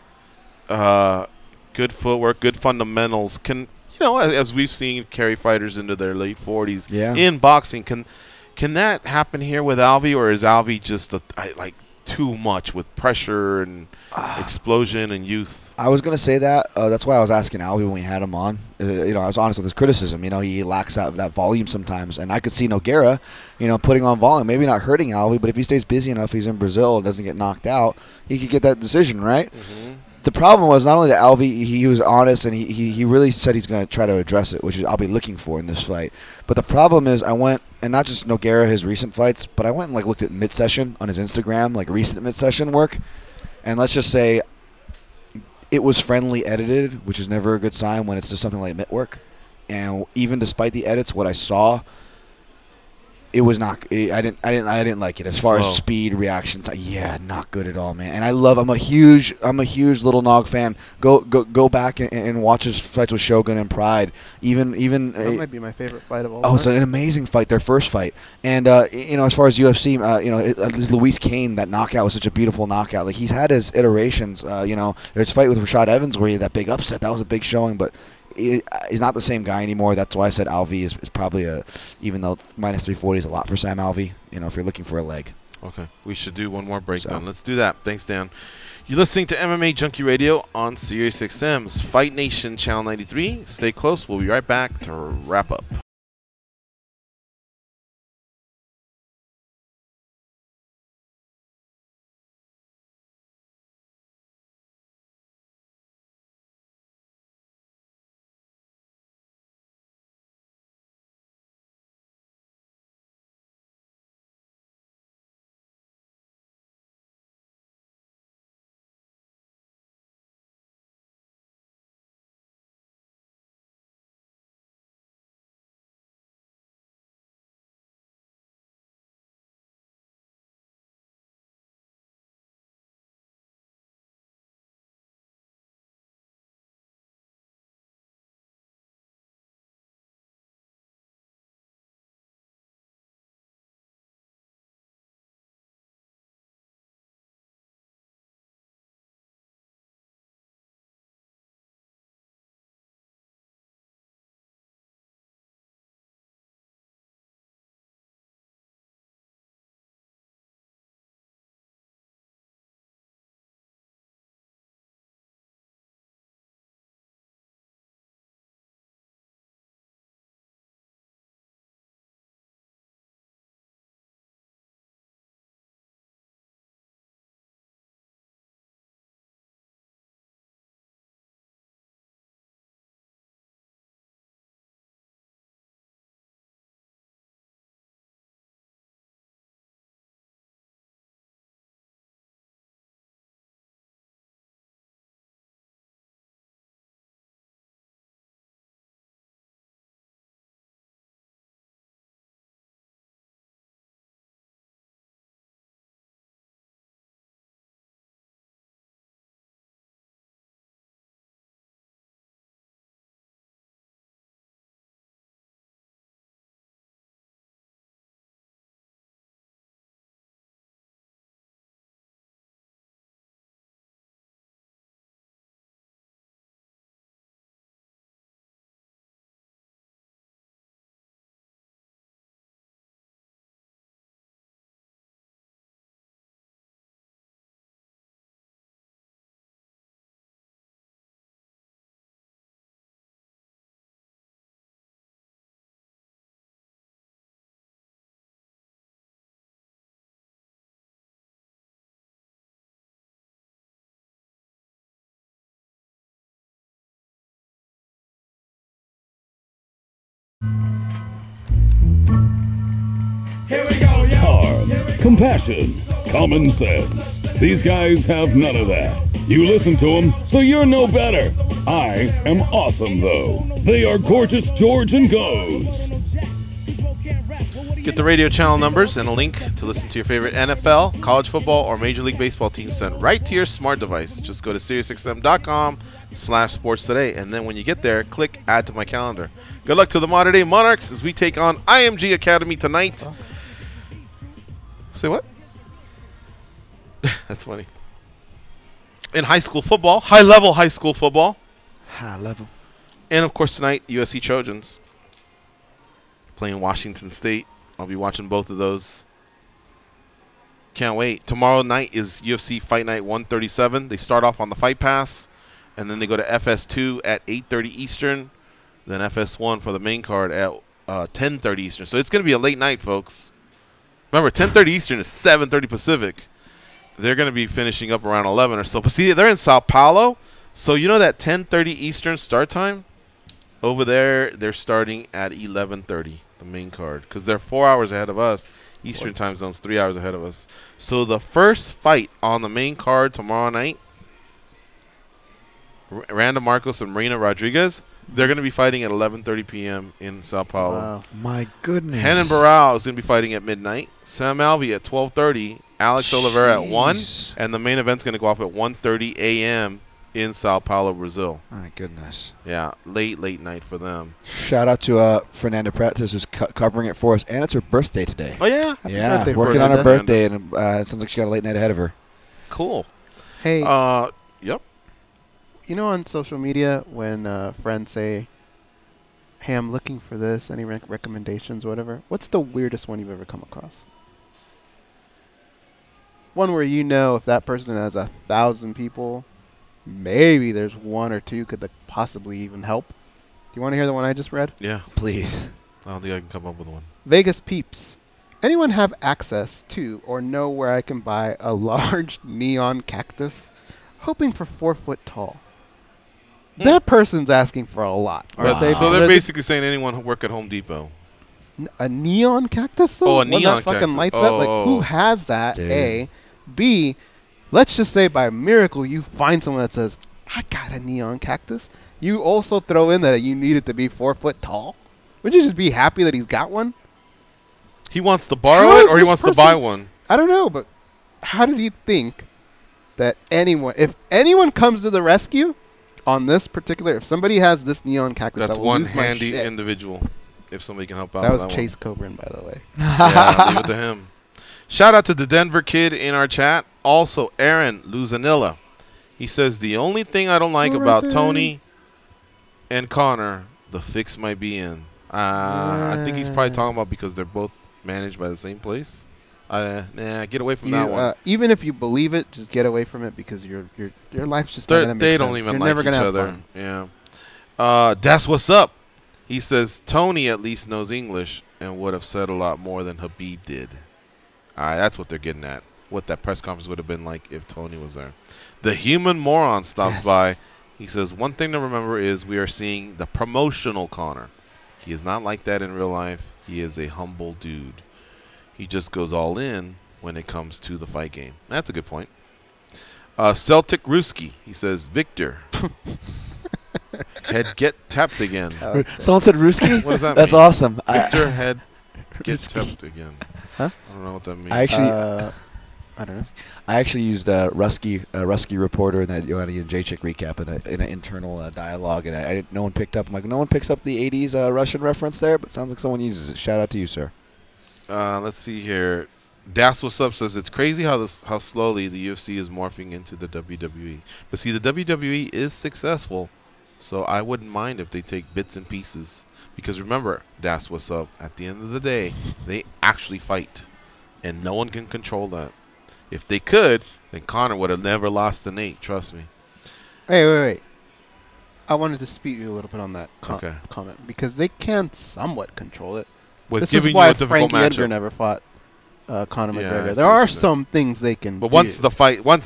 [SPEAKER 3] good footwork, good fundamentals can. As we've seen, carry fighters into their late 40s in boxing. Can that happen here with Alvey, or is Alvey just like too much with pressure and explosion and youth?
[SPEAKER 4] I was going to say that. That's why I was asking Alvey when we had him on. I was honest with his criticism. He lacks that volume sometimes. And I could see Nogueira, putting on volume. Maybe not hurting Alvey, but if he stays busy enough, he's in Brazil and doesn't get knocked out, he could get that decision, right? Mm-hmm. The problem was not only that Alvey, he was honest and he really said he's going to try to address it, which is I'll be looking for in this fight. But the problem is I went, and not just Nogueira, his recent fights, but I went and looked at mid-session on his Instagram, like recent mid-session work. And let's just say it was friendly edited, which is never a good sign when it's just something like mitt work. And even despite the edits, what I saw, it was not. I didn't like it as far as speed, reaction time. Yeah, not good at all, man. And I'm a huge Little Nog fan. Go back and watch his fights with Shogun and Pride. Even
[SPEAKER 1] that might be my favorite fight of all.
[SPEAKER 4] Oh, it's an amazing fight. Their first fight. And as far as UFC, this Luis Kane, that knockout was such a beautiful knockout. Like he's had his iterations. There's a fight with Rashad Evans where he had that big upset. That was a big showing, but. He's not the same guy anymore. That's why I said Alvey is probably even though minus 340 is a lot for Sam Alvey, if you're looking for a leg.
[SPEAKER 3] Okay. We should do one more breakdown. Let's do that. Thanks, Dan. You're listening to MMA Junkie Radio on SiriusXM's Fight Nation Channel 93. Stay close. We'll be right back to wrap up.
[SPEAKER 7] Charm, compassion, common sense. These guys have none of that. You listen to them, so you're no better. I am awesome, though. They are Gorgeous George and Goes.
[SPEAKER 3] Get the radio channel numbers and a link to listen to your favorite NFL, college football, or Major League Baseball team sent right to your smart device. Just go to SiriusXM.com/sports today, and then when you get there, click Add to My Calendar. Good luck to the Modern Day Monarchs as we take on IMG Academy tonight. Say what? That's funny. In high school football, high-level high school football.
[SPEAKER 4] High level.
[SPEAKER 3] And, of course, tonight, USC Trojans playing Washington State. I'll be watching both of those. Can't wait. Tomorrow night is UFC Fight Night 137. They start off on the Fight Pass, and then they go to FS2 at 8:30 Eastern, then FS1 for the main card at 10:30 Eastern. So it's going to be a late night, folks. Remember, 10:30 Eastern is 7:30 Pacific. They're going to be finishing up around 11 or so. But see, they're in Sao Paulo, so you know that 10:30 Eastern start time? Over there, they're starting at 11:30. The main card, because they're 4 hours ahead of us. Eastern time zone's 3 hours ahead of us. So the first fight on the main card tomorrow night, Randa Marcos and Marina Rodriguez, they're going to be fighting at 11:30 p.m. in Sao Paulo.
[SPEAKER 4] Wow. My goodness.
[SPEAKER 3] Henan Barao is going to be fighting at midnight. Sam Alvey at 12:30. Alex Oliveira at 1. And the main event's going to go off at 1:30 a.m. in Sao Paulo, Brazil.
[SPEAKER 4] My goodness.
[SPEAKER 3] Yeah, late night for them.
[SPEAKER 4] Shout out to Fernanda Pratis, who's covering it for us, and it's her birthday today.
[SPEAKER 3] Oh, yeah?
[SPEAKER 4] Happy working on her birthday, and it sounds like she got a late night ahead of her.
[SPEAKER 3] Cool.
[SPEAKER 1] Hey.
[SPEAKER 3] Yep.
[SPEAKER 1] You know, on social media, when friends say, hey, I'm looking for this, any recommendations, whatever, what's the weirdest one you've ever come across? One where you know if that person has 1,000 people, maybe there's one or two could possibly even help. Do you want to hear the one I just read?
[SPEAKER 3] Yeah.
[SPEAKER 4] Please.
[SPEAKER 3] I don't think I can come up with one.
[SPEAKER 1] Vegas peeps. Anyone have access to or know where I can buy a large neon cactus? Hoping for 4 foot tall. That person's asking for a lot.
[SPEAKER 3] Wow. So they're basically saying anyone who work at Home Depot.
[SPEAKER 1] A neon cactus, though?
[SPEAKER 3] Oh, a
[SPEAKER 1] one
[SPEAKER 3] neon
[SPEAKER 1] that fucking
[SPEAKER 3] cactus.
[SPEAKER 1] lights up? Like, who has that,
[SPEAKER 4] Dude.
[SPEAKER 1] A? B, let's just say by miracle you find someone that says, I got a neon cactus. You also throw in that you need it to be 4 foot tall. Would you just be happy that he's got one?
[SPEAKER 3] He wants to borrow it or he wants to buy one?
[SPEAKER 1] I don't know, but how did he think that if anyone comes to the rescue on this particular, if somebody has this neon cactus,
[SPEAKER 3] that's
[SPEAKER 1] I will
[SPEAKER 3] one
[SPEAKER 1] lose my
[SPEAKER 3] handy
[SPEAKER 1] shit.
[SPEAKER 3] individual. If somebody can help out.
[SPEAKER 1] That was
[SPEAKER 3] with
[SPEAKER 1] Chase
[SPEAKER 3] one.
[SPEAKER 1] Coburn, by the way.
[SPEAKER 3] Yeah, leave it to him. Shout out to the Denver kid in our chat. Also, Aaron Luzanilla. He says, the only thing I don't like about Tony and Connor, the fix might be in. I think he's probably talking about because they're both managed by the same place. Get away from that one.
[SPEAKER 1] Even if you believe it, just get away from it because your life's just not gonna make
[SPEAKER 3] They
[SPEAKER 1] sense.
[SPEAKER 3] don't even
[SPEAKER 1] You're
[SPEAKER 3] like
[SPEAKER 1] never
[SPEAKER 3] each
[SPEAKER 1] gonna have
[SPEAKER 3] other.
[SPEAKER 1] fun.
[SPEAKER 3] Yeah. That's what's up. He says Tony at least knows English and would have said a lot more than Habib did. All right, that's what they're getting at. What that press conference would have been like if Tony was there. The Human Moron stops by. He says, one thing to remember is we are seeing the promotional Connor. He is not like that in real life. He is a humble dude. He just goes all in when it comes to the fight game. That's a good point. Celtic Ruski. He says, Victor. Head get tapped again.
[SPEAKER 4] Someone said Ruski?
[SPEAKER 3] What does that mean?
[SPEAKER 4] That's awesome.
[SPEAKER 3] Victor head get tapped again.
[SPEAKER 1] Huh?
[SPEAKER 3] I don't know what that means.
[SPEAKER 4] I actually,
[SPEAKER 1] I don't know.
[SPEAKER 4] I actually used Rusky reporter in that Joanna and Jacek recap in an internal dialogue, and no one picked up. I'm like, no one picks up the 80s Russian reference there, but it sounds like someone uses it. Shout out to you, sir.
[SPEAKER 3] Let's see here. Das What's Up says it's crazy how slowly the UFC is morphing into the WWE. But see, the WWE is successful, so I wouldn't mind if they take bits and pieces. Because remember, Das What's Up, at the end of the day, they actually fight, and no one can control that. If they could, then Conor would have never lost to Nate. Trust me.
[SPEAKER 1] Hey, wait. I want to dispute you a little bit on that comment because they can somewhat control it.
[SPEAKER 3] With
[SPEAKER 1] this
[SPEAKER 3] giving
[SPEAKER 1] is why
[SPEAKER 3] you a difficult
[SPEAKER 1] Frankie Edgar
[SPEAKER 3] matchup.
[SPEAKER 1] never fought Conor
[SPEAKER 3] Yeah,
[SPEAKER 1] McGregor.
[SPEAKER 3] I see
[SPEAKER 1] There
[SPEAKER 3] what
[SPEAKER 1] are
[SPEAKER 3] you're saying.
[SPEAKER 1] some things they can
[SPEAKER 3] But
[SPEAKER 1] do.
[SPEAKER 3] once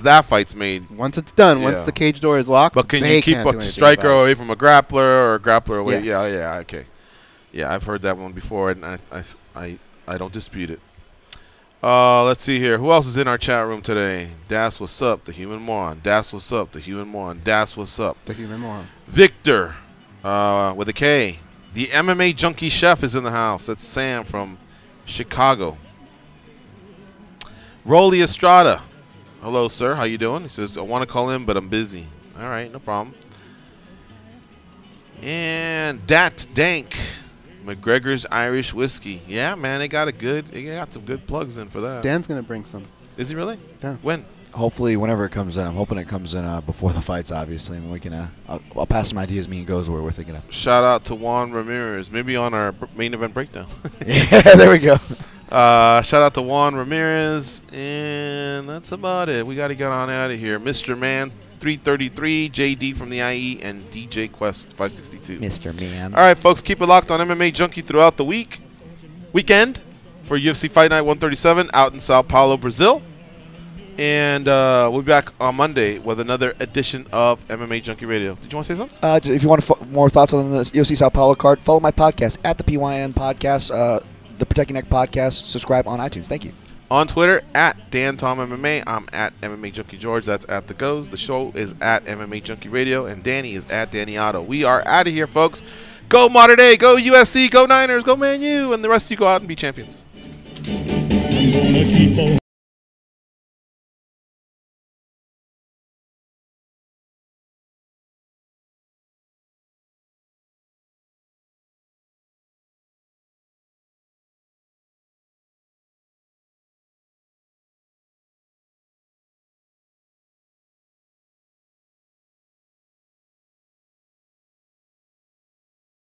[SPEAKER 3] that fight's made,
[SPEAKER 1] once it's done,
[SPEAKER 3] yeah.
[SPEAKER 1] once the cage door is locked,
[SPEAKER 3] but can
[SPEAKER 1] they
[SPEAKER 3] you keep
[SPEAKER 1] can't do
[SPEAKER 3] a
[SPEAKER 1] anything
[SPEAKER 3] striker
[SPEAKER 1] about it.
[SPEAKER 3] away from a grappler or a grappler away?
[SPEAKER 1] Yes.
[SPEAKER 3] Yeah, okay. Yeah, I've heard that one before, and I don't dispute it. Let's see here. Who else is in our chat room today? Das, what's up? The Human Moron. Das, what's up? The Human Moron. Das, what's up?
[SPEAKER 1] The Human Moron.
[SPEAKER 3] Victor, with a K. The MMA Junkie Chef is in the house. That's Sam from Chicago. Rolly Estrada. Hello, sir. How you doing? He says, I want to call in, but I'm busy. All right, no problem. And Dat Dank. McGregor's Irish Whiskey. Yeah, man, they got some good plugs in for that.
[SPEAKER 1] Dan's going to bring some.
[SPEAKER 3] Is he really?
[SPEAKER 1] Yeah.
[SPEAKER 3] When?
[SPEAKER 4] Hopefully, whenever it comes in. I'm hoping it comes in before the fights, obviously. And we can. I'll pass some ideas. Me and Goes where we're thinking of.
[SPEAKER 3] Shout out to Juan Ramirez. Maybe on our main event breakdown.
[SPEAKER 4] Yeah, there we go.
[SPEAKER 3] Shout out to Juan Ramirez, and that's about it. We got to get on out of here. Mr. Man 333, JD from the IE, and DJ Quest 562.
[SPEAKER 4] Mr. Man.
[SPEAKER 3] All right, folks, keep it locked on MMA Junkie throughout the weekend for UFC Fight Night 137 out in Sao Paulo, Brazil. And we'll be back on Monday with another edition of MMA Junkie Radio. Did you want to say something?
[SPEAKER 4] If you want more thoughts on the UFC Sao Paulo card, follow my podcast at the PYN Podcast, the Protecting Neck Podcast. Subscribe on iTunes. Thank you.
[SPEAKER 3] On Twitter, at DanTomMMA. I'm at MMA Junkie George. That's at the Goes. The show is at MMA Junkie Radio. And Danny is at Danny Otto. We are out of here, folks. Go Mater Day. Go USC. Go Niners. Go Man U. And the rest of you go out and be champions.